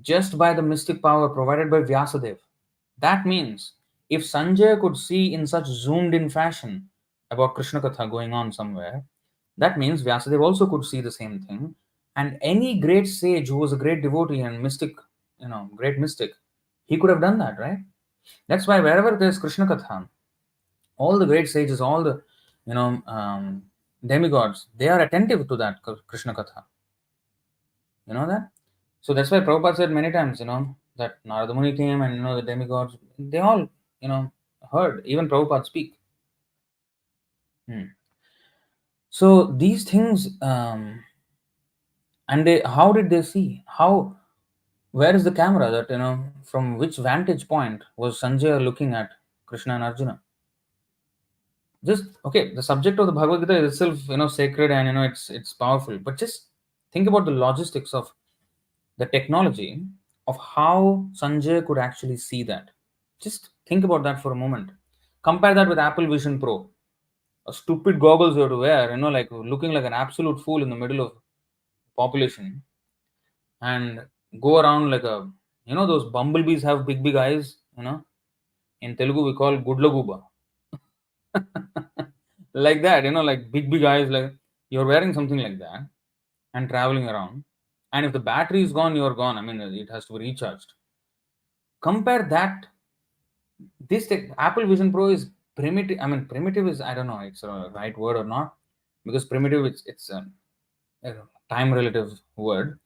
Just by the mystic power provided by Vyasadeva. That means, if Sanjay could see in such zoomed in fashion about Kṛṣṇa Katha going on somewhere, that means Vyasadeva also could see the same thing. And any great sage who was a great devotee and mystic, great mystic, he could have done that, right? That's why wherever there's Kṛṣṇa Katha, all the great sages, all the, demigods, they are attentive to that Kṛṣṇa Katha. You know that? So that's why Prabhupada said many times, that Narada Muni came, and, the demigods, they all, heard, even Prabhupada speak. So these things, and how did they see? Where is the camera that, from which vantage point was Sanjay looking at Krishna and Arjuna? The subject of the Bhagavad-gītā is itself, sacred, and, it's powerful. But just think about the logistics of the technology of how Sanjay could actually see that. Just think about that for a moment. Compare that with Apple Vision Pro. A stupid goggles you have to wear, like looking like an absolute fool in the middle of population, and go around like those bumblebees have big eyes, in Telugu we call Gudlaguba. Like that, like big eyes, like you're wearing something like that and traveling around. And if the battery is gone, you're gone. It has to be recharged. Compare that. This Apple Vision Pro is primitive. Primitive is, I don't know, it's a right word or not, because primitive, it's a time relative word.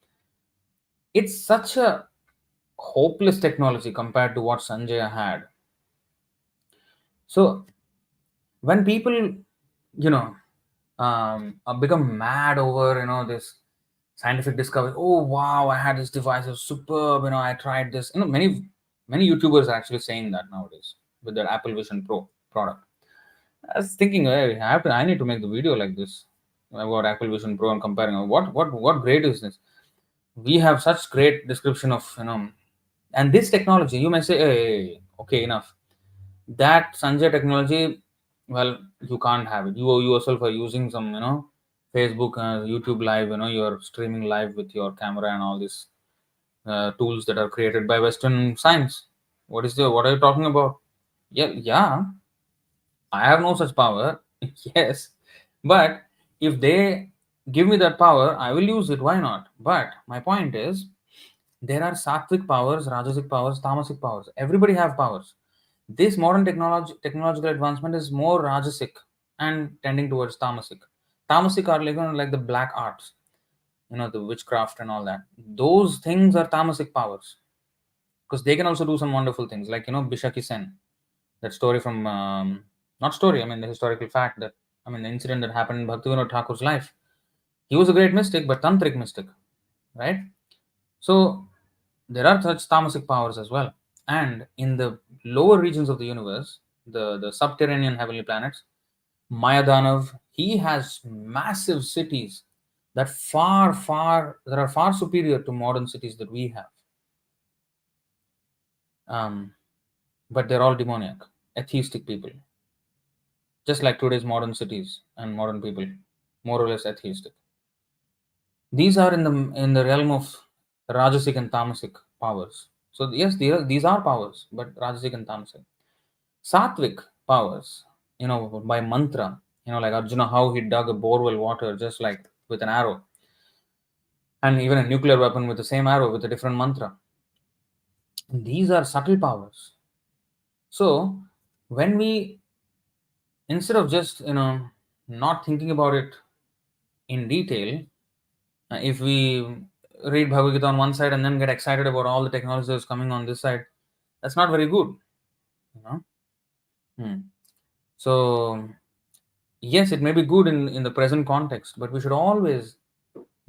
It's such a hopeless technology compared to what Sanjay had. So when people, become mad over, this scientific discovery, oh wow, I had this device, it was superb, I tried this. Many YouTubers are actually saying that nowadays with their Apple Vision Pro product. I was thinking, hey, I need to make the video like this about Apple Vision Pro and comparing. What great is this? We have such great description of, and this technology, you may say, hey, okay, enough. That Sanjay technology, well, you can't have it. You yourself are using some, Facebook, YouTube Live, you're streaming live with your camera and all these tools that are created by Western science. What are you talking about? Yeah, I have no such power. Yes, but if they give me that power, I will use it. Why not? But my point is, there are sattvic powers, rajasic powers, tamasic powers. Everybody have powers. This modern technological advancement is more rajasic and tending towards tamasic. Tamasic are like the black arts, the witchcraft and all that. Those things are tamasic powers, because they can also do some wonderful things, like Bishaki Sen. That story from, not story, I mean the historical fact that, I mean the incident that happened in Bhaktivinoda Thakur's life. He was a great mystic, but tantric mystic, right? So there are such tamasic powers as well. And in the lower regions of the universe, the subterranean heavenly planets, Mayadanav, he has massive cities that are far superior to modern cities that we have. But they're all demoniac, atheistic people, just like today's modern cities and modern people, more or less atheistic. These are in the realm of rajasic and tamasic powers. So yes, these are powers, but rajasic and tamasic. Sattvic powers, by mantra, like Arjuna, how he dug a borewell water just like with an arrow, and even a nuclear weapon with the same arrow with a different mantra. These are subtle powers. So when we, instead of just not thinking about it in detail, if we read Bhagavad-gītā on one side and then get excited about all the technology that's coming on this side, that's not very good. You know. So yes, it may be good in the present context, but we should always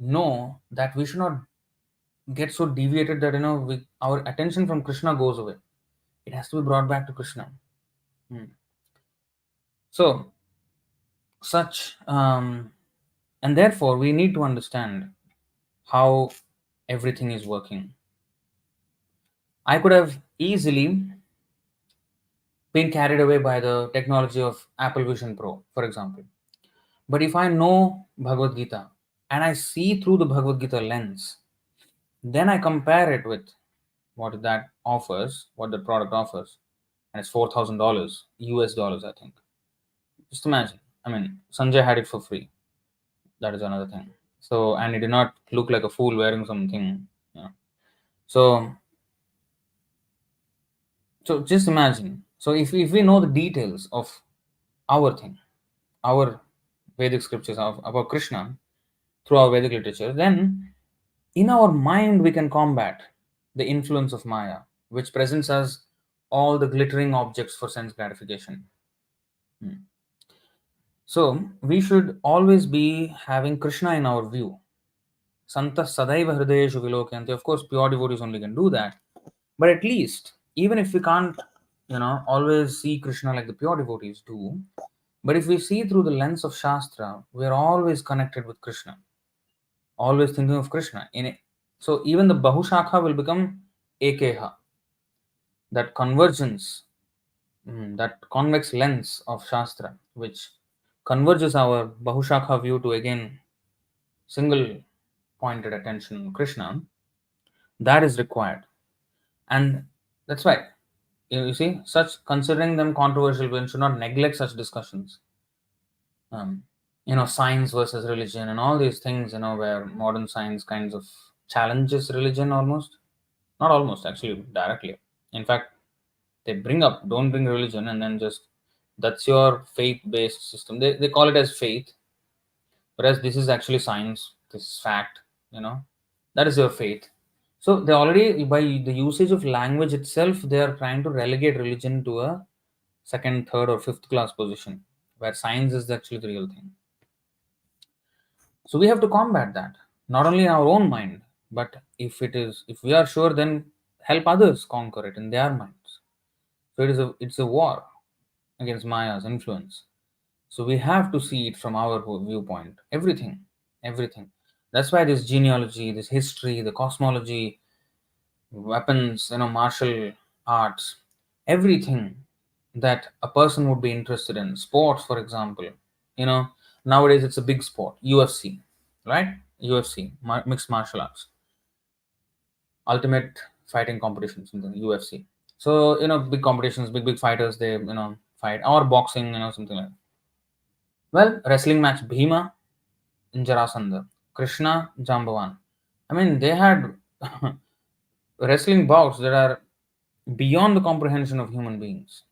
know that we should not get so deviated that our attention from Krishna goes away. It has to be brought back to Krishna. So such and therefore we need to understand how everything is working. I could have easily been carried away by the technology of Apple Vision Pro, for example. But if I know Bhagavad-gītā and I see through the Bhagavad-gītā lens, then I compare it with what that offers, what the product offers, and it's $4,000 US dollars, I think. Just imagine. I mean, Sanjay had it for free. That is another thing. So, and he did not look like a fool wearing something. So just imagine. So if we know the details of our thing, our Vedic scriptures about Krishna through our Vedic literature, then in our mind we can combat the influence of Maya, which presents us all the glittering objects for sense gratification. So we should always be having Krishna in our view. Santa sadaiva hridayeshu vilokyanti. Of course, pure devotees only can do that. But at least, even if we can't, always see Krishna like the pure devotees do, but if we see through the lens of Shastra, we are always connected with Krishna, always thinking of Krishna. So even the Bahushakha will become Ekeha. That convergence, that convex lens of Shastra, which converges our Bahushakha view to again single pointed attention on Krishna, that is required. And that's why, you see, such considering them controversial, one should not neglect such discussions. Science versus religion and all these things, where modern science kinds of challenges religion almost. Not almost, actually, directly. In fact, they don't bring religion and then just, that's your faith-based system. They call it as faith, whereas this is actually science, this is fact, that is your faith. So they already, by the usage of language itself, they are trying to relegate religion to a second, third, or fifth class position, where science is actually the real thing. So we have to combat that, not only in our own mind, but if we are sure, then help others conquer it in their minds. So it's a war against Maya's influence. So we have to see it from our viewpoint. Everything. That's why this genealogy, this history, the cosmology, weapons, martial arts, everything that a person would be interested in. Sports, for example, nowadays it's a big sport, UFC, right? UFC, mixed martial arts, ultimate fighting competitions, something, UFC. So, big competitions, big fighters, they, fight, or boxing, something like that. Well, wrestling match, Bhima in Jarasandha, Kṛṣṇa, Jambavan. I mean, they had wrestling bouts that are beyond the comprehension of human beings.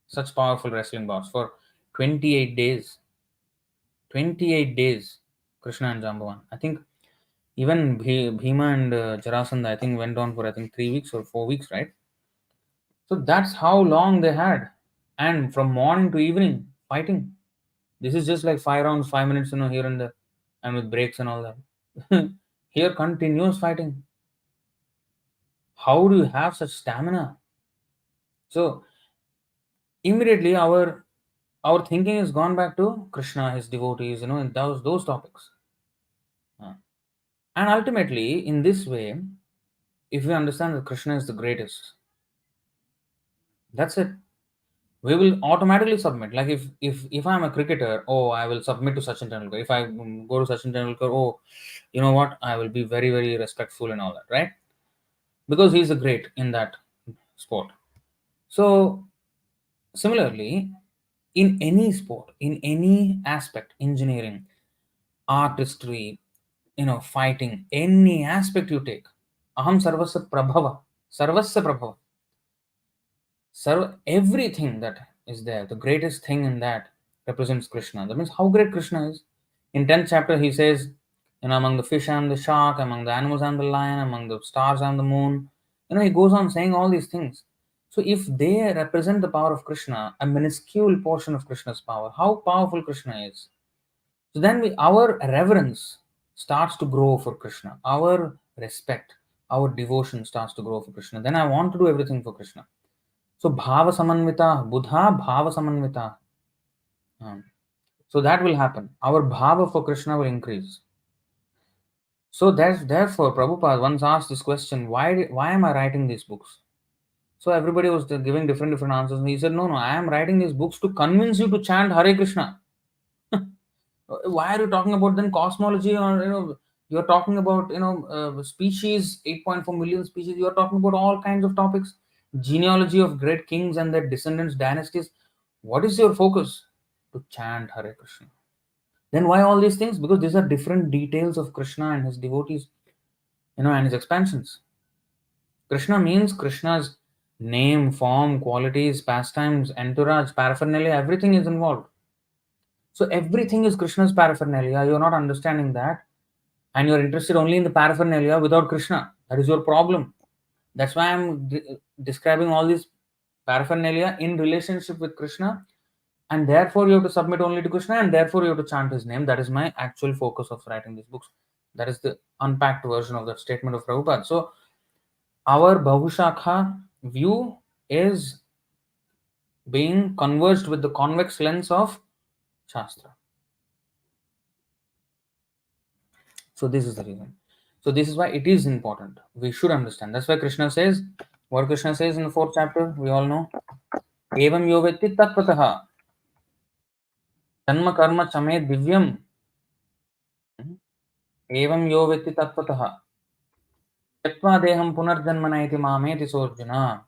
Such powerful wrestling bouts for 28 days. 28 days, Kṛṣṇa and Jambavan. I think even Bhima and Jarasandha, I think, went on for, 3 weeks or 4 weeks, right? So that's how long they had. And from morning to evening, fighting. This is just like 5 rounds, 5 minutes, here and there, and with breaks and all that. Here, continuous fighting. How do you have such stamina? So immediately our thinking has gone back to Krishna, his devotees, and those topics. Uh, And ultimately, in this way, if we understand that Krishna is the greatest, that's it. We will automatically submit. Like if I'm a cricketer, oh, I will submit to Sachin Tendulkar. If I go to Sachin Tendulkar, oh, you know what, I will be very very respectful and all that, right? Because he's a great in that sport. So similarly, in any sport, in any aspect, engineering, artistry, fighting, any aspect you take, aham sarvasya prabhava, sarvasya prabhava. So everything that is there, the greatest thing in that represents Krishna. That means how great Krishna is. In 10th chapter, he says, among the fish I'm the shark, among the animals I'm the lion, among the stars I'm the moon. He goes on saying all these things. So if they represent the power of Krishna, a minuscule portion of Krishna's power, how powerful Krishna is. So then our reverence starts to grow for Krishna. Our respect, our devotion starts to grow for Krishna. Then I want to do everything for Krishna. So bhava samanvita, buddha bhava samanvita. So that will happen. Our bhava for Krishna will increase. So therefore Prabhupada once asked this question, why am I writing these books? So everybody was giving different answers. And he said, no, I am writing these books to convince you to chant Hare Krishna. Why are you talking about then cosmology, or you're talking about species, 8.4 million species, you're talking about all kinds of topics, genealogy of great kings and their descendants, dynasties. What is your focus? To chant Hare Krishna. Then why all these things? Because these are different details of Krishna and his devotees, and his expansions. Krishna means Krishna's name, form, qualities, pastimes, entourage, paraphernalia, everything is involved. So everything is Krishna's paraphernalia. You're not understanding that, and you're interested only in the paraphernalia without Krishna. That is your problem. That's why I'm describing all these paraphernalia in relationship with Krishna, and therefore you have to submit only to Krishna, and therefore you have to chant his name. That is my actual focus of writing these books. That is the unpacked version of that statement of Prabhupada. So our Bahushakha view is being converged with the convex lens of Shastra. So this is the reason. So this is why it is important. We should understand. That's why Krishna says, what Krishna says in the 4th chapter, we all know. Evam yo vetti tattvataḥ. Janma karma chame divyam. Evam yo vetti tattvataḥ. Tyaktva deham punarjanmana iti mameti sorjuna.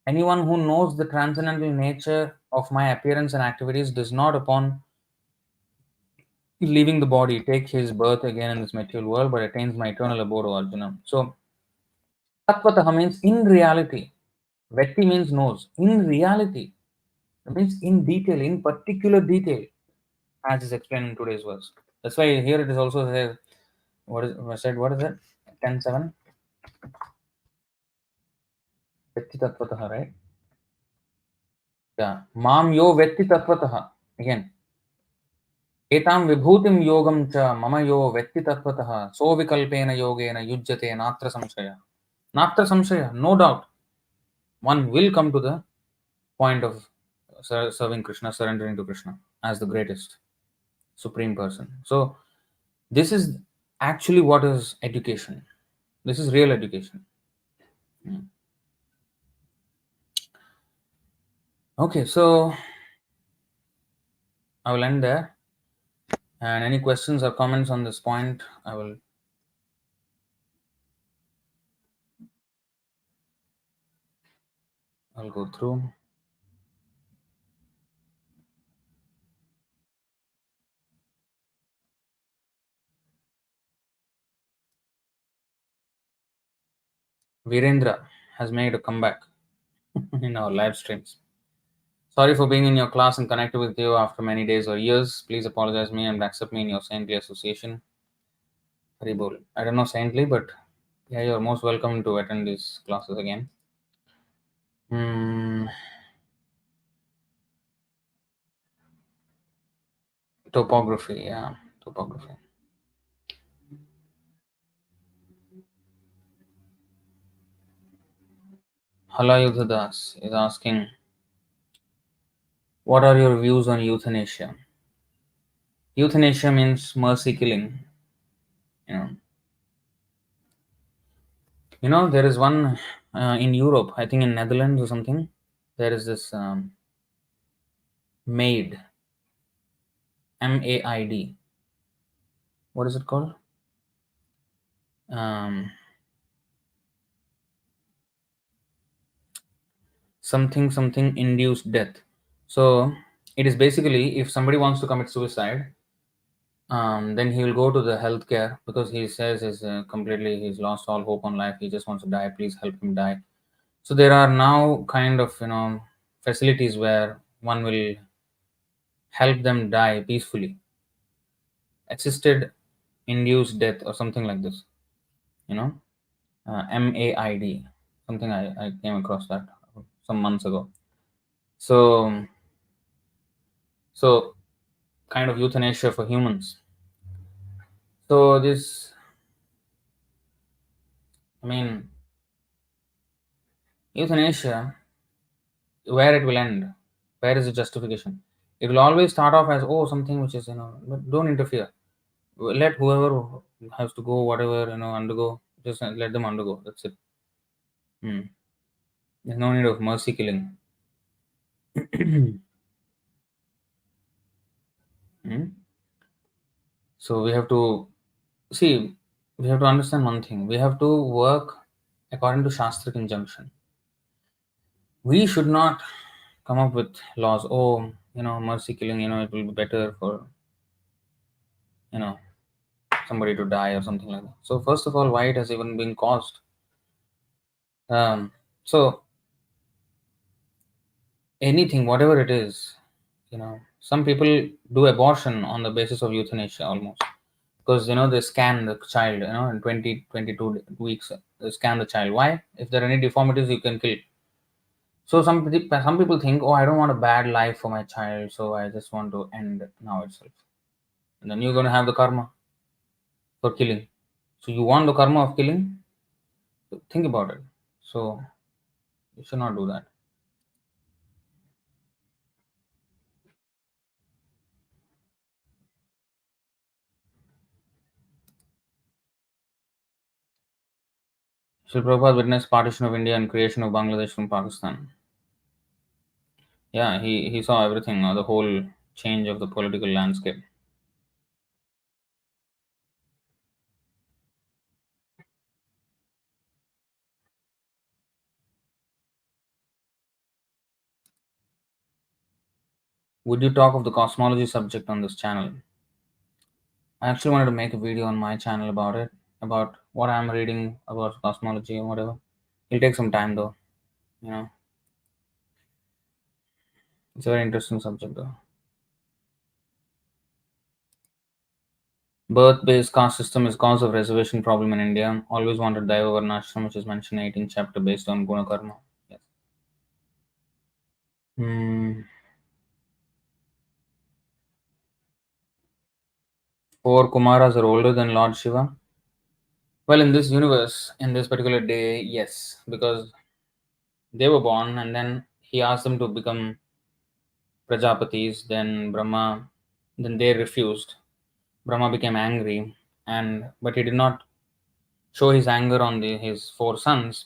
Anyone who knows the transcendental nature of my appearance and activities does not, upon leaving the body, take his birth again in this material world, but attains my eternal abode, O Arjuna. So, tattvataḥ means in reality. Vetti means knows. In reality. It means in detail, in particular detail, as is explained in today's verse. That's why here it is also said, what is it? 10:7. Vetti tattvataḥ, right? Yeah. Mam yo vetti tattvataḥ. Again. etāṁ vibhūtiṁ yogaṁ cha mama yo vetti tattvataḥ so vikalpena yogena yujyate nātra saṁśayaḥ. Nātra saṁśayaḥ, no doubt. One will come to the point of serving Krishna, surrendering to Krishna as the greatest, supreme person. So this is actually what is education. This is real education. Okay, so I will end there. And any questions or comments on this point, I'll go through. Virendra has made a comeback in our live streams. Sorry for being in your class and connected with you after many days or years. Please apologize me and accept me in your saintly association. I don't know saintly, but yeah, you're most welcome to attend these classes again. Hmm, topography, yeah, topography. Halayuddhadas is asking, what are your views on euthanasia? Euthanasia means mercy killing. You know, there is one in Europe, I think in Netherlands or something. There is this maid, MAID. What is it called? Um, something something induced death. So it is basically if somebody wants to commit suicide, then he will go to the healthcare because he says he's lost all hope on life. He just wants to die. Please help him die. So there are now kind of facilities where one will help them die peacefully, assisted induced death or something like this. You know, MAID, something I came across that some months ago. So so kind of euthanasia for humans. So this, I mean, euthanasia, where it will end, where is the justification? It will always start off as something which is but don't interfere. Let whoever has to go, whatever undergo, just let them undergo. That's it. Hmm. There's no need of mercy killing. Hmm. So we have to see. We have to understand one thing. We have to work according to Shastric injunction. We should not come up with laws. Mercy killing. It will be better for you know somebody to die or something like that. So first of all, why it has even been caused? So anything, whatever it is, some people do abortion on the basis of euthanasia almost because they scan the child, in 22 weeks they scan the child. Why? If there are any deformities, you can kill. So some people think, I don't want a bad life for my child, so I just want to end now itself. And then you're going to have the karma for killing. So you want the karma of killing? Think about it. So you should not do that. Srila Prabhupada witnessed partition of India and creation of Bangladesh from Pakistan. Yeah, he saw everything, the whole change of the political landscape. Would you talk of the cosmology subject on this channel? I actually wanted to make a video on my channel about it, about what I'm reading about cosmology and whatever. It'll take some time though, you know. It's a very interesting subject though. Birth-based caste system is cause of reservation problem in India. Always wanted Daiva Varnashram, which is mentioned in 18th chapter based on Guna Karma. Yes. Hmm. Four Kumaras are older than Lord Shiva. Well, in this universe, in this particular day, yes, because they were born and then he asked them to become Prajapatis, then Brahma, then they refused. Brahma became angry, and but he did not show his anger on his four sons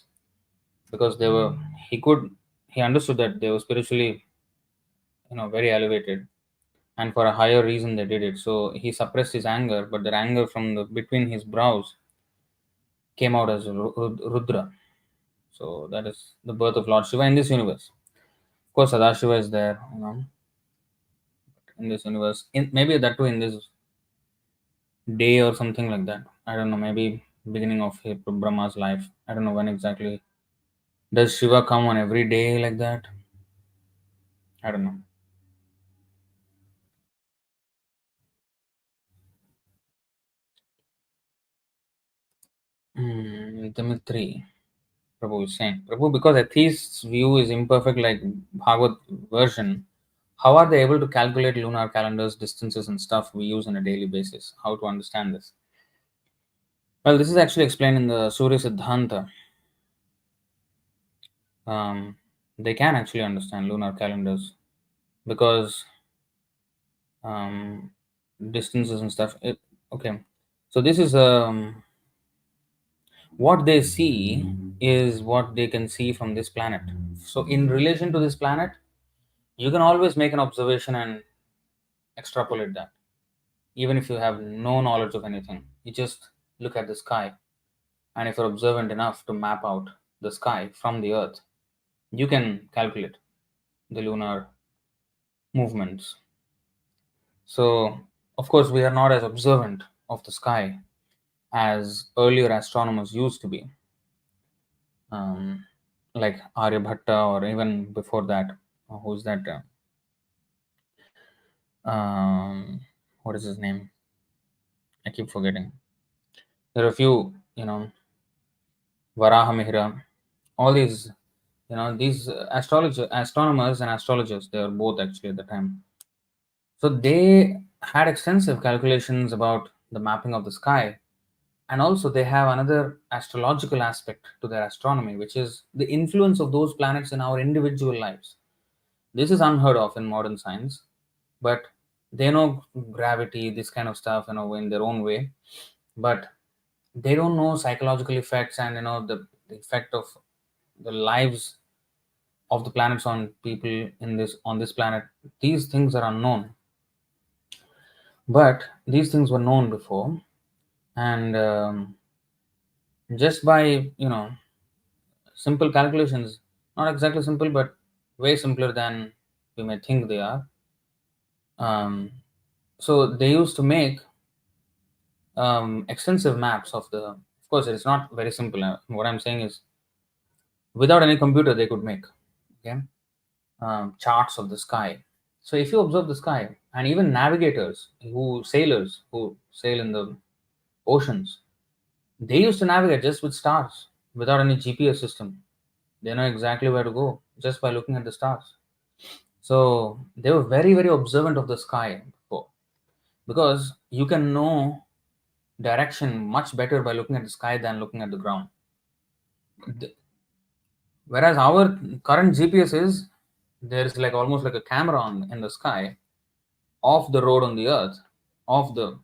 because they were he understood that they were spiritually very elevated, and for a higher reason they did it. So he suppressed his anger, but that anger from the between his brows came out as Rudra. So that is the birth of Lord Shiva in this universe. Of course, Sadashiva is there, in this universe. Maybe that too in this day or something like that. I don't know. Maybe beginning of Brahma's life. I don't know when exactly. Does Shiva come on every day like that? I don't know. Dimitri. Prabhu is saying. Prabhu, because atheists' view is imperfect like Bhagavad version, how are they able to calculate lunar calendars, distances, and stuff we use on a daily basis? How to understand this? Well, this is actually explained in the Surya Siddhanta. They can actually understand lunar calendars because um, distances and stuff. Okay, so this is what they see is what they can see from this planet. So, in relation to this planet, you can always make an observation and extrapolate that, even if you have no knowledge of anything. You just look at the sky, and if you're observant enough to map out the sky from the Earth, you can calculate the lunar movements. So, of course, we are not as observant of the sky as earlier astronomers used to be, um, like Aryabhatta, or even before that. Who's that? What is his name? I keep forgetting. There are a few, Varahamihira, all these, these astronomers and astrologers, they were both actually at the time. So they had extensive calculations about the mapping of the sky, and also they have another astrological aspect to their astronomy, which is the influence of those planets in our individual lives. This is unheard of in modern science, but they know gravity, this kind of stuff, in their own way, but they don't know psychological effects and the effect of the lives of the planets on people on this planet. These things are unknown, but these things were known before, and just by simple calculations, not exactly simple, but way simpler than we may think they are. So they used to make extensive maps of the. Of course, it's not very simple. What I'm saying is, without any computer, they could make, okay, charts of the sky. So if you observe the sky, and even navigators, sailors who sail in the oceans, they used to navigate just with stars, without any GPS system. They know exactly where to go just by looking at the stars. So they were very, very observant of the sky before, because you can know direction much better by looking at the sky than looking at the ground. Whereas our current GPS is, there's like almost like a camera in the sky, of the road on the earth, of the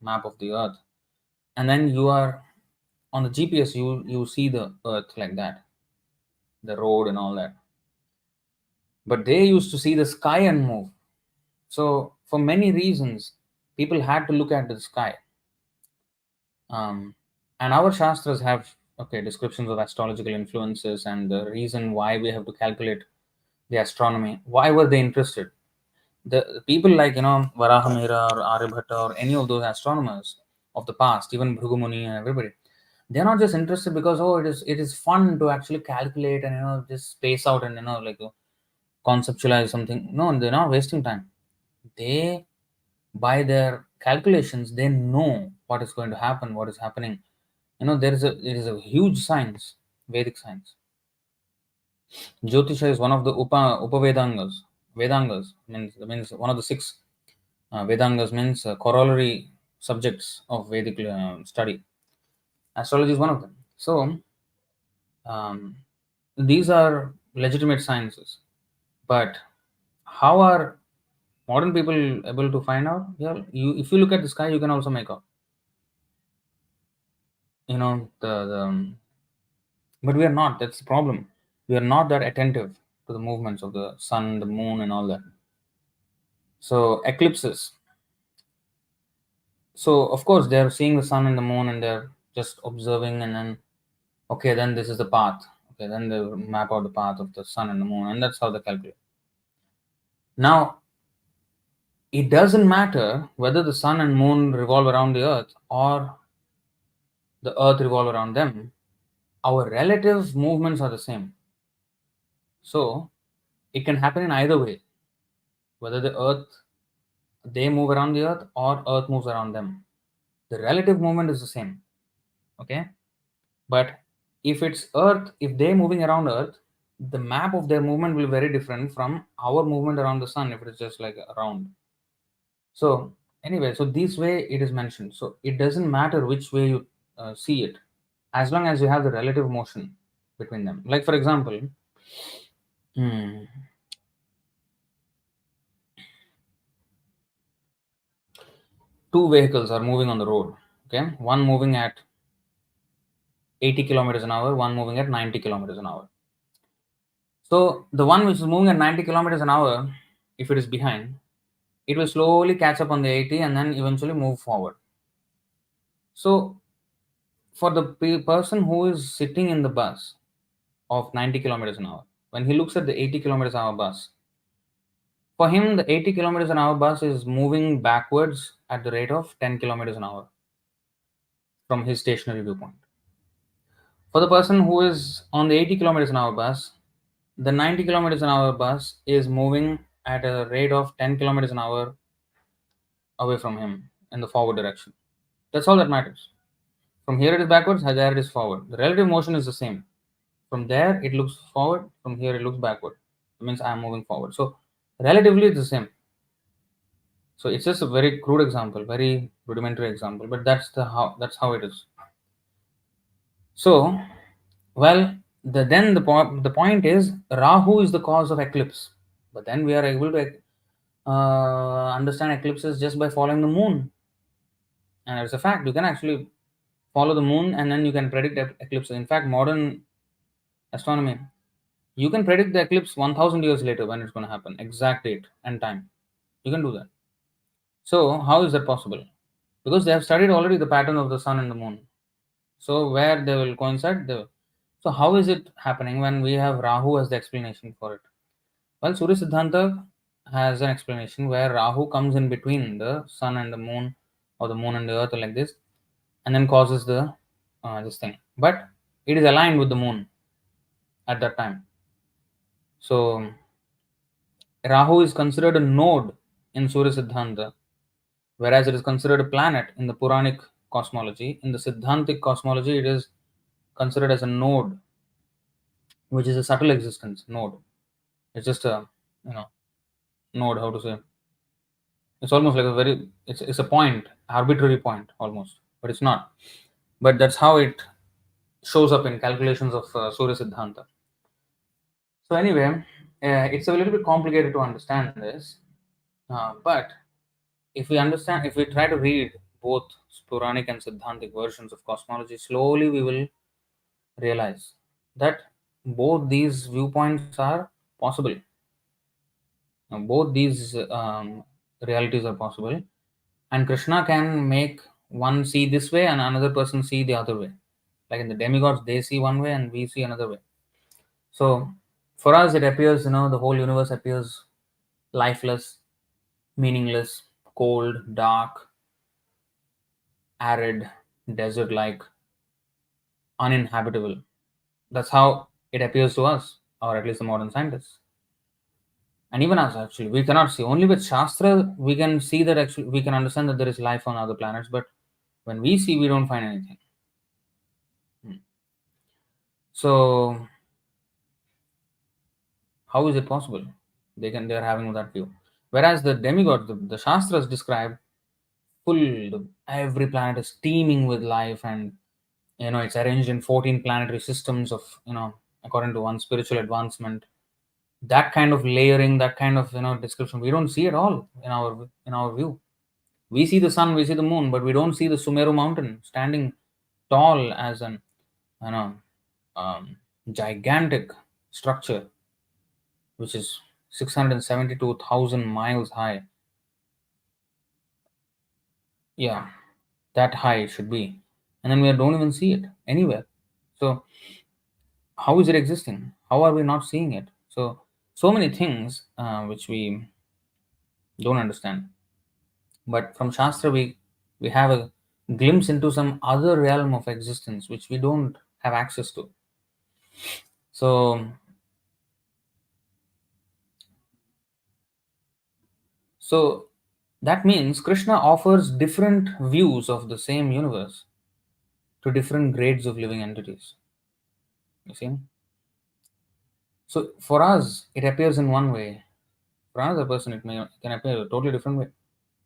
map of the earth, and then you are on the GPS, you see the earth like that, the road and all that. But they used to see the sky and move. So for many reasons, people had to look at the sky. And our shastras have, okay, descriptions of astrological influences and the reason why we have to calculate the astronomy. Why were they interested? The people like Varahamihira or Aryabhatta or any of those astronomers of the past, even Bhrugumuni and everybody, they're not just interested because it is fun to actually calculate and just space out and like conceptualize something. No, they're not wasting time. They, by their calculations, they know what is going to happen, what is happening. There is a huge science, Vedic science. Jyotisha is one of the Upavedangas. Vedangas means one of the six Vedangas, means corollary subjects of Vedic study. Astrology is one of them. So um, these are legitimate sciences. But how are modern people able to find out? Yeah, if you look at the sky, you can also make out. But we are not. That's the problem. We are not that attentive to the movements of the sun, the moon, and all that. So eclipses. So of course they're seeing the sun and the moon, and they're just observing, and then okay, then this is the path. Okay, then they map out the path of the sun and the moon, and that's how they calculate. Now, it doesn't matter whether the sun and moon revolve around the earth or the earth revolve around them. Our relative movements are the same. So it can happen in either way, whether they move around the earth or earth moves around them. The relative movement is the same. Okay, but if it's Earth, if they're moving around Earth, the map of their movement will be very different from our movement around the sun if it is just like around. So anyway, so this way it is mentioned. So it doesn't matter which way you see it, as long as you have the relative motion between them. Like for example, hmm, two vehicles are moving on the road. Okay, one moving at 80 kilometers an hour, one moving at 90 kilometers an hour. So the one which is moving at 90 kilometers an hour, if it is behind, it will slowly catch up on the 80 and then eventually move forward. So for the person who is sitting in the bus of 90 kilometers an hour, when he looks at the 80 kilometers an hour bus, for him the 80 kilometers an hour bus is moving backwards at the rate of 10 kilometers an hour from his stationary viewpoint. For the person who is on the 80 kilometers an hour bus, the 90 kilometers an hour bus is moving at a rate of 10 kilometers an hour away from him in the forward direction. That's all that matters. From here it is backwards, there it is forward. The relative motion is the same. From there it looks forward, from here it looks backward. It means I am moving forward. So relatively it's the same. So it's just a very crude example, very rudimentary example, but that's how it is. So, well, the point is Rahu is the cause of eclipse, but then we are able to understand eclipses just by following the moon, and it's a fact. You can actually follow the moon, and then you can predict eclipses. In fact, modern astronomy, you can predict the eclipse 1,000 years later when it's going to happen, exact date and time. You can do that. So, how is that possible? Because they have studied already the pattern of the sun and the moon. So, where they will coincide, so how is it happening when we have Rahu as the explanation for it? Well, Surya Siddhanta has an explanation where Rahu comes in between the sun and the moon, or the moon and the earth, or like this, and then causes the this thing. But it is aligned with the moon at that time. So Rahu is considered a node in Surya Siddhanta, whereas it is considered a planet in the Puranic cosmology. In the Siddhantic cosmology, it is considered as a node, which is a subtle existence. Node. It's just a you know node. How to say? It's almost like a very. It's a point, arbitrary point almost, but it's not. But that's how it shows up in calculations of Surya Siddhanta. So anyway, it's a little bit complicated to understand this, but if we try to read both Puranic and Siddhantic versions of cosmology, slowly we will realize that both these viewpoints are possible. Now, both these realities are possible, and Krishna can make one see this way and another person see the other way. Like in the demigods, they see one way and we see another way. So for us, it appears, the whole universe appears lifeless, meaningless, cold, dark, arid, desert like, uninhabitable. That's how it appears to us, or at least the modern scientists. And even us, actually, we cannot see. Only with Shastra, we can see that actually, we can understand that there is life on other planets, but when we see, we don't find anything. So, how is it possible? They are having that view. Whereas the demigod, the Shastras describe every planet is teeming with life, and it's arranged in 14 planetary systems of according to one spiritual advancement. That kind of layering, that kind of description, we don't see at all in our view. We see the sun, we see the moon, but we don't see the Sumeru mountain standing tall as an you know gigantic structure which is 672,000 miles high. Yeah, that high it should be. And then we don't even see it anywhere. So how is it existing? How are we not seeing it? So many things which we don't understand. But from Shastra, we have a glimpse into some other realm of existence which we don't have access to. So that means Krishna offers different views of the same universe to different grades of living entities. You see? So for us, it appears in one way. For another person, it can appear a totally different way.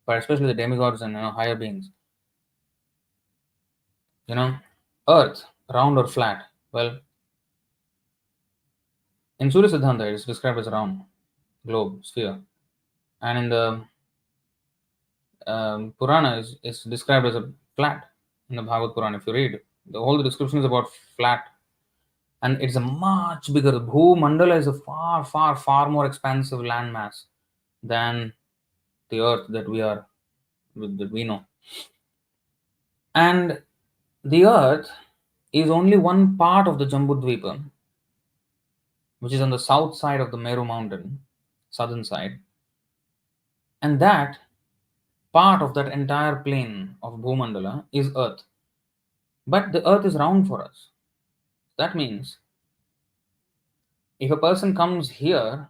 But especially the demigods and higher beings. Earth, round or flat? Well, in Surya Siddhanta, it is described as a round, globe, sphere. And in the Purana is described as a flat in the Bhagavad Purana. If you read, the whole description is about flat, and it's a much bigger. The Mandala is a far, far, far more expansive landmass than the Earth that we know. And the Earth is only one part of the Jambudvipa, which is on the south side of the Meru mountain, southern side, and that part of that entire plane of Bhumandala is Earth. But the Earth is round for us. That means if a person comes here,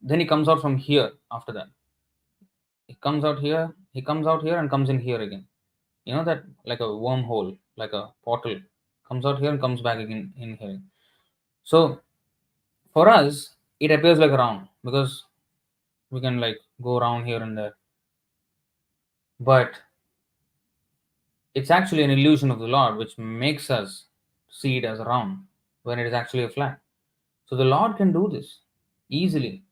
then he comes out from here after that. He comes out here, and comes in here again. You know that, like a wormhole, like a portal, comes out here and comes back again in here. So for us, it appears like a round because we can like go around here and there. But it's actually an illusion of the Lord which makes us see it as a round when it is actually a flat. So the Lord can do this easily.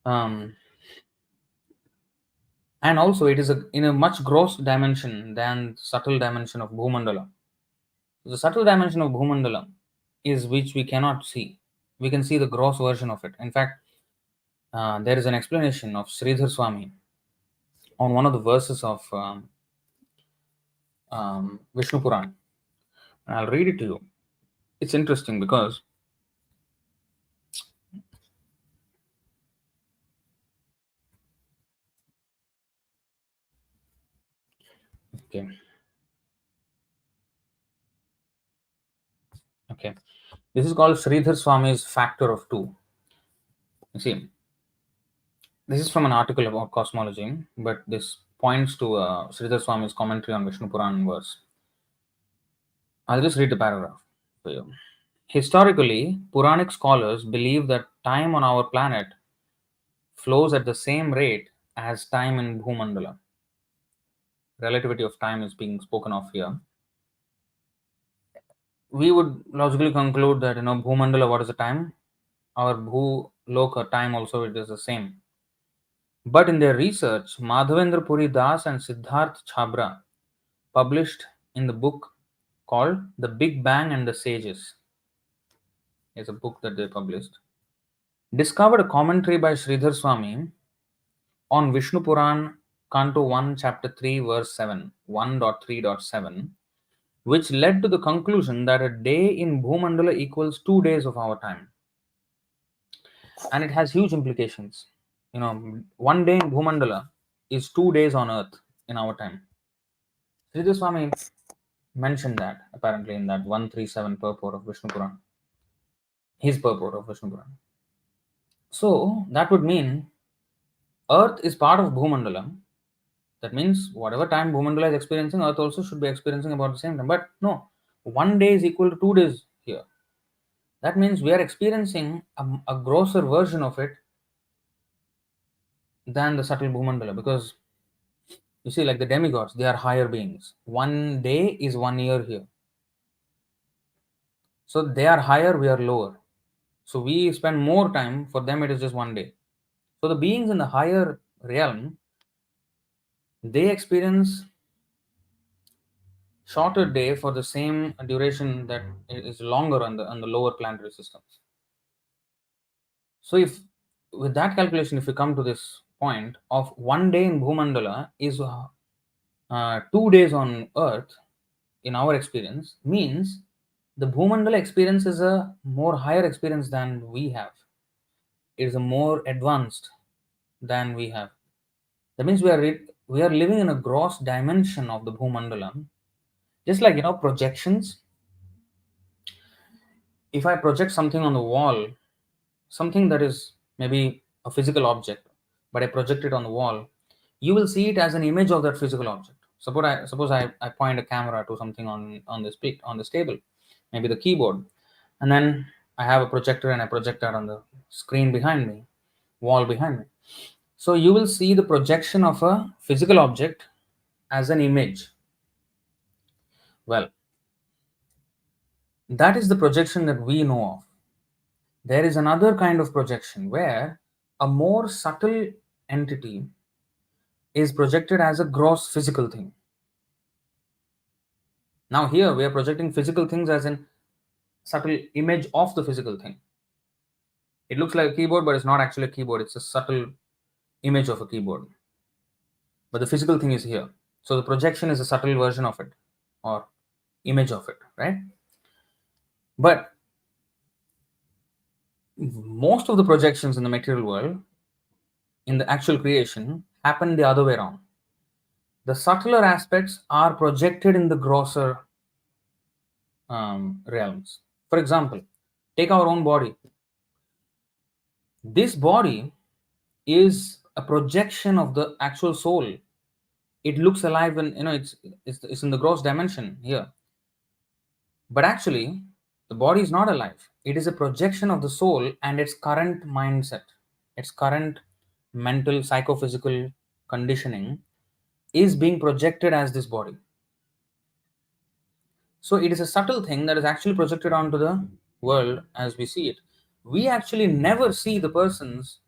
And also it is in a much gross dimension than subtle dimension of Bhumandala. The subtle dimension of Bhumandala is which we cannot see. We can see the gross version of it. In fact, there is an explanation of Sridhar Swami on one of the verses of Vishnu Puran. I'll read it to you. It's interesting because okay, this is called Sridhar Swami's Factor of Two. You see, this is from an article about cosmology, but this points to Sridhar Swami's commentary on Vishnu Puran verse. I'll just read the paragraph for you. Historically, Puranic scholars believe that time on our planet flows at the same rate as time in Bhumandala. Relativity of time is being spoken of here. We would logically conclude that Bhumandala, what is the time? Our loka time also it is the same. But in their research, Madhavendra Puri Das and Siddharth Chhabra published in the book called The Big Bang and the Sages. It's a book that they published. Discovered a commentary by Sridhar Swami on Vishnu Puran, Canto 1, Chapter 3, Verse 7, 1.3.7, which led to the conclusion that a day in Bhumandala equals 2 days of our time. And it has huge implications. 1 day in Bhumandala is 2 days on Earth in our time. Sridhar Swami mentioned that apparently in that 137 purport of Vishnu Puran. His purport of Vishnu Puran. So that would mean Earth is part of Bhumandala. That means whatever time Bhumandala is experiencing, Earth also should be experiencing about the same time. But no, 1 day is equal to 2 days here. That means we are experiencing a grosser version of it than the subtle Bhumandala, because you see, like the demigods, they are higher beings. 1 day is 1 year here. So they are higher, we are lower. So we spend more time, for them it is just 1 day. So the beings in the higher realm, they experience shorter day for the same duration that is longer on the lower planetary systems. So if with that calculation, if we come to this point of 1 day in Bhumandala is 2 days on Earth, in our experience, means the Bhumandala experience is a more higher experience than we have. It is a more advanced than we have. That means we are living in a gross dimension of the Bhumandala. Just like projections. If I project something on the wall, something that is maybe a physical object, but I project it on the wall, you will see it as an image of that physical object. Suppose I point a camera to something on this table. maybe the keyboard, and then I have a projector and I project that on the screen behind me, wall behind me. So you will see the projection of a physical object as an image. Well, that is the projection that we know of. There is another kind of projection where a more subtle entity is projected as a gross physical thing. Now, here we are projecting physical things as an subtle image of the physical thing. It looks like a keyboard, but it's not actually a keyboard, it's a subtle image of a keyboard. But the physical thing is here. So the projection is a subtle version of it or image of it, right? But most of the projections in the material world, in the actual creation, happen the other way around. The subtler aspects are projected in the grosser realms. For example, take our own body. This body is a projection of the actual soul. It looks alive, and it's in the gross dimension here. But actually, the body is not alive. It is a projection of the soul and its current mindset, its current mental, psychophysical conditioning is being projected as this body. So it is a subtle thing that is actually projected onto the world as we see it. We actually never see the persons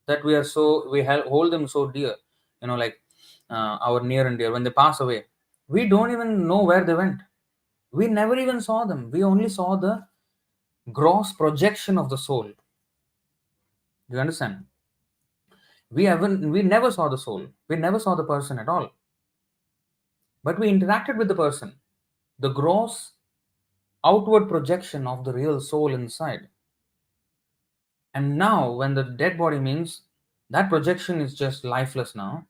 that we hold them so dear, like our near and dear. When they pass away, we don't even know where they went. We never even saw them. We only saw the gross projection of the soul. Do you understand? We never saw the soul. We never saw the person at all. But we interacted with the person. The gross outward projection of the real soul inside. And now, when the dead body means that projection is just lifeless now,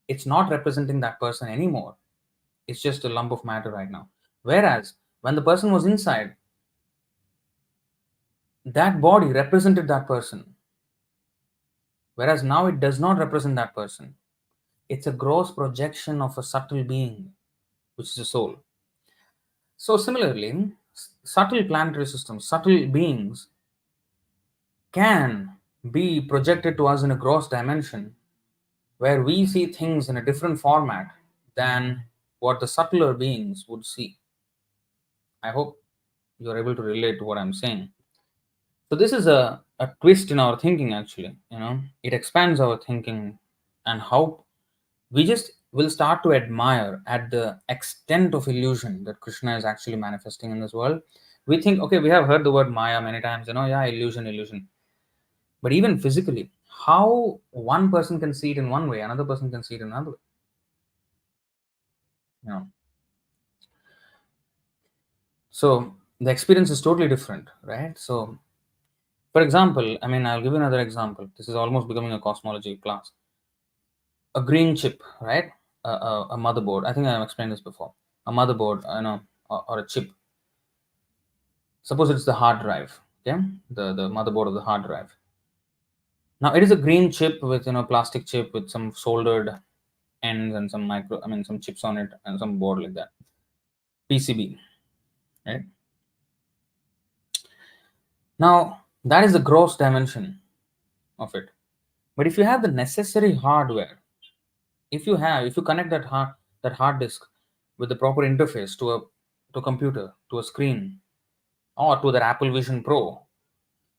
it's not representing that person anymore. It's just a lump of matter right now. Whereas, when the person was inside, that body represented that person. Whereas now it does not represent that person. It's a gross projection of a subtle being, which is a soul. So, similarly, subtle planetary systems, subtle beings can be projected to us in a gross dimension where we see things in a different format than what the subtler beings would see. I hope you're able to relate to what I'm saying. So this is a twist in our thinking actually. It expands our thinking and how we just will start to admire at the extent of illusion that Krishna is actually manifesting in this world. We think, okay, we have heard the word Maya many times, yeah, illusion. But even physically, how one person can see it in one way, another person can see it in another way. So the experience is totally different, right? So, for example, I'll give you another example. This is almost becoming a cosmology class. A green chip, right? A motherboard. I think I've explained this before. A motherboard, or a chip. Suppose it's the hard drive, okay? The motherboard of the hard drive. Now it is a green chip with plastic chip with some soldered ends and some some chips on it and some board like that. PCB, right? Now that is the gross dimension of it. But if you have the necessary hardware, if you connect that hard disk with the proper interface to a computer, to a screen, or to that Apple Vision Pro,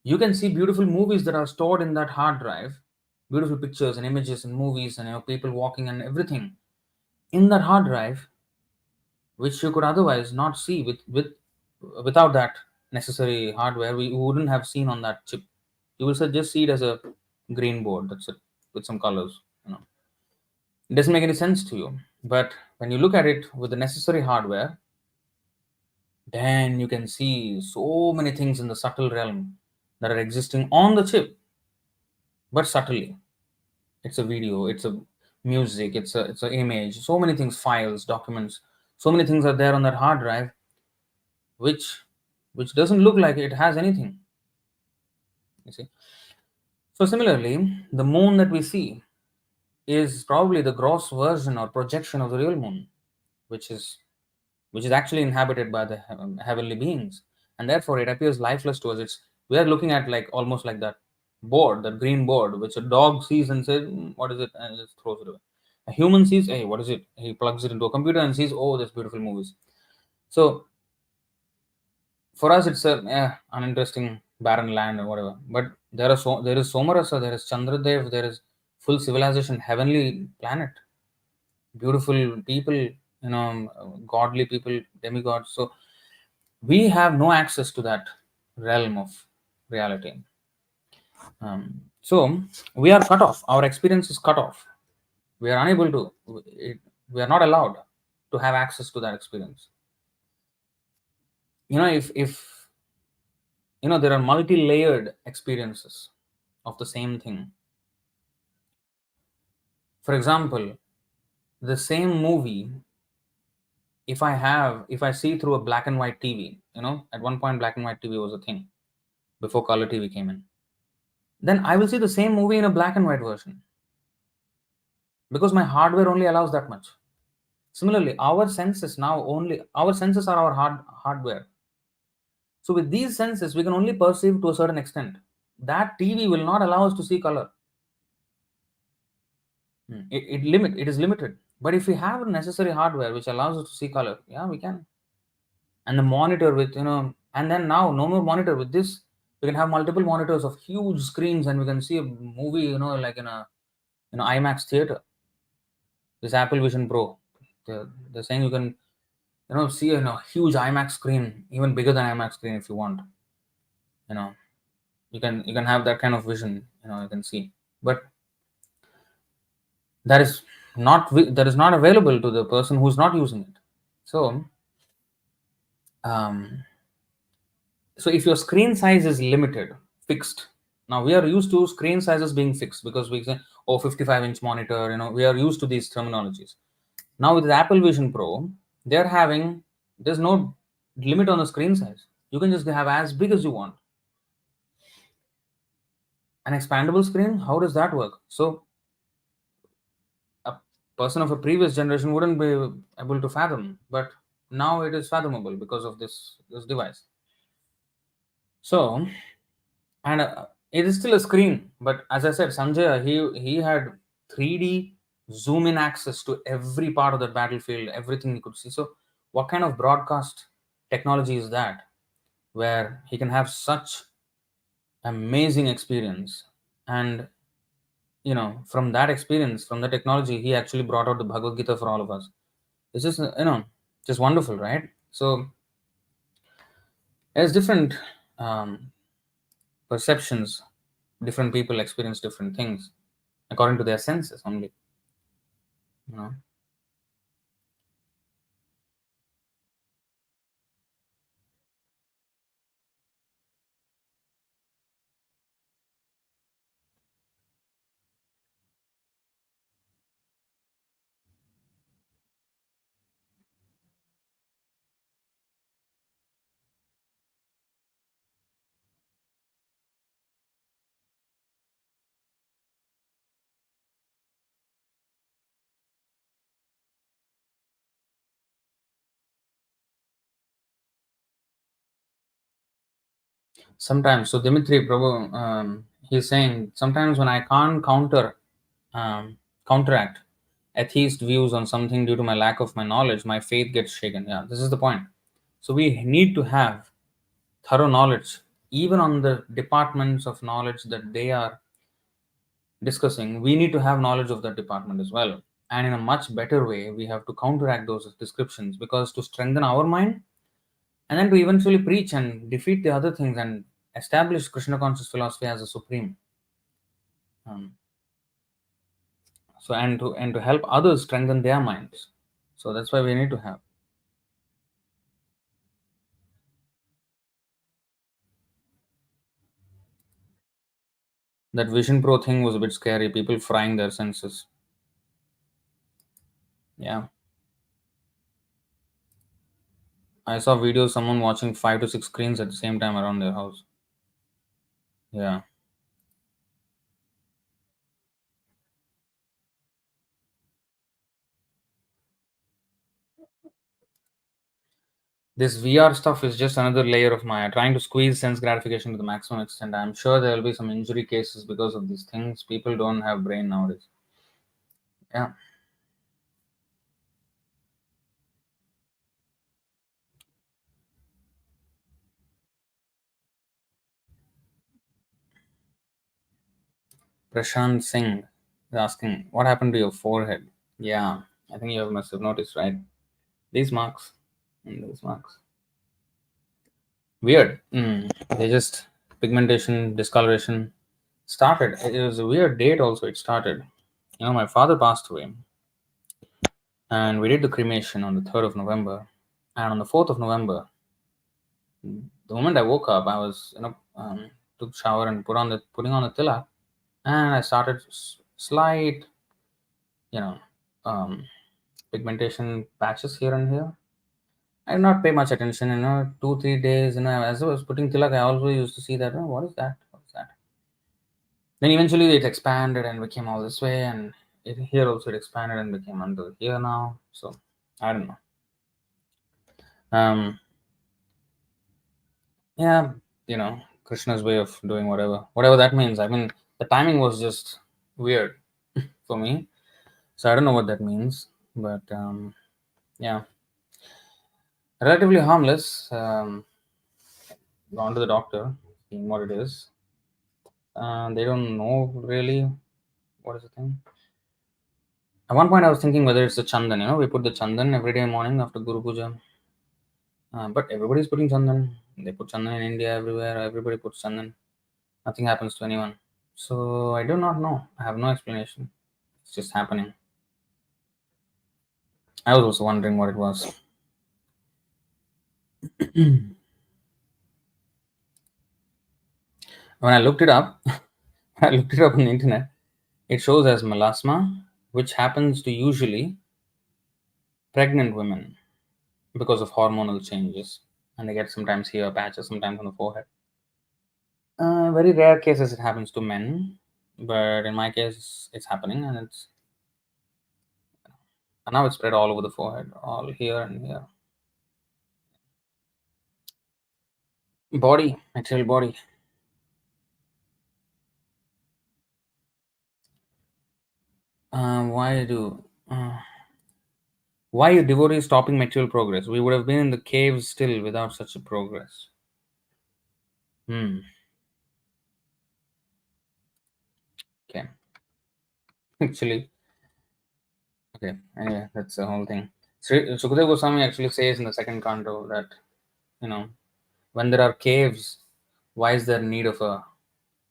you can see beautiful movies that are stored in that hard drive, beautiful pictures and images and movies and people walking and everything in that hard drive, which you could otherwise not see without that necessary hardware. We wouldn't have seen on that chip. You will just see it as a green board. That's it, with some colors. It doesn't make any sense to you. But when you look at it with the necessary hardware, then you can see so many things in the subtle realm that are existing on the chip, but subtly. It's a video, it's a music, it's a image, so many things, files, documents, so many things are there on that hard drive, which doesn't look like it has anything. You see. So similarly, the moon that we see is probably the gross version or projection of the real moon, which is actually inhabited by the heavenly beings. and therefore it appears lifeless to us. It's We are looking at like almost like that board, that green board, which a dog sees and says, "What is it?" and just throws it away. A human sees, "Hey, what is it?" He plugs it into a computer and sees, "Oh, there's beautiful movies." So for us, it's a uninteresting barren land or whatever. But there is Somarasa, there is Chandradev, there is full civilization, heavenly planet, beautiful people, godly people, demigods. So we have no access to that realm of reality. So we are cut off. Our experience is cut off. We are unable to. We are not allowed to have access to that experience. If there are multi-layered experiences of the same thing. For example, the same movie, if I see through a black and white TV, at one point black and white TV was a thing before color TV came in, then I will see the same movie in a black and white version because my hardware only allows that much. Similarly, our senses are our hardware. So with these senses, we can only perceive to a certain extent. That TV will not allow us to see color. It is limited. But if we have necessary hardware which allows us to see color, yeah, we can. And the monitor with, and then now no more monitor with this. We can have multiple monitors of huge screens and we can see a movie, like in a IMAX theater. This Apple Vision Pro. They're saying you can, see a huge IMAX screen, even bigger than IMAX screen if you want. You know, you can have that kind of vision, you can see. But that is not available to the person who's not using it. So um, so if your screen size is limited, fixed, now we are used to screen sizes being fixed because we say, oh, 55-inch monitor, we are used to these terminologies. Now with the Apple Vision Pro, there's no limit on the screen size. You can just have as big as you want. An expandable screen, how does that work? So a person of a previous generation wouldn't be able to fathom, but now it is fathomable because of this device. So, and it is still a screen, but as I said, Sanjay, he had 3D zoom in access to every part of the battlefield, everything he could see. So what kind of broadcast technology is that, where he can have such amazing experience? And from that experience, from the technology, he actually brought out the Bhagavad-gītā for all of us. It's just just wonderful, right? So there's different um, perceptions. Different people experience different things according to their senses only. you know Sometimes, so Dimitri Prabhu, he's saying sometimes when I can't counteract atheist views on something due to my lack of my knowledge, my faith gets shaken. Yeah, this is the point. So we need to have thorough knowledge, even on the departments of knowledge that they are discussing. We need to have knowledge of that department as well. And in a much better way, we have to counteract those descriptions, because to strengthen our mind and then to eventually preach and defeat the other things and establish Krishna conscious philosophy as a supreme. Um, so and to help others strengthen their minds. So that's why we need to have that Vision Pro thing. Was a bit scary. People frying their senses. Yeah, I saw videos someone watching 5 to 6 screens at the same time around their house. Yeah, This VR stuff is just another layer of Maya, trying to squeeze sense gratification to the maximum extent. I'm sure there will be some injury cases because of these things. People don't have brain nowadays. Yeah. Prashant Singh is asking, what happened to your forehead? Yeah, I think you must have noticed, right? These marks and these marks. Weird. They just pigmentation, discoloration started. It was a weird date also. It started. My father passed away, and we did the cremation on the 3rd of November. And on the 4th of November, the moment I woke up, I was, took shower and putting on the tilak, and I started slight, you know, um, pigmentation patches here and here. I did not pay much attention, 2, 3 days, as I was putting tilak, I always used to see that, oh, what is that? What is that? Then eventually it expanded and became all this way, and here also it expanded and became under here now. So I don't know. Um, yeah, Krishna's way of doing whatever that means. I mean, the timing was just weird for me, so I don't know what that means. But yeah, relatively harmless. Gone to the doctor, seeing what it is. They don't know really what is the thing. At one point, I was thinking whether it's the chandan. We put the chandan every day morning after Guru Puja. But everybody's putting chandan. They put chandan in India everywhere. Everybody puts chandan. Nothing happens to anyone. So I do not know. I have no explanation. It's just happening. I was also wondering what it was. When I looked it up, I looked it up on the internet. It shows as melasma, which happens to usually pregnant women because of hormonal changes, and they get sometimes here patches, sometimes on the forehead. Very rare cases it happens to men, but in my case, it's happening, and now it's spread all over the forehead, all here and here. Body, material body. Why do? Why are devotees stopping material progress? We would have been in the caves still without such a progress. Hmm. Okay. Actually, okay. Anyway, that's the whole thing. Sukadeva Goswami actually says in the second canto that you know when there are caves, why is there need of a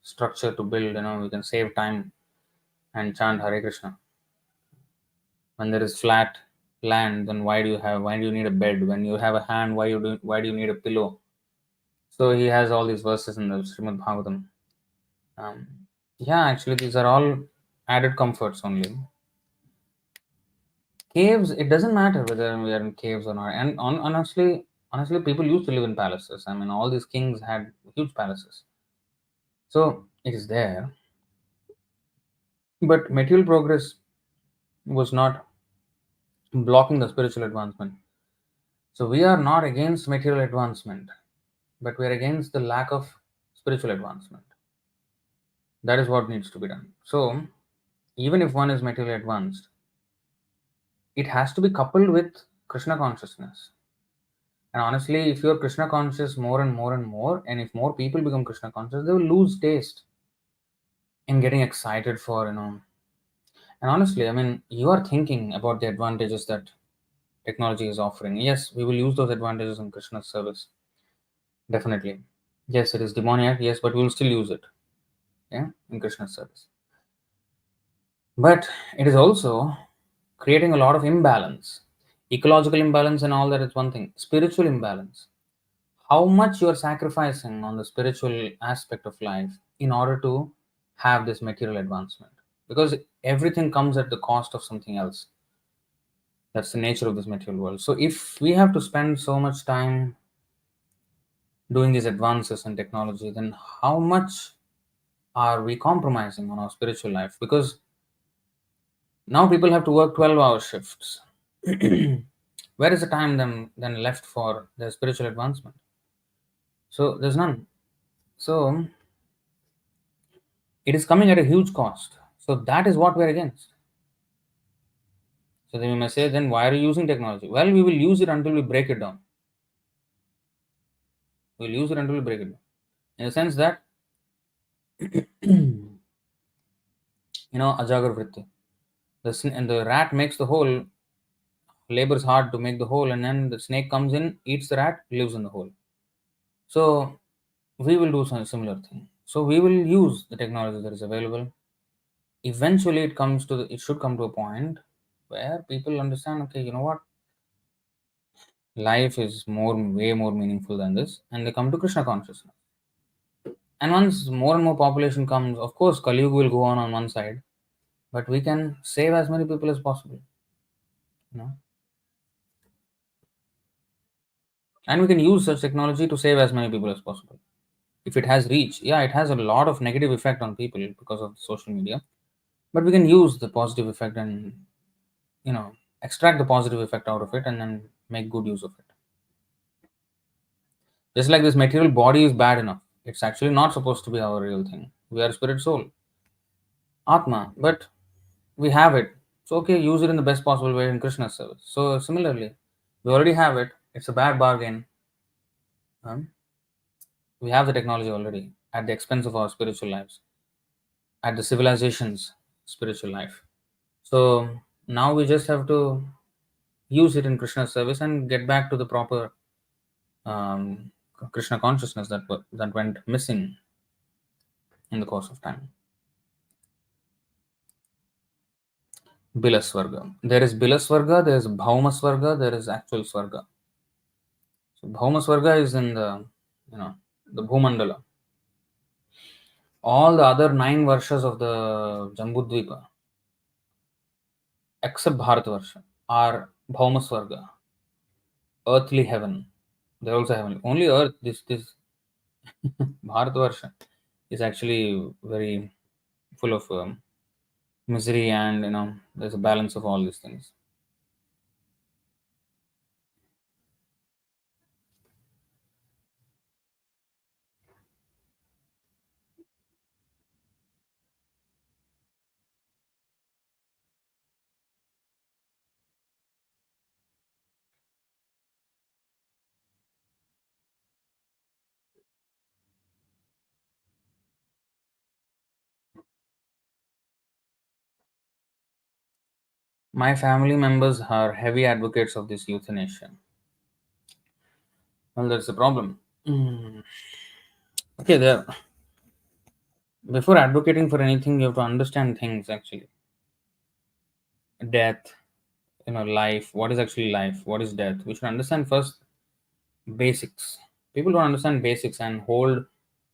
structure to build? We can save time and chant Hare Krishna. When there is flat land, then why do you need a bed? When you have a hand, why do you need a pillow? So he has all these verses in the Srimad Bhagavatam. Um, yeah, actually, these are all added comforts only. Caves, it doesn't matter whether we are in caves or not. And honestly, people used to live in palaces. I mean, all these kings had huge palaces. So it is there. But material progress was not blocking the spiritual advancement. So we are not against material advancement, but we are against the lack of spiritual advancement. That is what needs to be done. So even if one is materially advanced, it has to be coupled with Krishna consciousness. And honestly, if you're Krishna conscious more and more and more, and if more people become Krishna conscious, they will lose taste in getting excited for. And honestly, I mean, you are thinking about the advantages that technology is offering. Yes, we will use those advantages in Krishna's service. Definitely. Yes, it is demoniac, yes, but we will still use it. Yeah, in Krishna's service. But it is also creating a lot of imbalance. Ecological imbalance and all that is one thing. Spiritual imbalance. How much you are sacrificing on the spiritual aspect of life in order to have this material advancement. Because everything comes at the cost of something else. That's the nature of this material world. So if we have to spend so much time doing these advances in technology, then how much are we compromising on our spiritual life? Because now people have to work 12-hour shifts, Where is the time then left for their spiritual advancement? So there's none. So it is coming at a huge cost. So that is what we're against. So then we may say, then why are you using technology? Well, we will use it until we break it down. We'll use it until we break it down. In the sense that, ajagar vritti. And the rat makes the hole, labors hard to make the hole, and then the snake comes in, eats the rat, lives in the hole. So we will do some similar thing. So we will use the technology that is available. Eventually, it should come to a point where people understand. Okay, you know what? Life is way more meaningful than this, and they come to Krishna consciousness. And once more and more population comes, of course, Kali Yuga will go on one side, but we can save as many people as possible. You know, and we can use such technology to save as many people as possible. If it has reach, yeah, it has a lot of negative effect on people because of social media, but we can use the positive effect and you know extract the positive effect out of it and then make good use of it. Just like this material body is bad enough, it's actually not supposed to be our real thing. We are spirit soul, atma, but we have it. So okay, use it in the best possible way in Krishna's service. So similarly, we already have it. It's a bad bargain. um, we have the technology already at the expense of our spiritual lives, at the civilization's spiritual life. So now we just have to use it in Krishna's service and get back to the proper um, Krishna consciousness that went missing in the course of time. Bilaswarga. There is Bilaswarga, there is Bhaumaswarga, there is actual Swarga. So Bhaumaswarga is in the Bhumandala. All the other 9 varshas of the Jambudvipa, except Bharatvarsha, are Bhaumaswarga, earthly heaven. They're also heavenly. Only earth, this Bharatvarsha is actually very full of misery, and there's a balance of all these things. My family members are heavy advocates of this euthanasia. Well, that's the problem. Okay, there. Before advocating for anything, you have to understand things actually. Death, life. What is actually life? What is death? We should understand first basics. People don't understand basics and hold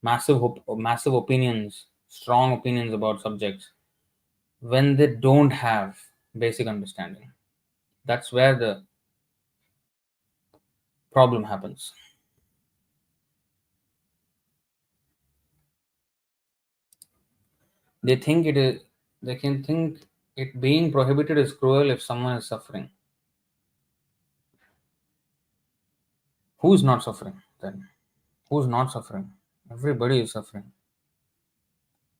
massive opinions, strong opinions about subjects when they don't have basic understanding. That's where the problem happens. They think it is. They can think it being prohibited is cruel if someone is suffering. Who's not suffering then? Who's not suffering? Everybody is suffering.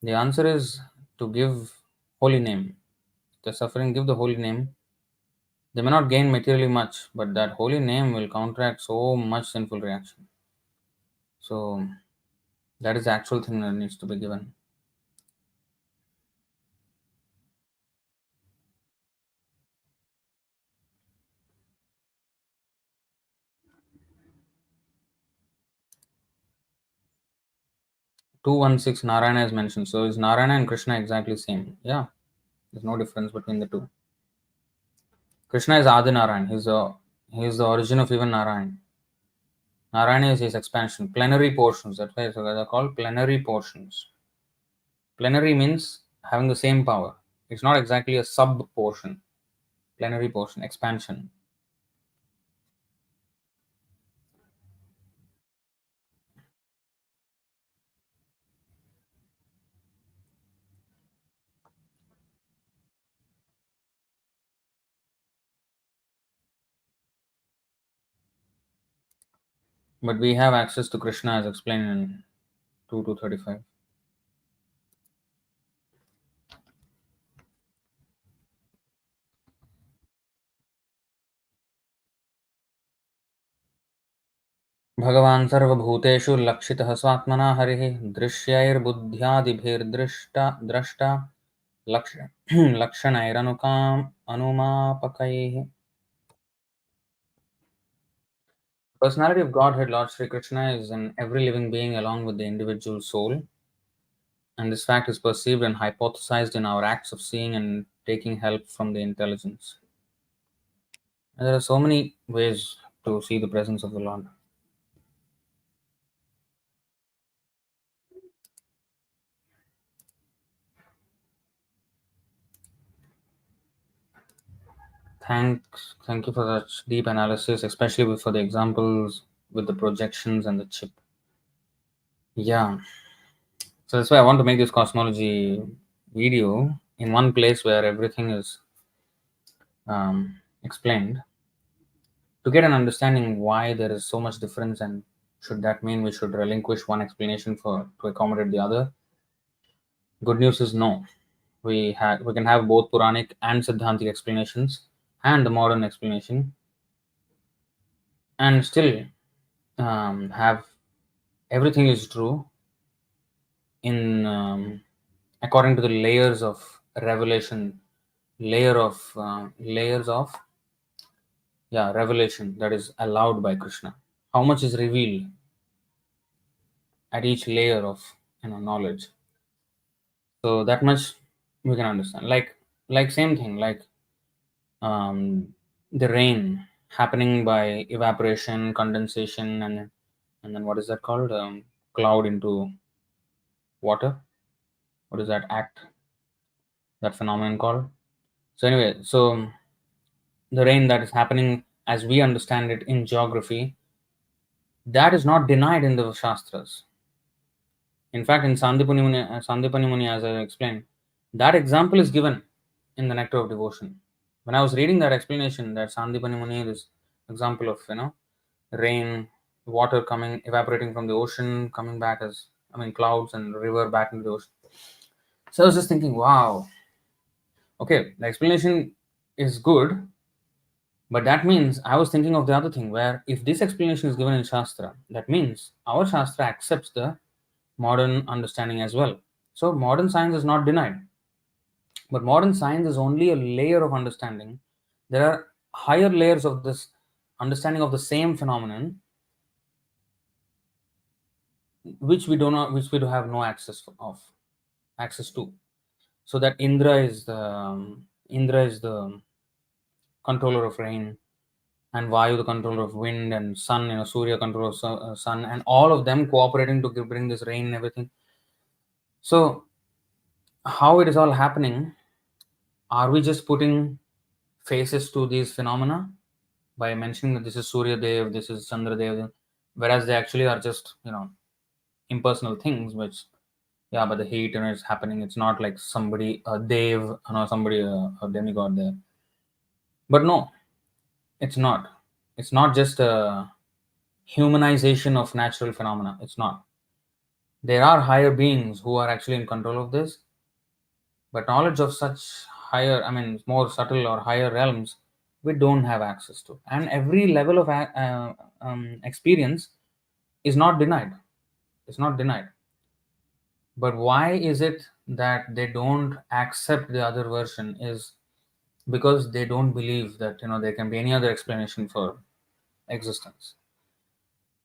The answer is to give holy name. If they're suffering, give the holy name. They may not gain materially much, but that holy name will counteract so much sinful reaction. So that is the actual thing that needs to be given. 216 Narayana is mentioned. So is Narayana and Krishna exactly same? Yeah. There's no difference between the two. Krishna is Adi Narayan. He's the origin of even Narayan. Narayana is his expansion, plenary portions. That's why they're called plenary portions. Plenary means having the same power. It's not exactly a sub portion. Plenary portion, expansion. But we have access to Krishna as explained in 2 to 35. भगवान् सर्वभूतेषु लक्षितः स्वात्मना हरिः दृश्यैर्बुद्ध्यादिभिर्दृष्टा द्रष्टा लक्ष लक्षणैरनुकाम् अनुमापकैः. Personality of Godhead, Lord Sri Krishna, is in every living being along with the individual soul, and this fact is perceived and hypothesized in our acts of seeing and taking help from the intelligence. And there are so many ways to see the presence of the Lord. Thank you for such deep analysis, especially for the examples with the projections and the chip. Yeah, so that's why I want to make this cosmology video in one place where everything is explained to get an understanding why there is so much difference, and should that mean we should relinquish one explanation for to accommodate the other? Good news is no. We can have both Puranic and Siddhantic explanations and the modern explanation, and still have everything is true in according to the layers of revelation, layers of revelation that is allowed by Krishna. How much is revealed at each layer of knowledge? So that much we can understand. Like same thing, like um, the rain happening by evaporation, condensation, and then what is that called? Cloud into water. What is that act? That phenomenon called? So anyway, so the rain that is happening as we understand it in geography, that is not denied in the Shastras. In fact, in Sandipani Muni, as I explained, that example is given in the Nectar of Devotion. When I was reading that explanation, that Sandipani Muni, this example of rain, water coming, evaporating from the ocean, coming back as clouds and river back into the ocean. So I was just thinking, wow, okay, the explanation is good, but that means I was thinking of the other thing where if this explanation is given in Shastra, that means our Shastra accepts the modern understanding as well. So modern science is not denied, but modern science is only a layer of understanding. There are higher layers of this understanding of the same phenomenon, which we do have no access to. So that Indra is the controller of rain, and Vayu the controller of wind, and sun, Surya controller of sun, and all of them cooperating to bring this rain and everything. So how it is all happening? Are we just putting faces to these phenomena by mentioning that this is Surya Dev, this is Chandra Dev, whereas they actually are just impersonal things, which but the heat is happening. It's not like somebody a Dev, somebody a demigod there. But no, it's not. It's not just a humanization of natural phenomena. It's not. There are higher beings who are actually in control of this, but knowledge of such higher, more subtle or higher realms, we don't have access to. And every level of experience is not denied. It's not denied. But why is it that they don't accept the other version? Is because they don't believe that there can be any other explanation for existence.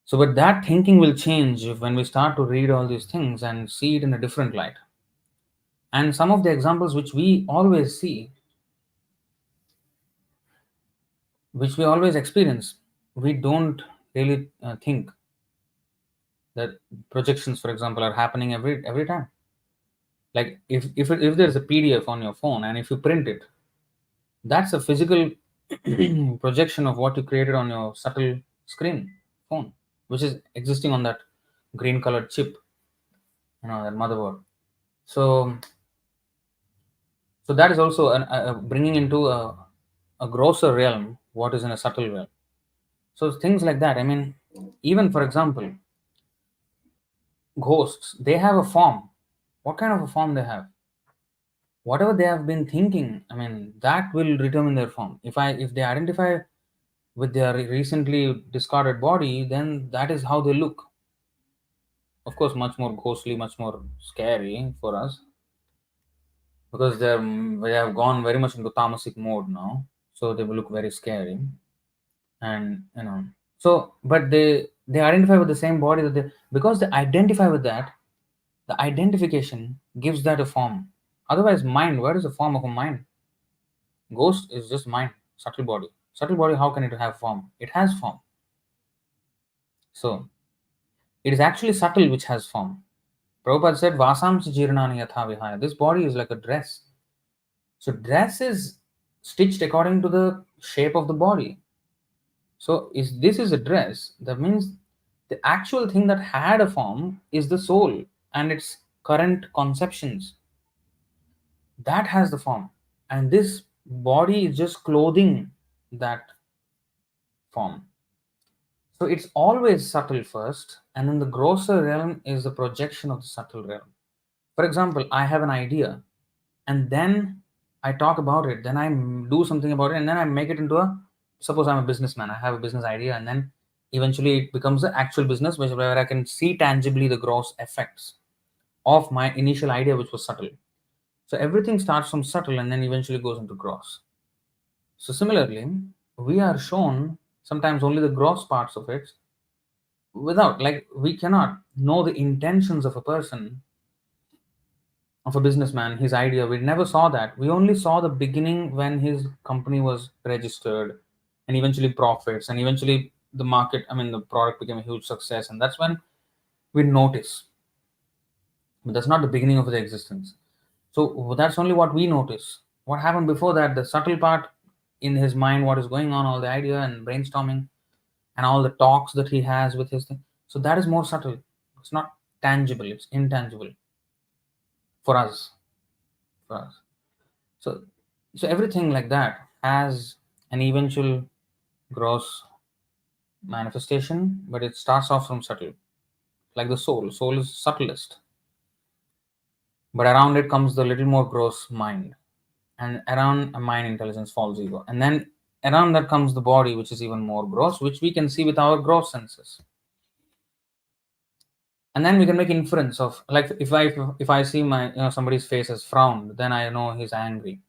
So, but that thinking will change when we start to read all these things and see it in a different light. And some of the examples which we always see, which we always experience, we don't really think that projections, for example, are happening every time. Like if there's a PDF on your phone and if you print it, that's a physical projection of what you created on your subtle screen phone, which is existing on that green colored chip, that motherboard. So that is also bringing into a grosser realm what is in a subtle realm. So things like that. Even for example, ghosts, they have a form. What kind of a form they have? Whatever they have been thinking, I mean, that will determine their form. If they identify with their recently discarded body, then that is how they look. Of course, much more ghostly, much more scary for us, because they have gone very much into tamasic mode now, so they will look very scary. And so, but they identify with the same body that they, because they identify with that, the identification gives that a form. Otherwise, mind, where is the form of a mind? Ghost is just mind, subtle body. Subtle body, how can it have form? It has form. So it is actually subtle which has form. Prabhupada said, Vasamsa jirnani yatha vihaya. This body is like a dress. So dress is stitched according to the shape of the body. So is this is a dress, that means the actual thing that had a form is the soul and its current conceptions. That has the form. And this body is just clothing that form. So it's always subtle first, and then the grosser realm is the projection of the subtle realm. For example, I have an idea, and then I talk about it, then I do something about it, and then I make it into a, suppose I'm a businessman, I have a business idea, and then eventually it becomes an actual business where I can see tangibly the gross effects of my initial idea, which was subtle. So everything starts from subtle and then eventually goes into gross. So similarly, we are shown sometimes only the gross parts of it, without, like, we cannot know the intentions of a person, of a businessman, his idea. We never saw that. We only saw the beginning when his company was registered, and eventually profits, and eventually the market, I mean, the product became a huge success, and that's when we notice. But that's not the beginning of the existence. So that's only what we notice. What happened before that, the subtle part in his mind, what is going on, all the idea and brainstorming, and all the talks that he has with his thing. So that is more subtle. It's not tangible, it's intangible for us. For us. So so everything like that has an eventual gross manifestation, but it starts off from subtle. Like the soul. Soul is subtlest. But around it comes the little more gross mind. And around a mind intelligence falls ego. And then around that comes the body, which is even more gross, which we can see with our gross senses. And then we can make inference of, like, if I see my, somebody's face as frowned, then I know he's angry.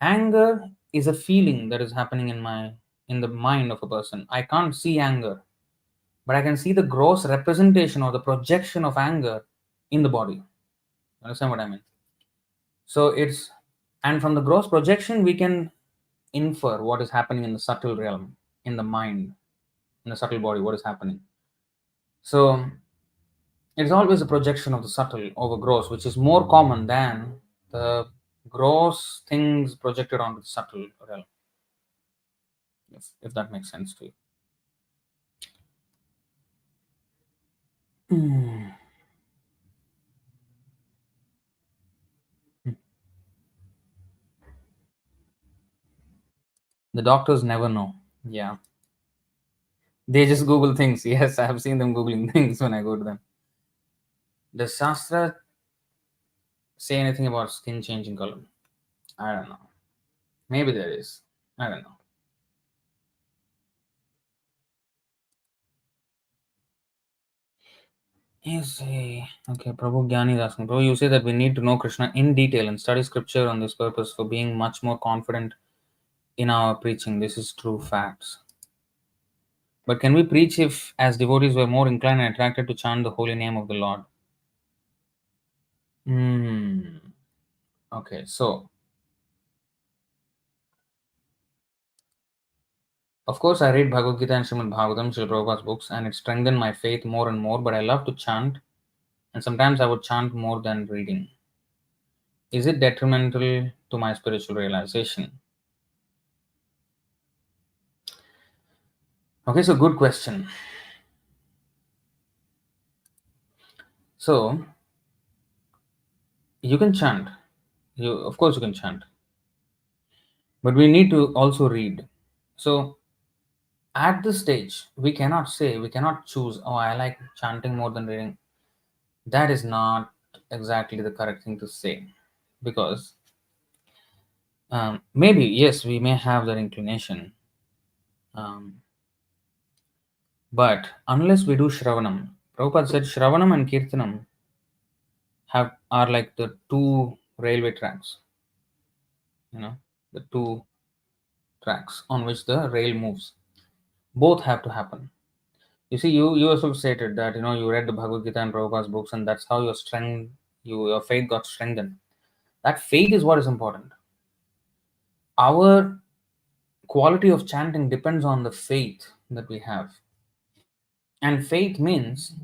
Anger is a feeling that is happening in the mind of a person. I can't see anger, but I can see the gross representation or the projection of anger in the body. Understand what I mean? So it's, and from the gross projection we can infer what is happening in the subtle realm, in the mind, in the subtle body, what is happening. So it's always a projection of the subtle over gross, which is more common than the gross things projected onto the subtle realm, if that makes sense to you. Hmm. The doctors never know. Yeah. They just Google things. Yes, I have seen them Googling things when I go to them. Does Shastra say anything about skin changing color? I don't know. Maybe there is. I don't know. Okay, Prabhu Gyani is asking, Prabhu, you say that we need to know Krishna in detail and study scripture on this purpose for being much more confident in our preaching. This is true facts. But can we preach if, as devotees, we're more inclined and attracted to chant the holy name of the Lord? Hmm. Okay, so of course I read Bhagavad-gītā and mad-bhāvā, Srila Prabhupada's books, and it strengthened my faith more and more, but I love to chant, and sometimes I would chant more than reading. Is it detrimental to my spiritual realization? Okay, so good question. So you can chant. Of course you can chant. But we need to also read. So At this stage, we cannot say, we cannot choose, oh, I like chanting more than reading. That is not exactly the correct thing to say. Because maybe, yes, we may have that inclination. Um, but unless we do Shravanam, Prabhupada said Shravanam and Kirtanam are like the two railway tracks, you know, the two tracks on which the rail moves. Both have to happen. You see, you also stated that you read the Bhagavad-gītā and Prabhupada's books, and that's how your faith got strengthened. That faith is what is important. Our quality of chanting depends on the faith that we have. And faith means,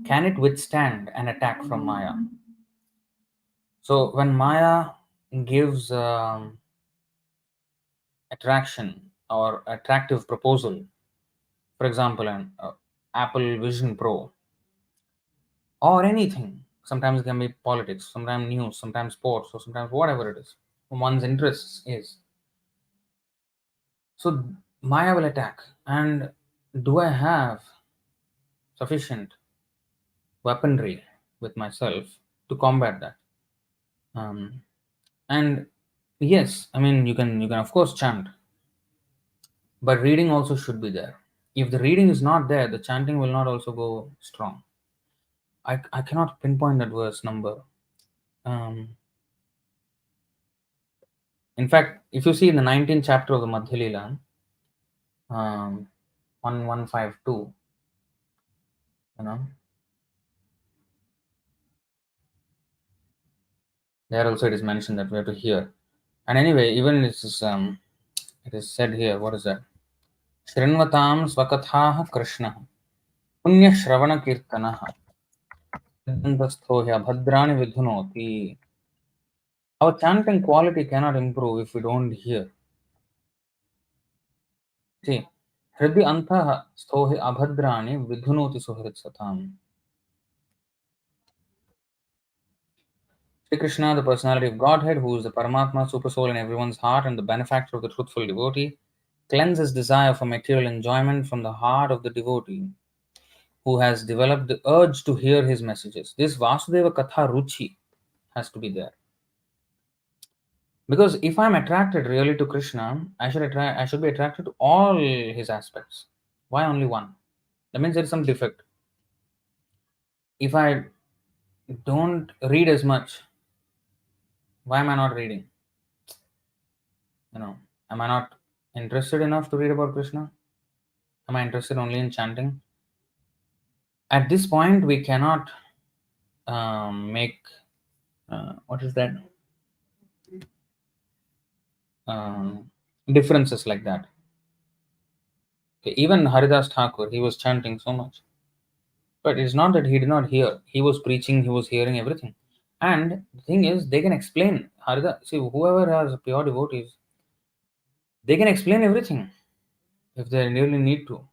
can it withstand an attack from Maya? So when Maya gives attraction or attractive proposal, for example, an Apple Vision Pro or anything, sometimes it can be politics, sometimes news, sometimes sports, or sometimes whatever it is, one's interests is. So Maya will attack. And do I have sufficient weaponry with myself to combat that? And yes, I mean you can of course chant, but reading also should be there. If the reading is not there, the chanting will not also go strong. I cannot pinpoint that verse number. Um, in fact, if you see in the 19th chapter of the Madhya Lila, 1152, you know, there also it is mentioned that we have to hear. And anyway, even it is said here, what is that? Shrinvatam swakathaha Kṛṣṇa punya shravana kirtanaha yadantasthoya bhadrani vidhunoti. Our chanting quality cannot improve if we don't hear. See, hridhi antah sthohi abhadrani vidhunoti suhrit satam. Sri Krishna, the personality of Godhead, who is the Paramatma, super soul in everyone's heart and the benefactor of the truthful devotee, cleanses desire for material enjoyment from the heart of the devotee who has developed the urge to hear his messages. This Vasudeva Katha Ruchi has to be there. Because if I'm attracted really to Krishna, I should be attracted to all his aspects. Why only one? That means there is some defect. If I don't read as much, why am I not reading? Am I not interested enough to read about Krishna? Am I interested only in chanting? At this point, we cannot make what is that differences like that. Okay, even Haridas Thakur, he was chanting so much, but it's not that he did not hear. He was preaching, he was hearing everything. And the thing is, they can explain Haridas. See, whoever has pure devotees, they can explain everything if they really need to.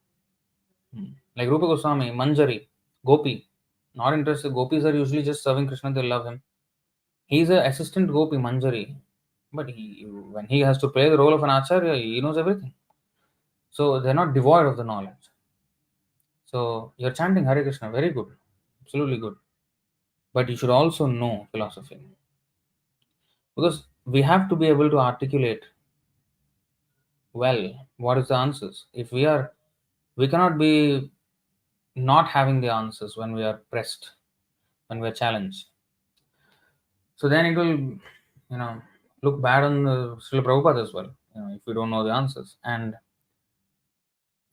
Like Rupa Goswami, Manjari, Gopi, not interested. Gopis are usually just serving Krishna, they love him. He's an assistant Gopi, Manjari, but when he has to play the role of an acharya, he knows everything. So they're not devoid of the knowledge. So you're chanting Hare Krishna, very good, absolutely good. But you should also know philosophy. Because we have to be able to articulate well what is the answers. We cannot be not having the answers when we are pressed, when we are challenged. So then it will, look bad on the Srila Prabhupada as well, if we don't know the answers. And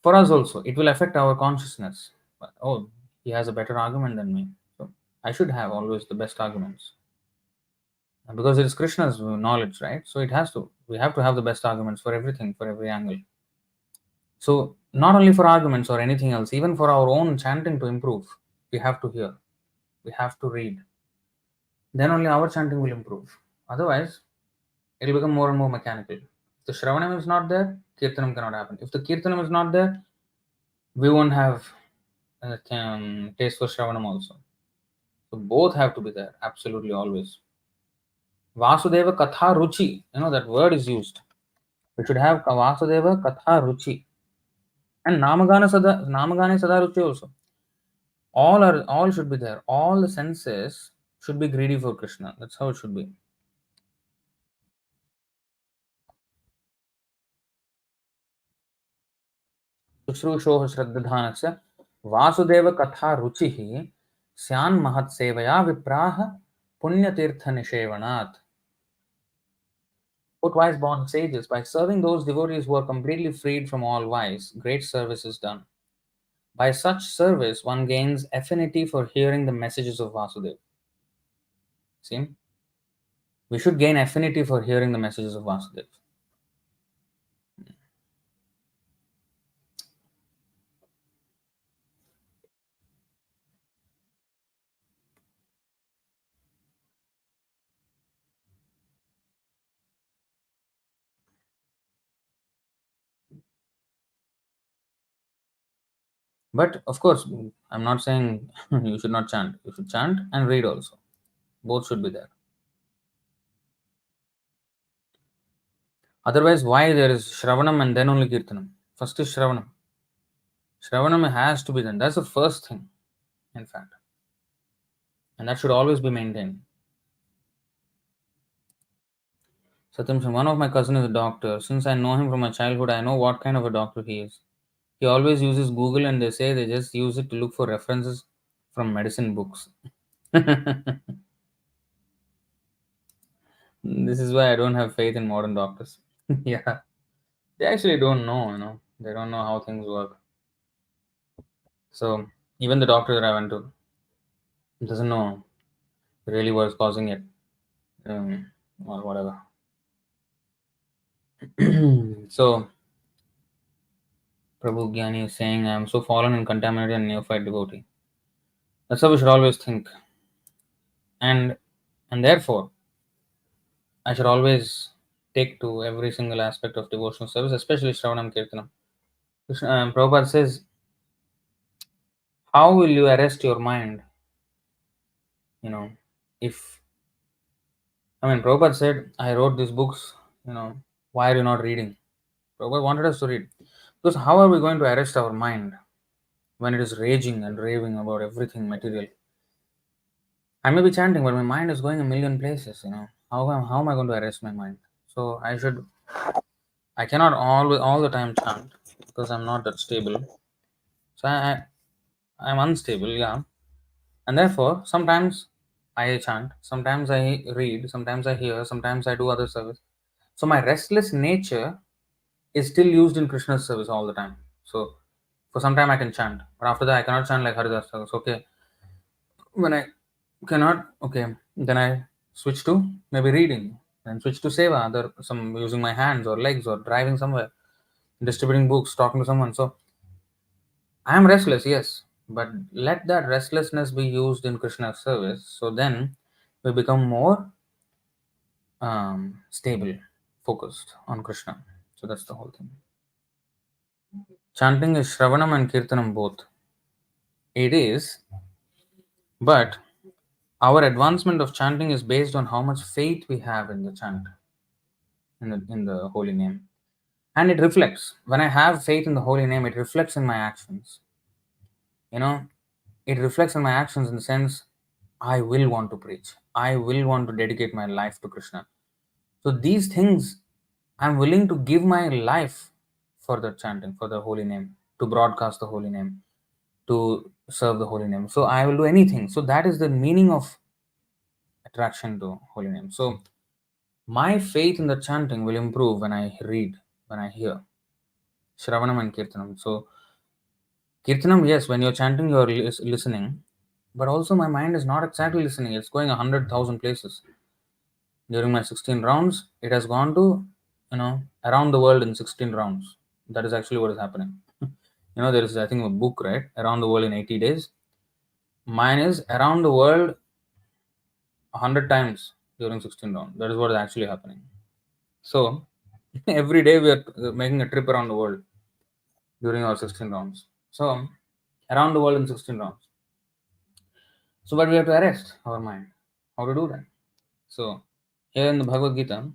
for us also, it will affect our consciousness. Oh, he has a better argument than me. So I should have always the best arguments. Because it is Krishna's knowledge, right? So we have to have the best arguments for everything, for every angle. So not only for arguments or anything else, even for our own chanting to improve, we have to hear, we have to read. Then only our chanting will improve. Otherwise, it will become more and more mechanical. If the Shravanam is not there, Kirtanam cannot happen. If the Kirtanam is not there, we won't have taste for Shravanam also. So both have to be there, absolutely always. Vasudeva Katha Ruchi, that word is used. We should have Vasudeva Katha Ruchi. And namagane sada ruchi also. All should be there. All the senses should be greedy for Krishna. That's how it should be. शुश्रूषोः श्रद्धानस्य Vasudev कथा रुचिः स्यान् महत्सेवया विप्राः पुण्यतीर्थनिषेवणात्. O twice born sages, by serving those devotees who are completely freed from all vice, great service is done. By such service, one gains affinity for hearing the messages of Vasudeva. See? We should gain affinity for hearing the messages of Vasudeva. But of course, I'm not saying you should not chant. You should chant and read also. Both should be there. Otherwise, why there is Shravanam and then only Kirtanam? First is Shravanam. Shravanam has to be done. That's the first thing, in fact. And that should always be maintained. Satyam, one of my cousin is a doctor. Since I know him from my childhood, I know what kind of a doctor he is. He always uses Google and they say they just use it to look for references from medicine books. This is why I don't have faith in modern doctors. Yeah. They actually don't know. They don't know how things work. So even the doctor that I went to doesn't know really what's causing it. Or whatever. So Prabhu Gyani is saying, I am so fallen and contaminated and neophyte devotee. That's how we should always think. And therefore, I should always take to every single aspect of devotional service, especially Shravanam Kirtanam. Prabhupada says, how will you arrest your mind? If, Prabhupada said, I wrote these books, why are you not reading? Prabhupada wanted us to read. Because how are we going to arrest our mind when it is raging and raving about everything material? I may be chanting, but my mind is going a million places. How am I going to arrest my mind? So I cannot all the time chant because I'm not that stable. So I'm unstable, yeah. And therefore, sometimes I chant, sometimes I read, sometimes I hear, sometimes I do other service. So my restless nature is still used in Krishna's service all the time. So for some time I can chant, but after that I cannot chant like Haridas service. Okay. When I cannot, okay, then I switch to maybe reading, then switch to seva, other some using my hands or legs or driving somewhere, distributing books, talking to someone. So I am restless, yes, but let that restlessness be used in Krishna's service. So then we become more stable, focused on Krishna. So that's the whole thing. Chanting is Shravanam and Kirtanam both. It is, but our advancement of chanting is based on how much faith we have in the chant, in the holy name. And it reflects. When I have faith in the holy name, it reflects in my actions. You know, it reflects in my actions in the sense I will want to preach. I will want to dedicate my life to Krishna. So these things, I'm willing to give my life for the chanting, for the holy name, to broadcast the holy name, to serve the holy name. So I will do anything. So that is the meaning of attraction to holy name. So my faith in the chanting will improve when I read, when I hear Shravanam and Kirtanam. So Kirtanam, yes, when you're chanting, you're listening, but also my mind is not exactly listening. It's going 100,000 places. During my 16 rounds, it has gone to, around the world in 16 rounds. That is actually what is happening. There is, I think, a book, right? Around the world in 80 days. Mine is around the world 100 times during 16 rounds. That is what is actually happening. So, every day we are making a trip around the world during our 16 rounds. So, around the world in 16 rounds. So, but we have to arrest our mind. How to do that? So, here in the Bhagavad-gītā,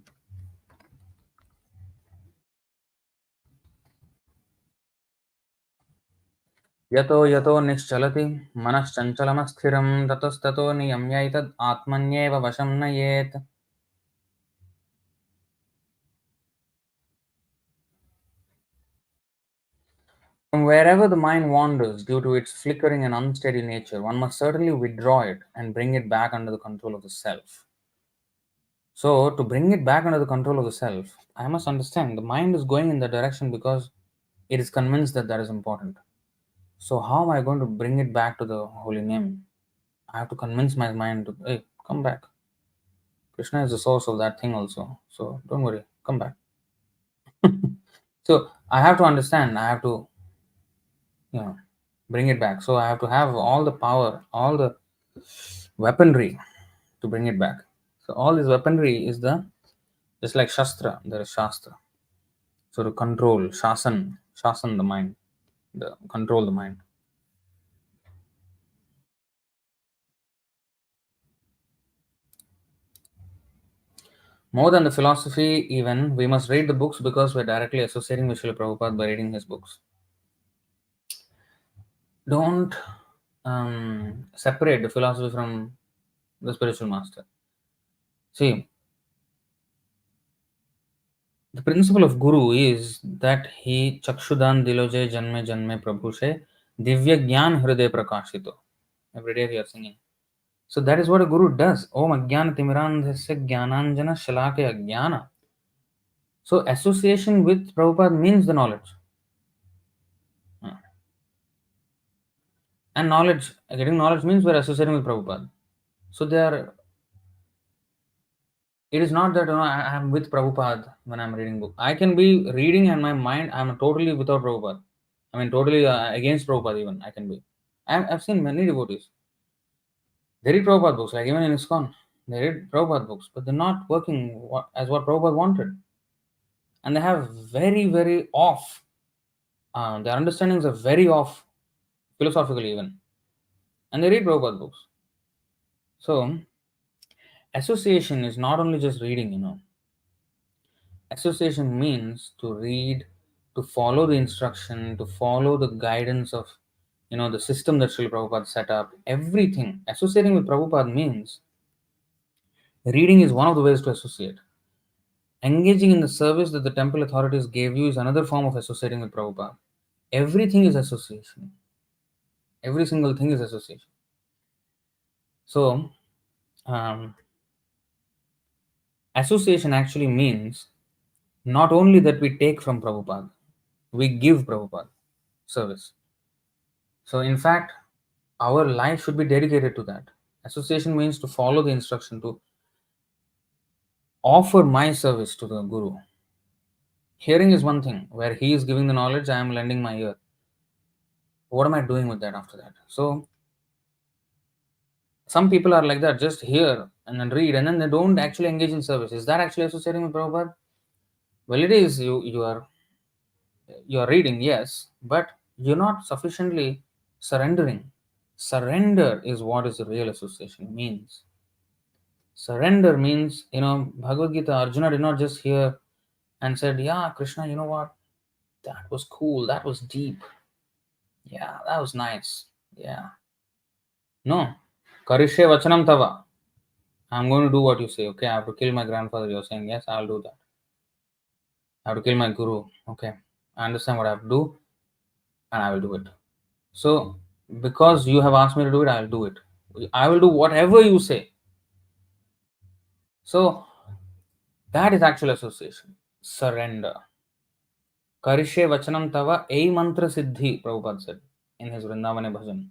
यतो यतो निश्चलति मनश्चञ्चलमस्थिरं ततस्ततो नियम्यैतद् आत्मन्येव वशं नयेत्. From wherever the mind wanders due to its flickering and unsteady nature, one must certainly withdraw it and bring it back under the control of the self. So, to bring it back under the control of the self, I must understand the mind is going in that direction because it is convinced that that is important. So, how am I going to bring it back to the holy name? I have to convince my mind to, hey, come back. Krishna is the source of that thing also. So, don't worry, come back. So, I have to understand, I have to, you know, bring it back. So, I have to have all the power, all the weaponry to bring it back. So, all this weaponry is the, just like Shastra, there is Shastra. So to control, shasan the mind, control the mind. More than the philosophy, even, we must read the books because we're directly associating with Srila Prabhupada by reading his books. Don't separate the philosophy from the spiritual master. See, the principle of Guru is that he chakshudan diloje janme janme prabhushe divya jnana hriday prakashito. Every day we are singing. So that is what a guru does. Om ajnana timirandhasya jnananjana shalakaya jnana. So association with Prabhupada means the knowledge. And knowledge, getting knowledge means we're associating with Prabhupada. So there, it is not that I am with Prabhupada when I'm reading book. I can be reading and my mind, I'm totally without Prabhupada. I mean, totally against Prabhupada even, I can be. I've seen many devotees. They read Prabhupada books, like even in ISKCON. They read Prabhupada books, but they're not working as what Prabhupada wanted. And they have very, very off, their understandings are very off, philosophically even. And they read Prabhupada books. So, association is not only just reading. Association means to read, to follow the instruction, to follow the guidance of, the system that Srila Prabhupada set up. Everything. Associating with Prabhupada means reading is one of the ways to associate. Engaging in the service that the temple authorities gave you is another form of associating with Prabhupada. Everything is association. Every single thing is association. So, um, association actually means not only that we take from Prabhupada, we give Prabhupada service. So, in fact, our life should be dedicated to that. Association means to follow the instruction, to offer my service to the Guru. Hearing is one thing, where he is giving the knowledge, I am lending my ear. What am I doing with that after that? So, some people are like that, just hear and then read, and then they don't actually engage in service. Is that actually associating with Prabhupada? Well, it is. You are reading, yes, but you're not sufficiently surrendering. Surrender is what is the real association means. Surrender means, Bhagavad-gītā, Arjuna did not just hear and said, yeah, Krishna, you know what? That was cool. That was deep. Yeah, that was nice. Yeah. No. Karishe vachanam tava. I'm going to do what you say. Okay, I have to kill my grandfather. You're saying, yes, I'll do that. I have to kill my guru. Okay. I understand what I have to do and I will do it. So, because you have asked me to do it, I'll do it. I will do whatever you say. So, that is actual association. Surrender. Karishe vachanam tava ei mantra siddhi, Prabhupada said in his Vrindavane bhajan.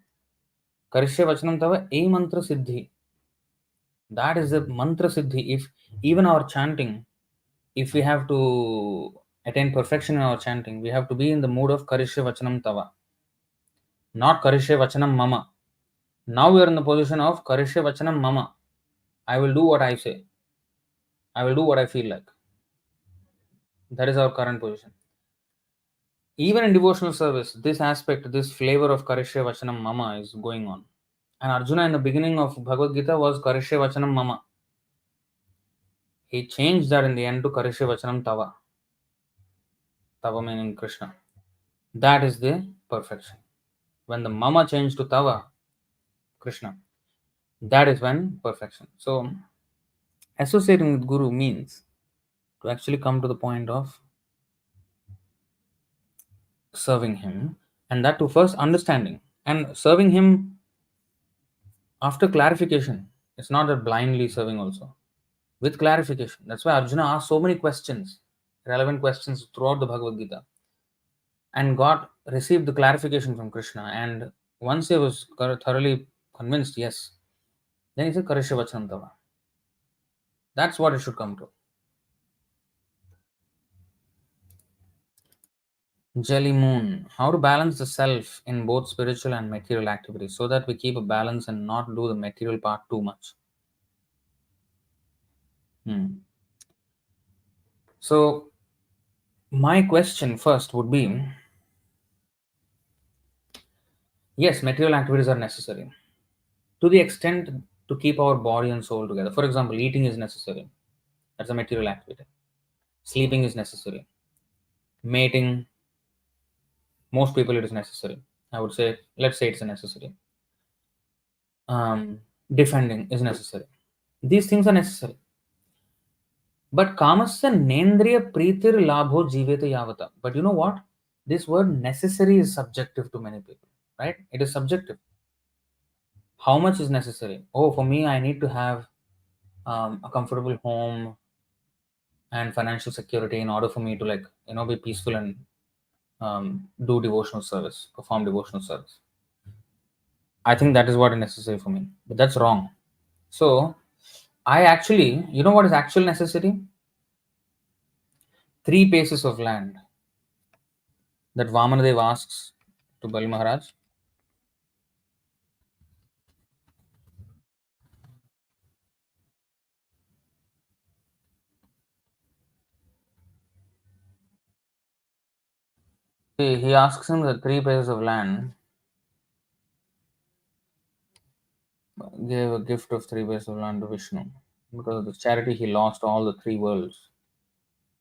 Karishe vachanam tava ei mantra siddhi. That is the mantra siddhi. If even our chanting, if we have to attain perfection in our chanting, we have to be in the mood of Karishe vachanam tava, not Karishe vachanam mama. Now we are in the position of Karishe vachanam mama. I will do what I say. I will do what I feel like. That is our current position. Even in devotional service, this aspect, this flavor of Karishe vachanam mama is going on. And Arjuna in the beginning of Bhagavad-gītā was Karishe vachanam mama. He changed that in the end to Karishe vachanam tava. Tava meaning Krishna. That is the perfection. When the mama changed to tava, Krishna, that is when perfection. So associating with Guru means to actually come to the point of serving him, and that to first understanding and serving him after clarification. It's not that blindly serving also. With clarification. That's why Arjuna asked so many questions, relevant questions throughout the Bhagavad-gītā, and got received the clarification from Krishna. And once he was thoroughly convinced, yes, then he said, Karishya Vachanam Tava. That's what it should come to. Jelly Moon. How to balance the self in both spiritual and material activities so that we keep a balance and not do the material part too much. So, my question first would be yes, material activities are necessary to the extent to keep our body and soul together. For example, eating is necessary, that's a material activity. Sleeping is necessary. Mating, most people it is necessary. I would say, let's say it's a necessary. Defending is necessary. These things are necessary. But kamasya nendriya pritir labho jivete yavata. But you know what? This word necessary is subjective to many people, right? It is subjective. How much is necessary? Oh, for me, I need to have a comfortable home and financial security in order for me to be peaceful and do devotional service, perform devotional service. I think that is what is necessary for me, but that's wrong. So I actually, you know what is actual necessity? 3 paces of land that Vamanadev asks to Bali Maharaj. He asks him the 3 paces of land, gave a gift of 3 paces of land to Vishnu. Because of this charity, he lost all the 3 worlds.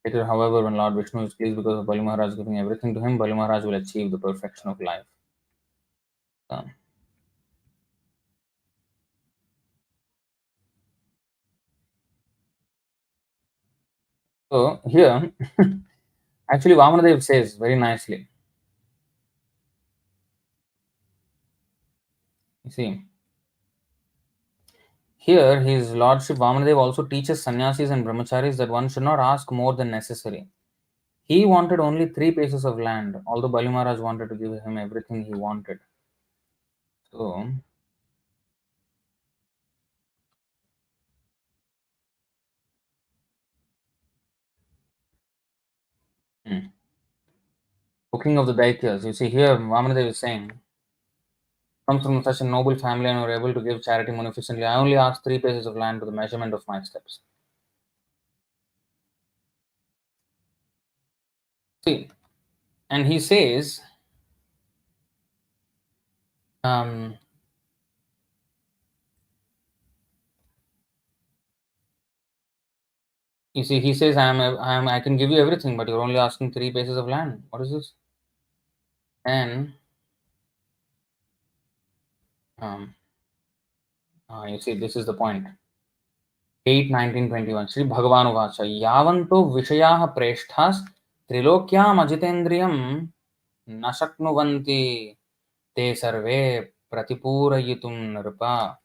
Later, however, when Lord Vishnu is pleased because of Bali Maharaj giving everything to him, Bali Maharaj will achieve the perfection of life. So here, actually, Vamanadev says very nicely. You see, here his lordship Vamanadev also teaches sannyasis and brahmacharis that one should not ask more than necessary. He wanted only 3 paces of land, although Bali Maharaj wanted to give him everything he wanted. So, cooking of the Daityas. You see, here Vamanadev is saying, comes from such a noble family and were able to give charity munificently. I only asked 3 paces of land to the measurement of my steps. See, and he says, you see, he says, I can give you everything, but you're only asking 3 paces of land. What is this? And you see, this is the point. 8:19:21 Sri Bhagavan Yavanto Vishayaha Preshthas Trilokyam Ajitendriyam Nashaknuvanti Te Sarve Pratipurayitum Nripa.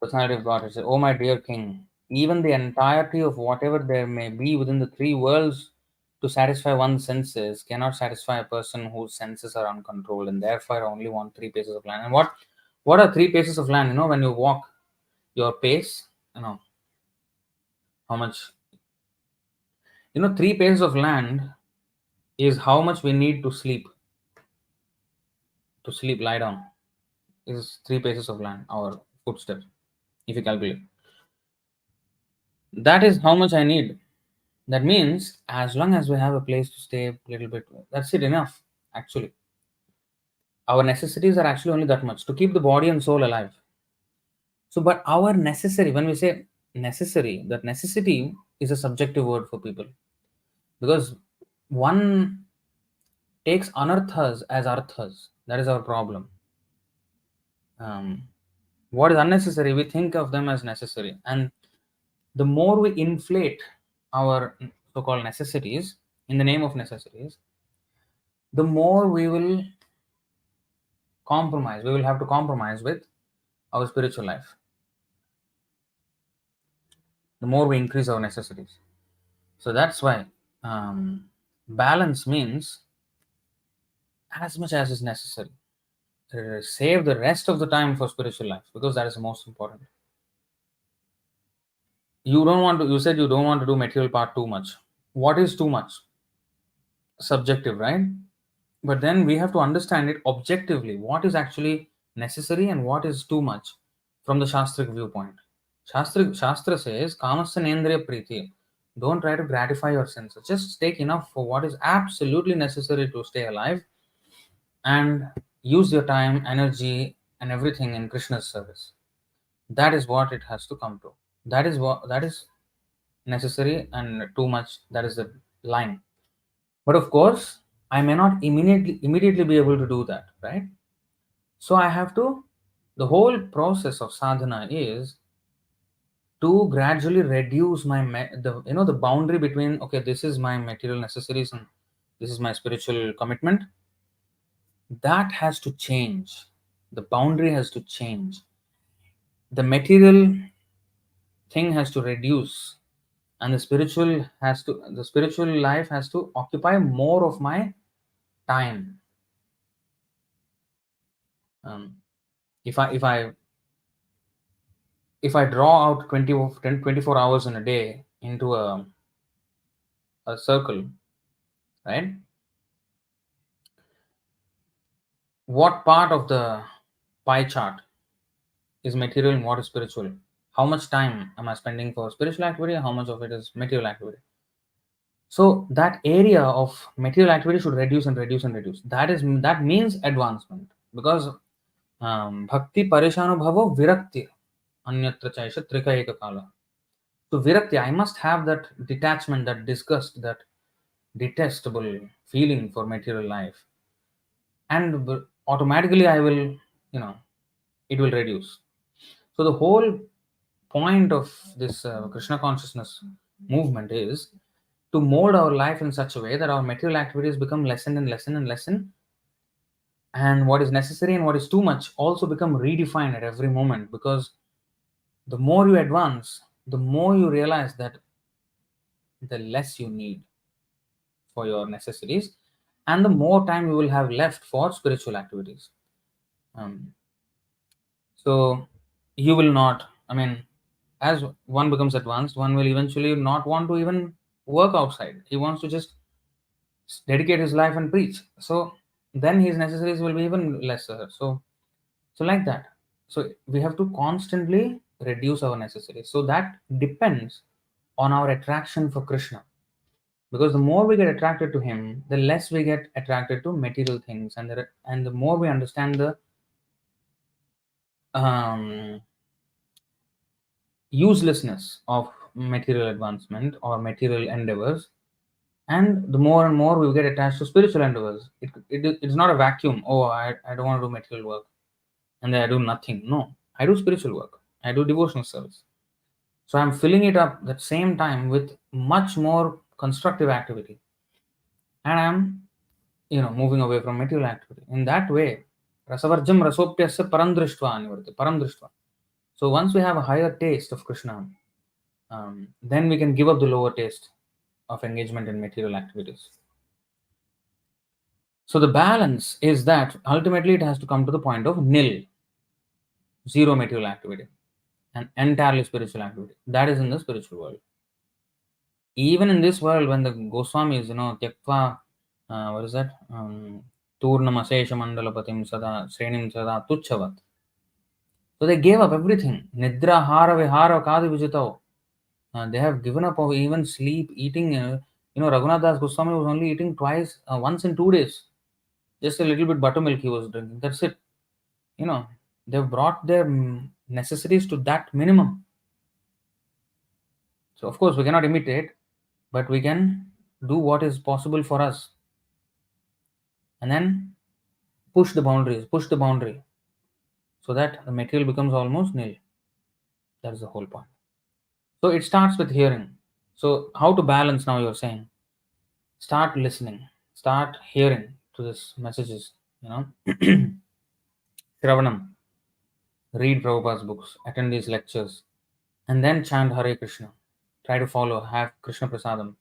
Personality of God says, oh my dear king, even the entirety of whatever there may be within the 3 worlds to satisfy one's senses cannot satisfy a person whose senses are uncontrolled, and therefore I only want 3 paces of land. And what are 3 paces of land? When you walk, your pace, how much, 3 paces of land is how much we need to sleep, lie down, is 3 paces of land, our footsteps, if you calculate. That is how much I need. That means as long as we have a place to stay a little bit, that's it enough, actually. Our necessities are actually only that much to keep the body and soul alive. So, but our necessary, when we say necessary, that necessity is a subjective word for people, because one takes anarthas as arthas. That is our problem. What is unnecessary, we think of them as necessary. And the more we inflate our so-called necessities in the name of necessities, the more we will compromise. We will have to compromise with our spiritual life. The more we increase our necessities. So that's why balance means as much as is necessary. Save the rest of the time for spiritual life, because that is the most important. You said you don't want to do material part too much. What is too much? Subjective, right? But then we have to understand it objectively. What is actually necessary and what is too much from the Shastric viewpoint? Shastra says, Kamasya Nendriya Priti. Don't try to gratify your senses. Just take enough for what is absolutely necessary to stay alive, and use your time, energy, and everything in Krishna's service. That is what it has to come to. That is necessary, and too much, that is the line. But of course, I may not immediately be able to do that, right? So I have to, the whole process of sadhana is to gradually reduce the boundary between, okay, this is my material necessities and this is my spiritual commitment. That has to change. The boundary has to change. The material thing has to reduce, and the spiritual life has to occupy more of my time. Um, if i if i if i draw out 24 hours in a day into a circle, right? What part of the pie chart is material and what is spiritual? How much time am I spending for spiritual activity? How much of it is material activity? So that area of material activity should reduce and reduce and reduce. That means advancement, because bhakti parishanubhavo virakti anyatra chaisha trika eka kala. So virakti, I must have that detachment, that disgust, that detestable feeling for material life, and automatically I will, it will reduce. So the whole point of this Krishna consciousness movement is to mold our life in such a way that our material activities become lessen and lessen and lessen, and what is necessary and what is too much also become redefined at every moment. Because the more you advance, the more you realize that the less you need for your necessities, and the more time you will have left for spiritual activities. Um, so you will not, I mean, as one becomes advanced, one will eventually not want to even work outside. He wants to just dedicate his life and preach. So then his necessities will be even lesser. So like that. So we have to constantly reduce our necessities. So that depends on our attraction for Krishna. Because the more we get attracted to him, the less we get attracted to material things, and the more we understand the um, uselessness of material advancement or material endeavors, and the more and more we get attached to spiritual endeavors. It's not a vacuum. Oh, I don't want to do material work and then I do nothing. No, I do spiritual work, I do devotional service. So I'm filling it up at the same time with much more constructive activity, and I'm moving away from material activity. In that way, rasavarjam rasopyasya paramdrishtva anivarti, paramdrishtva. So once we have a higher taste of Krishna, then we can give up the lower taste of engagement in material activities. So the balance is that ultimately it has to come to the point of nil, zero material activity, and entirely spiritual activity. That is in the spiritual world. Even in this world, when the Goswamis, tyaktva, what is that? Turnam asesha mandalapatim sada srenim sada tuchchavat. So they gave up everything. Nidra hara vihara kadi vijitao. They have given up of even sleep, eating. Raghunath Das Goswami was only eating once in 2 days. Just a little bit buttermilk he was drinking. That's it. They've brought their necessities to that minimum. So of course we cannot imitate, but we can do what is possible for us, and then push the boundaries, push the boundary, so that the material becomes almost nil. That is the whole point. So it starts with hearing. So how to balance now, you're saying? Start listening, start hearing to these messages, you know. Shravanam, read Prabhupada's books, attend these lectures, and then chant Hare Krishna. Try to follow, have Krishna Prasadam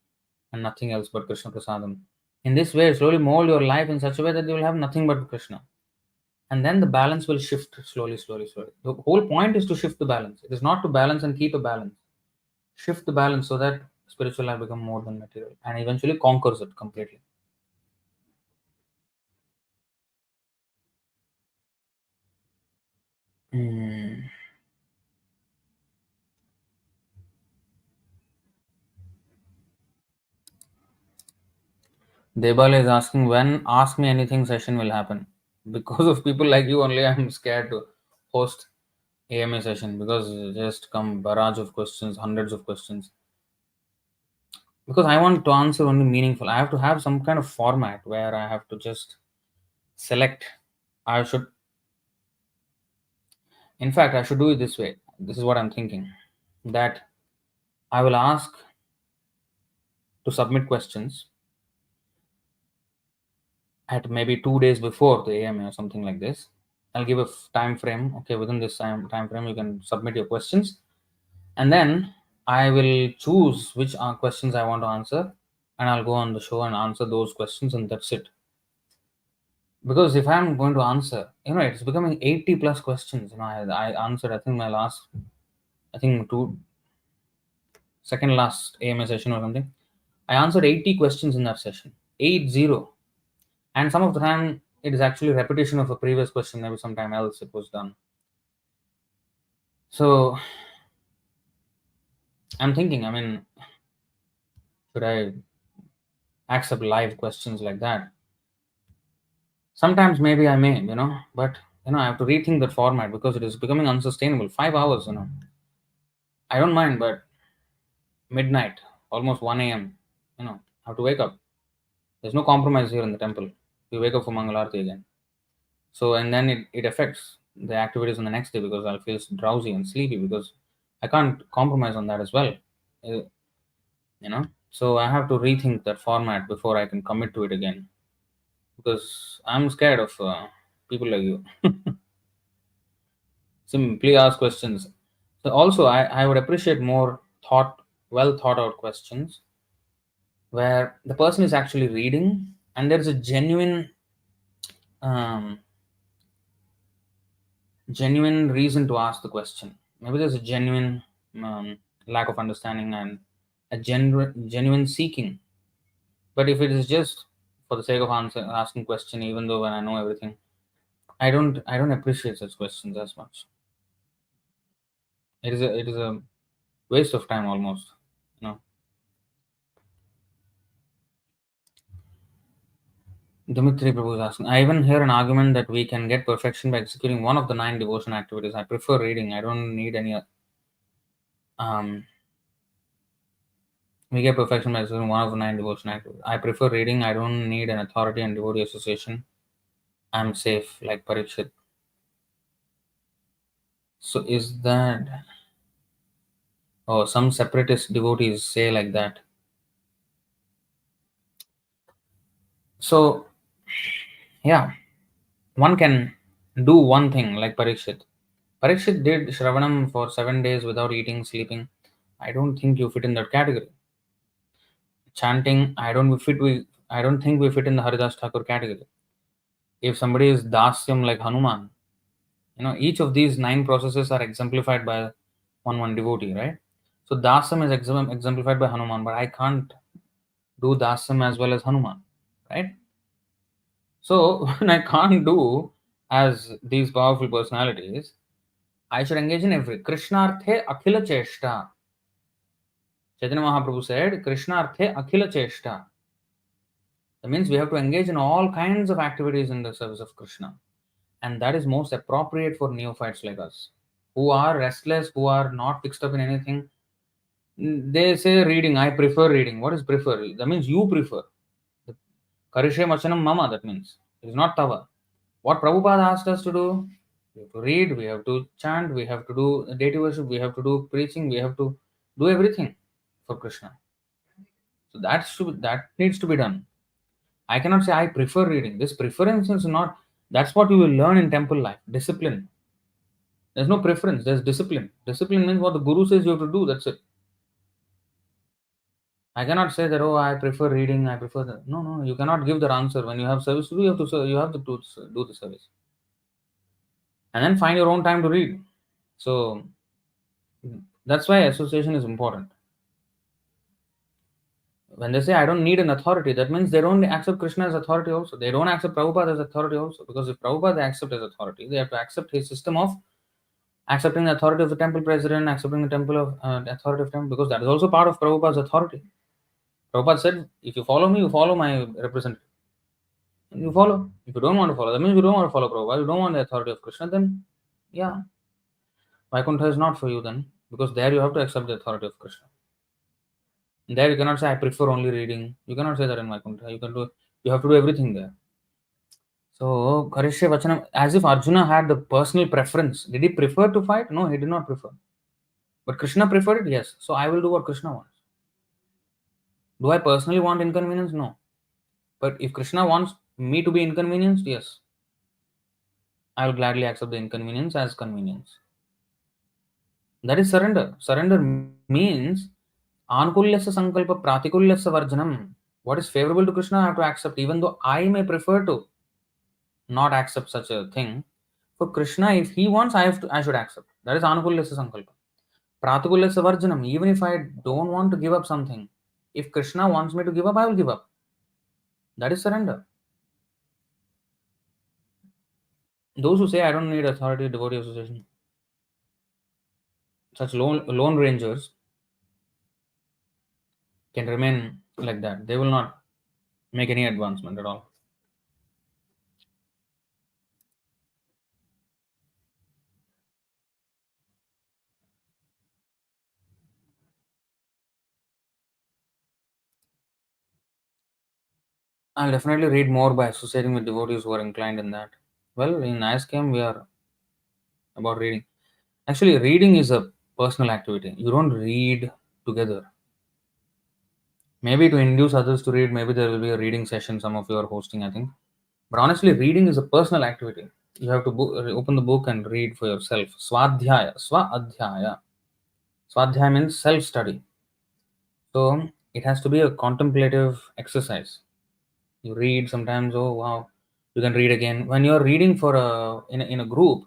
and nothing else but Krishna Prasadam. In this way, slowly mold your life in such a way that you will have nothing but Krishna. And then the balance will shift slowly, slowly, slowly. The whole point is to shift the balance. It is not to balance and keep a balance. Shift the balance so that spiritual life become more than material and eventually conquers it completely. Hmm. Debal is asking when Ask Me Anything session will happen. Because of people like you only, I'm scared to host AMA session because just come barrage of questions, hundreds of questions. Because I want to answer only meaningful. I have to have some kind of format where I have to just select. I should, in fact, I should do it this way. This is what I'm thinking, that I will ask to submit questions at maybe 2 days before the AMA or something like this. I'll give a time frame. Okay, within this time frame, you can submit your questions, and then I will choose which questions I want to answer, and I'll go on the show and answer those questions, and that's it. Because if I'm going to answer, it's becoming 80 plus questions. I answered, I think my last, I think second last AMA session or something. I answered 80 questions in that session, 80. And some of the time, it is actually repetition of a previous question, maybe sometime else it was done. So I'm thinking, should I accept live questions like that? Sometimes maybe I may, but I have to rethink that format because it is becoming unsustainable. 5 hours, I don't mind, but midnight, almost 1 a.m., I have to wake up. There's no compromise here in the temple. We wake up for Mangalarti again. So, and then it affects the activities on the next day because I'll feel drowsy and sleepy because I can't compromise on that as well. Uh, So I have to rethink that format before I can commit to it again because I'm scared of people like you. Simply ask questions. So also, I would appreciate more well thought out questions where the person is actually reading and there's a um, genuine reason to ask the question. Maybe there's a genuine lack of understanding and a genuine seeking. But if it is just for the sake of asking question, even though when I know everything, I don't appreciate such questions as much. It is a waste of time almost. You know. Dimitri Prabhu is asking. I even hear an argument that we can get perfection by executing one of the 9 devotion activities. I prefer reading. I don't need any. Um, we get perfection by executing one of the 9 devotion activities. I prefer reading. I don't need an authority and devotee association. I'm safe, like Parikshit. So is that? Oh, some separatist devotees say like that. So yeah, one can do one thing like Parikshit. Parikshit did Shravanam for 7 days without eating, sleeping. I don't think you fit in that category. Chanting, I don't think we fit in the Haridas Thakur category. If somebody is dasyam like Hanuman, each of these 9 processes are exemplified by one devotee, right? So dasam is exemplified by Hanuman, but I can't do dasam as well as Hanuman, right? So when I can't do as these powerful personalities, I should engage in every Krishnarthe Akhila Cheshta. Chaitanya Mahaprabhu said, Krishnarthe Akhila Cheshta. That means we have to engage in all kinds of activities in the service of Krishna. And that is most appropriate for neophytes like us, who are restless, who are not fixed up in anything. They say reading, I prefer reading. What is prefer? That means you prefer. Karishe Machanam Mama, that means. It is not Tava. What Prabhupada asked us to do, we have to read, we have to chant, we have to do deity worship, we have to do preaching, we have to do everything for Krishna. So that needs to be done. I cannot say I prefer reading. This preference is not, that's what you will learn in temple life. Discipline. There's no preference, there's discipline. Discipline means what the guru says you have to do, that's it. I cannot say that, oh, I prefer reading, I prefer that. No, no, you cannot give that answer. When you have service to do, you have to do the service. And then find your own time to read. So that's why association is important. When they say I don't need an authority, that means they don't accept Krishna as authority also. They don't accept Prabhupada as authority also. Because if Prabhupada they accept as authority, they have to accept his system of accepting the authority of the temple president, accepting the temple of the authority of temple, because that is also part of Prabhupada's authority. Prabhupada said, if you follow me, you follow my representative. And you follow. If you don't want to follow, that means you don't want to follow Prabhupada, you don't want the authority of Krishna, then yeah, Vaikuntha is not for you then. Because there you have to accept the authority of Krishna. There you cannot say I prefer only reading. You cannot say that in Vaikuntha. You have to do everything there. So Karishya Vachanam, as if Arjuna had the personal preference. Did he prefer to fight? No, he did not prefer. But Krishna preferred it, yes. So I will do what Krishna wants. Do I personally want inconvenience? No. But if Krishna wants me to be inconvenienced, yes. I will gladly accept the inconvenience as convenience. That is surrender. Surrender means Anukulyasya sankalpa pratikulyasya varjanam. What is favorable to Krishna, I have to accept, even though I may prefer to not accept such a thing. For Krishna, if he wants, I should accept. That is Anukulyasya sankalpa. Pratikulyasya varjanam. Even if I don't want to give up something, if Krishna wants me to give up, I will give up. That is surrender. Those who say I don't need authority, devotee association, such lone rangers can remain like that. They will not make any advancement at all. I'll definitely read more by associating with devotees who are inclined in that. Well, in ISKM, we are about reading. Actually, reading is a personal activity. You don't read together. Maybe to induce others to read, maybe there will be a reading session some of you are hosting, I think. But honestly, reading is a personal activity. You have to open the book and read for yourself. Swadhyaya, swa-adhyaya. Swadhyaya means self-study. So it has to be a contemplative exercise. You read sometimes, oh wow, you can read again. When you're reading for in a group,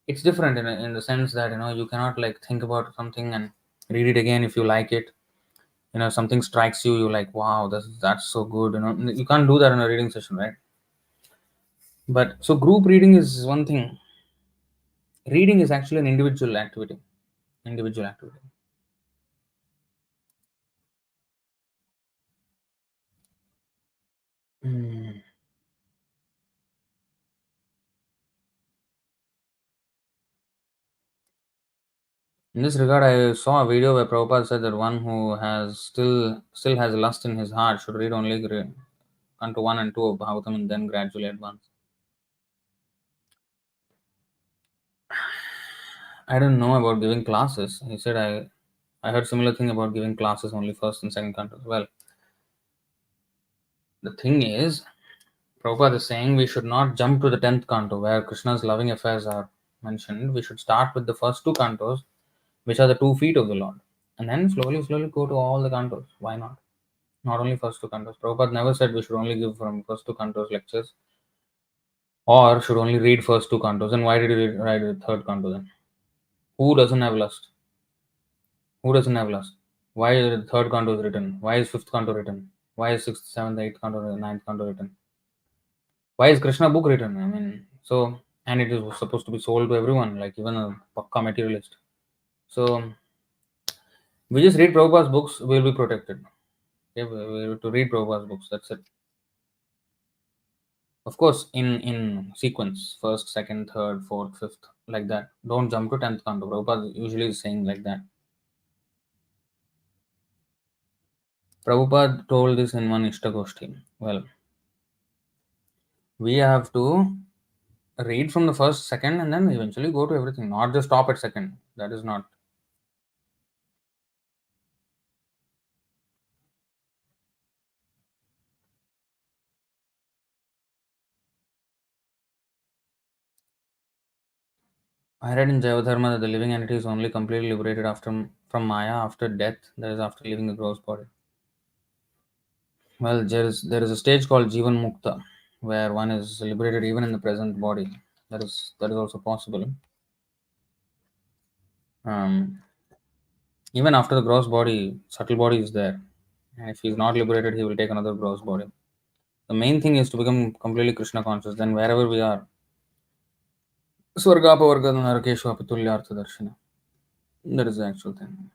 it's different in the sense that you cannot like think about something and read it again if you like it. Something strikes you, you're like, wow, that's so good. You can't do that in a reading session, right? But so group reading is one thing. Reading is actually an individual activity. Individual activity. Hmm. In this regard, I saw a video where Prabhupada said that one who has still has lust in his heart should read only Canto 1 and 2 of Bhagavatam and then gradually advance. I don't know about giving classes. He said I heard similar thing about giving classes only first and second cantos. Well, the thing is, Prabhupada is saying we should not jump to the 10th canto where Krishna's loving affairs are mentioned. We should start with the first two cantos, which are the 2 feet of the Lord. And then slowly go to all the cantos. Why not? Not only first two cantos. Prabhupada never said we should only give from first two cantos lectures or should only read first two cantos. And why did he write the third canto then? Who doesn't have lust? Who doesn't have lust? Why is the third canto is written? Why is fifth canto written? Why is sixth, seventh, eighth canto, ninth canto written? Why is Krishna book written? I mean, so and it is supposed to be sold to everyone, like even a pakka materialist. So we just read Prabhupada's books, we'll be protected. Okay, we have to read Prabhupada's books. That's it. Of course, in sequence, first, second, third, fourth, fifth, like that. Don't jump to 10th canto. Prabhupada usually is saying like that. Prabhupada told this in one Ishtagoshti. Well, we have to read from the first second and then eventually go to everything, not just stop at second. That is not. I read in Jayadharma that the living entity is only completely liberated after from Maya after death, that is, after leaving the gross body. Well, there is a stage called Jivan Mukta, where one is liberated even in the present body. That is also possible. Um, Even after the gross body, subtle body is there. And if he is not liberated, he will take another gross body. The main thing is to become completely Krishna conscious. Then wherever we are, Swargapavarga Narakeshu Apitulyartha Darshana. That is the actual thing.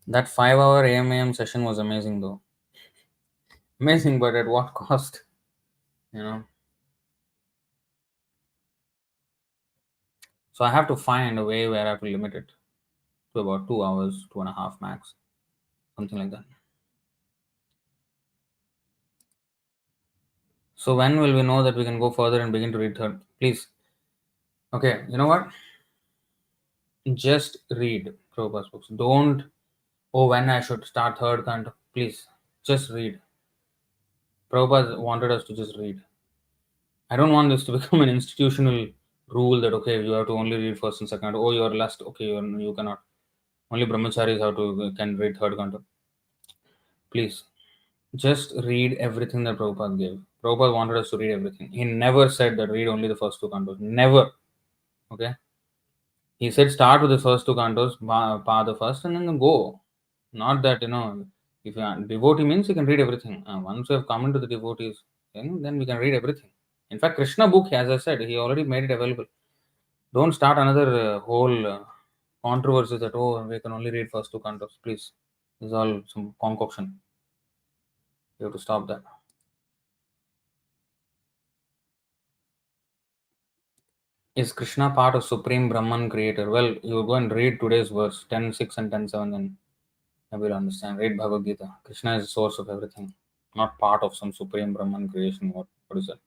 That 5 hour AM session was amazing though. Amazing, but at what cost? You know. So I have to find a way where I have to limit it to about 2 hours, 2.5 max. Something like that. So when will we know that we can go further and begin to read third? Please. Okay, you know what? Just read Prabhupada's books. Don't, oh, when I should start third canto. Please, just read. Prabhupada wanted us to just read. I don't want this to become an institutional rule that, okay, you have to only read first and second. Oh, you're last. Okay, you cannot. Only brahmacharis have to can read third canto. Please, just read everything that Prabhupada gave. Prabhupada wanted us to read everything. He never said that read only the first two cantos. Never. Okay. He said start with the first two cantos, pada first, and then go. Not that, if you are devotee means you can read everything. Once you have come into the devotees, then we can read everything. In fact, Kṛṣṇa book, as I said, he already made it available. Don't start another whole controversy that, oh, we can only read first two cantos. Please. This is all some concoction. You have to stop that. Is Krishna part of Supreme Brahman creator? Well, you go and read today's verse 10:6 and 10:7, then I will understand. Read Bhagavad-gītā. Krishna is the source of everything, not part of some Supreme Brahman creation. What is that?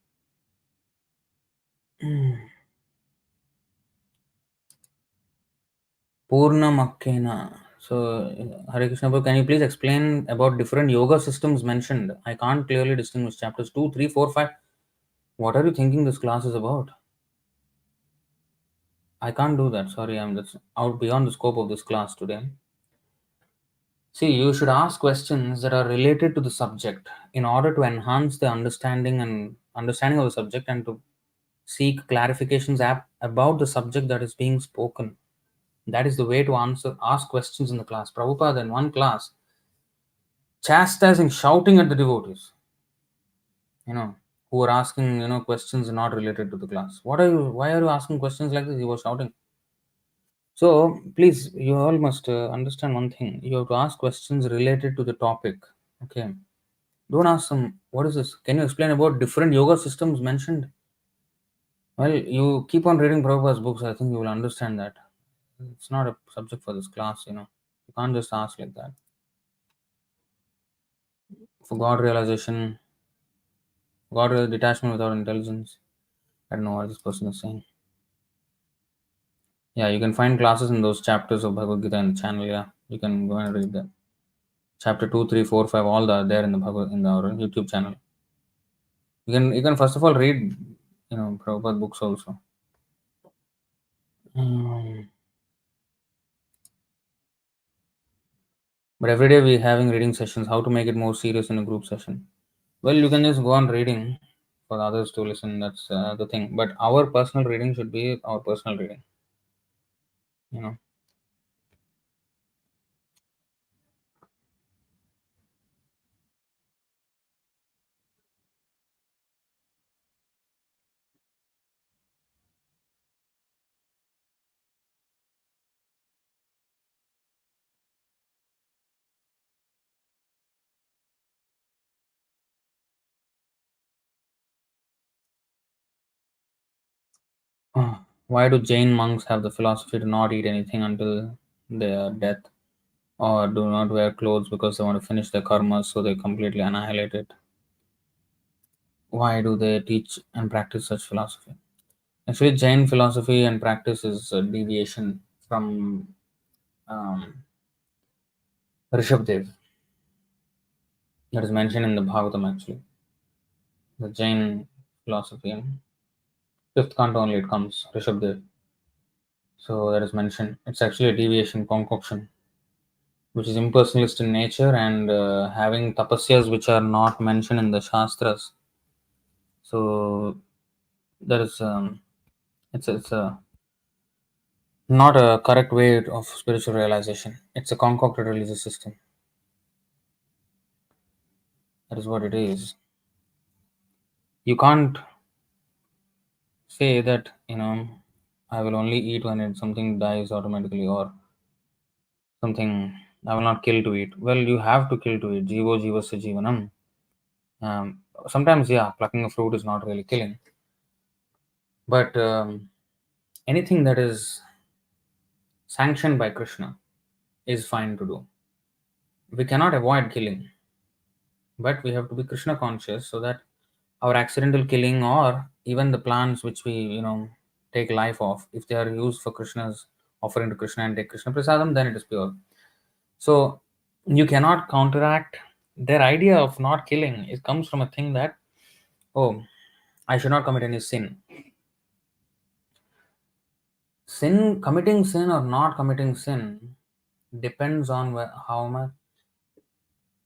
Purna Makkena. So, Hare Krishna, can you please explain about different yoga systems mentioned? I can't clearly distinguish chapters 2, 3, 4, 5. What are you thinking this class is about? I can't do that. Sorry, that's out beyond the scope of this class today. See, you should ask questions that are related to the subject in order to enhance the understanding of the subject and to seek clarifications about the subject that is being spoken. That is the way to ask questions in the class. Prabhupada in one class chastising, shouting at the devotees, who were asking, questions not related to the class. Why are you asking questions like this? He was shouting. So please, you all must understand one thing. You have to ask questions related to the topic. Okay. Don't ask them, what is this? Can you explain about different yoga systems mentioned? Well, you keep on reading Prabhupada's books. I think you will understand that. It's not a subject for this class. You can't just ask like that. For God detachment without intelligence. I don't know what this person is saying. Yeah, you can find classes in those chapters of Bhagavad-gītā in the channel. Yeah, you can go and read them. Chapter 2, 3, 4, 5, all are there in the in our YouTube channel. You can first of all read, Prabhupada books also. But every day we're having reading sessions. How to make it more serious in a group session? Well, you can just go on reading for others to listen. That's the thing. But our personal reading should be our personal reading. You know. Why do Jain monks have the philosophy to not eat anything until their death, or do not wear clothes because they want to finish their karma, so they completely annihilate it? why do they teach and practice such philosophy? Actually, Jain philosophy and practice is a deviation from Rishabdev, that is mentioned in the Bhagavatam actually. The Jain philosophy, fifth canto only it comes, Rishabdev. So that is mentioned. It's actually a deviation, concoction, which is impersonalist in nature and having tapasyas which are not mentioned in the Shastras. So that is, it's a not a correct way of spiritual realization. It's a concocted religious system. That is what it is. You can't say that, I will only eat when something dies automatically, or something I will not kill to eat. Well, you have to kill to eat. Jivo jivasya jivanam. Sometimes, yeah, plucking a fruit is not really killing, but anything that is sanctioned by Krishna is fine to do. We cannot avoid killing, but we have to be Krishna conscious so that our accidental killing or even the plants which we take life of, if they are used for Krishna's offering to Krishna and take Krishna prasadam, then it is pure. So you cannot counteract their idea of not killing. It comes from a thing that, oh, I should not commit any sin. Committing sin or not committing sin depends on how much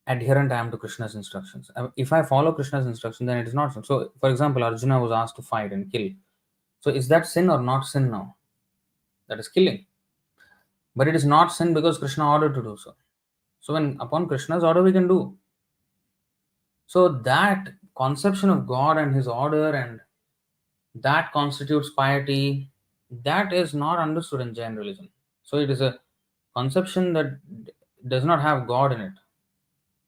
adherent I am to Krishna's instructions. If I follow Krishna's instruction, then it is not sin. So, for example, Arjuna was asked to fight and kill. So, is that sin or not sin now? That is killing. But it is not sin because Krishna ordered to do so. So, when upon Krishna's order, we can do. So, that conception of God and His order and that constitutes piety, that is not understood in Jain religion. So, it is a conception that does not have God in it.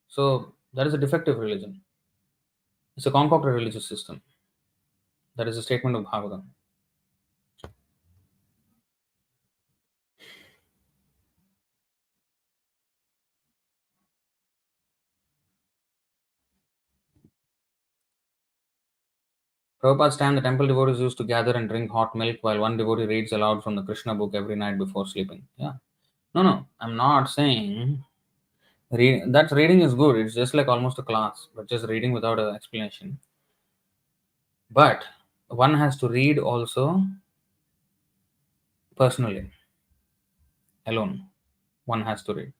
So, that is a defective religion. It's a concocted religious system. That is a statement of Bhagavatam. Prabhupada's time, the temple devotees used to gather and drink hot milk while one devotee reads aloud from the Krishna book every night before sleeping. Yeah. No, I'm not saying that reading is good. It's just like almost a class, but just reading without an explanation. But one has to read also personally, alone. One has to read.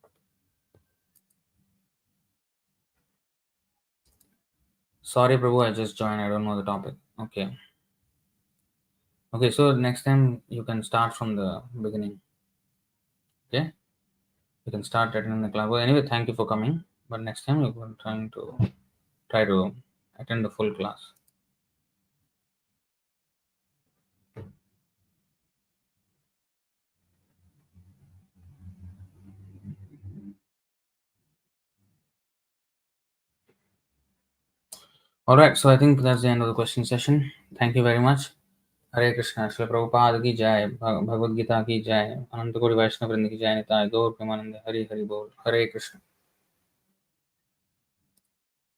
Sorry, Prabhu, I just joined. I don't know the topic. Okay. Okay, so next time you can start from the beginning. Okay? You can start attending the class. Well, anyway, thank you for coming. But next time you're trying to try to attend the full class. All right, so I think that's the end of the question session. Thank you very much. हरे कृष्णा श्री प्रभुपाद की जय भगवद गीता की जय अनंत कोटि वैष्णव वृंद की जय निताय गौर प्रेमानंद हरि हरि बोल हरे कृष्ण